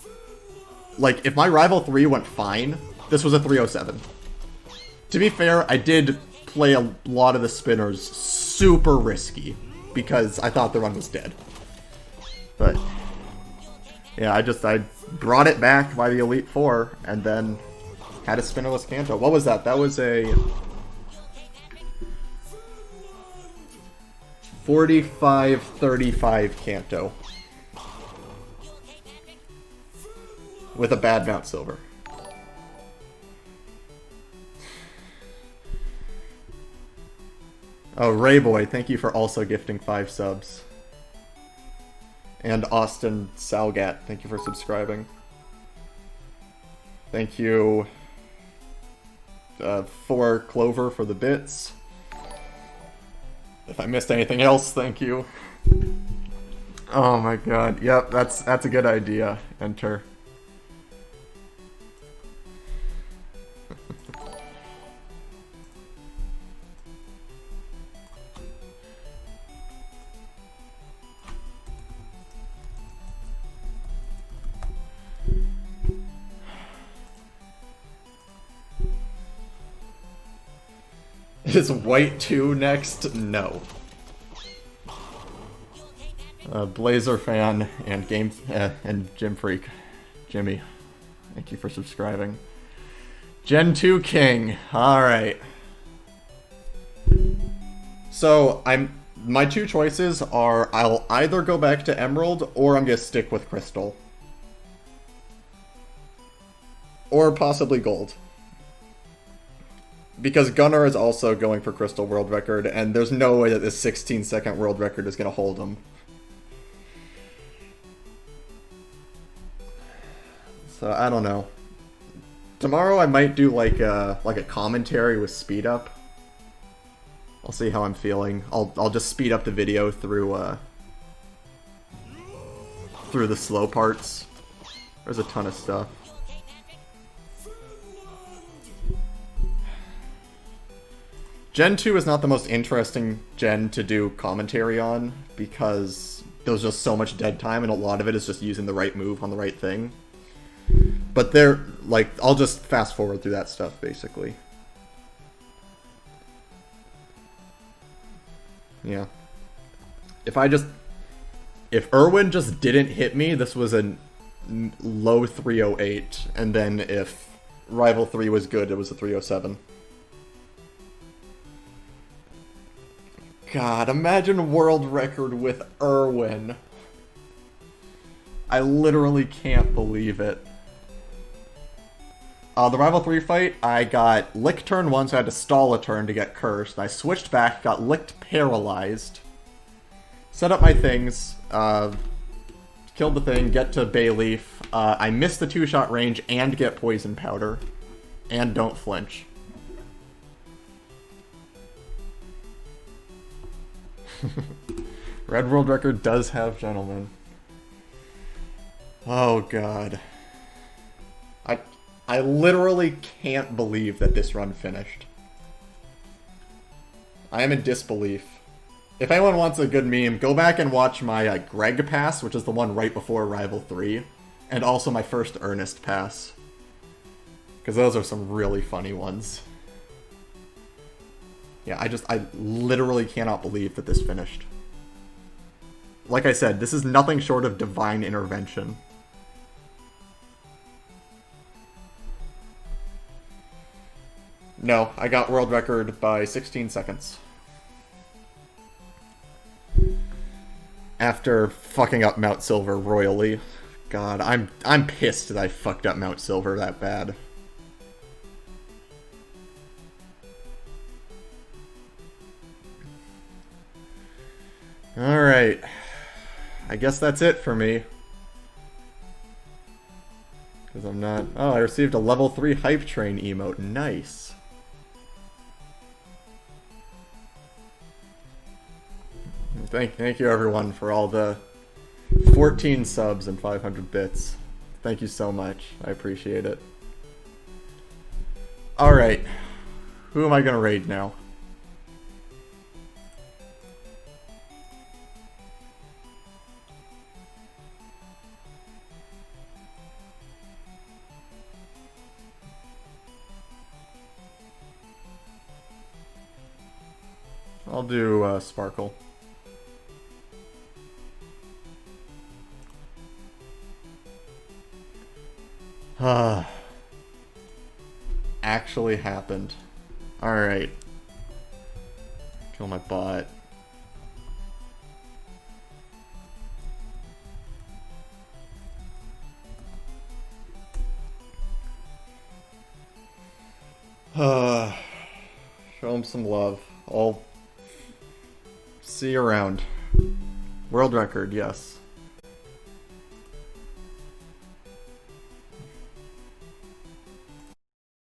Like, if my Rival 3 went fine, this was a 307. To be fair, I did play a lot of the spinners super risky, because I thought the run was dead. But, yeah, I brought it back by the Elite Four, and then had a spinnerless Kanto. What was that? That was a 45-35 Kanto. With a bad Mount Silver. Oh, Rayboy, thank you for also gifting 5 subs. And Austin Salgat, thank you for subscribing. Thank you, for Clover for the bits. If I missed anything else, thank you. Oh my god, yep, that's a good idea. Enter. Is White 2 next? No. Blazer fan and and Gym Freak, Jimmy, thank you for subscribing. Gen 2 King. All right. So my 2 choices are I'll either go back to Emerald or I'm gonna stick with Crystal, or possibly Gold. Because Gunnar is also going for Crystal World Record, and there's no way that this 16-second world record is going to hold him. So, I don't know. Tomorrow I might do like a commentary with speed up. I'll see how I'm feeling. I'll just speed up the video through the slow parts. There's a ton of stuff. Gen 2 is not the most interesting gen to do commentary on because there's just so much dead time and a lot of it is just using the right move on the right thing. But they're, like, I'll just fast forward through that stuff, basically. Yeah. If Irwin just didn't hit me, this was a low 308, and then if Rival 3 was good, it was a 307. God, imagine world record with Irwin. I literally can't believe it. The Rival 3 fight, I got licked turn 1, so I had to stall a turn to get cursed. I switched back, got licked paralyzed, set up my things, killed the thing, get to Bayleaf. I missed the 2-shot range and get poison powder, and don't flinch. Red world record does have gentlemen. Oh god. I literally can't believe that this run finished. I am in disbelief. If anyone wants a good meme, go back and watch my Greg pass, which is the one right before Rival 3, and also my first Ernest pass. Because those are some really funny ones. Yeah, I literally cannot believe that this finished. Like I said, this is nothing short of divine intervention. No, I got world record by 16 seconds. After fucking up Mount Silver royally. God, I'm pissed that I fucked up Mount Silver that bad. Alright. I guess that's it for me. Because I'm not... Oh, I received a level 3 hype train emote. Nice. Thank you everyone for all the 14 subs and 500 bits. Thank you so much. I appreciate it. Alright. Who am I gonna raid now? I'll do Sparkle. Actually happened. Alright. Kill my bot. Show him some love. I'll see you around. World record, yes.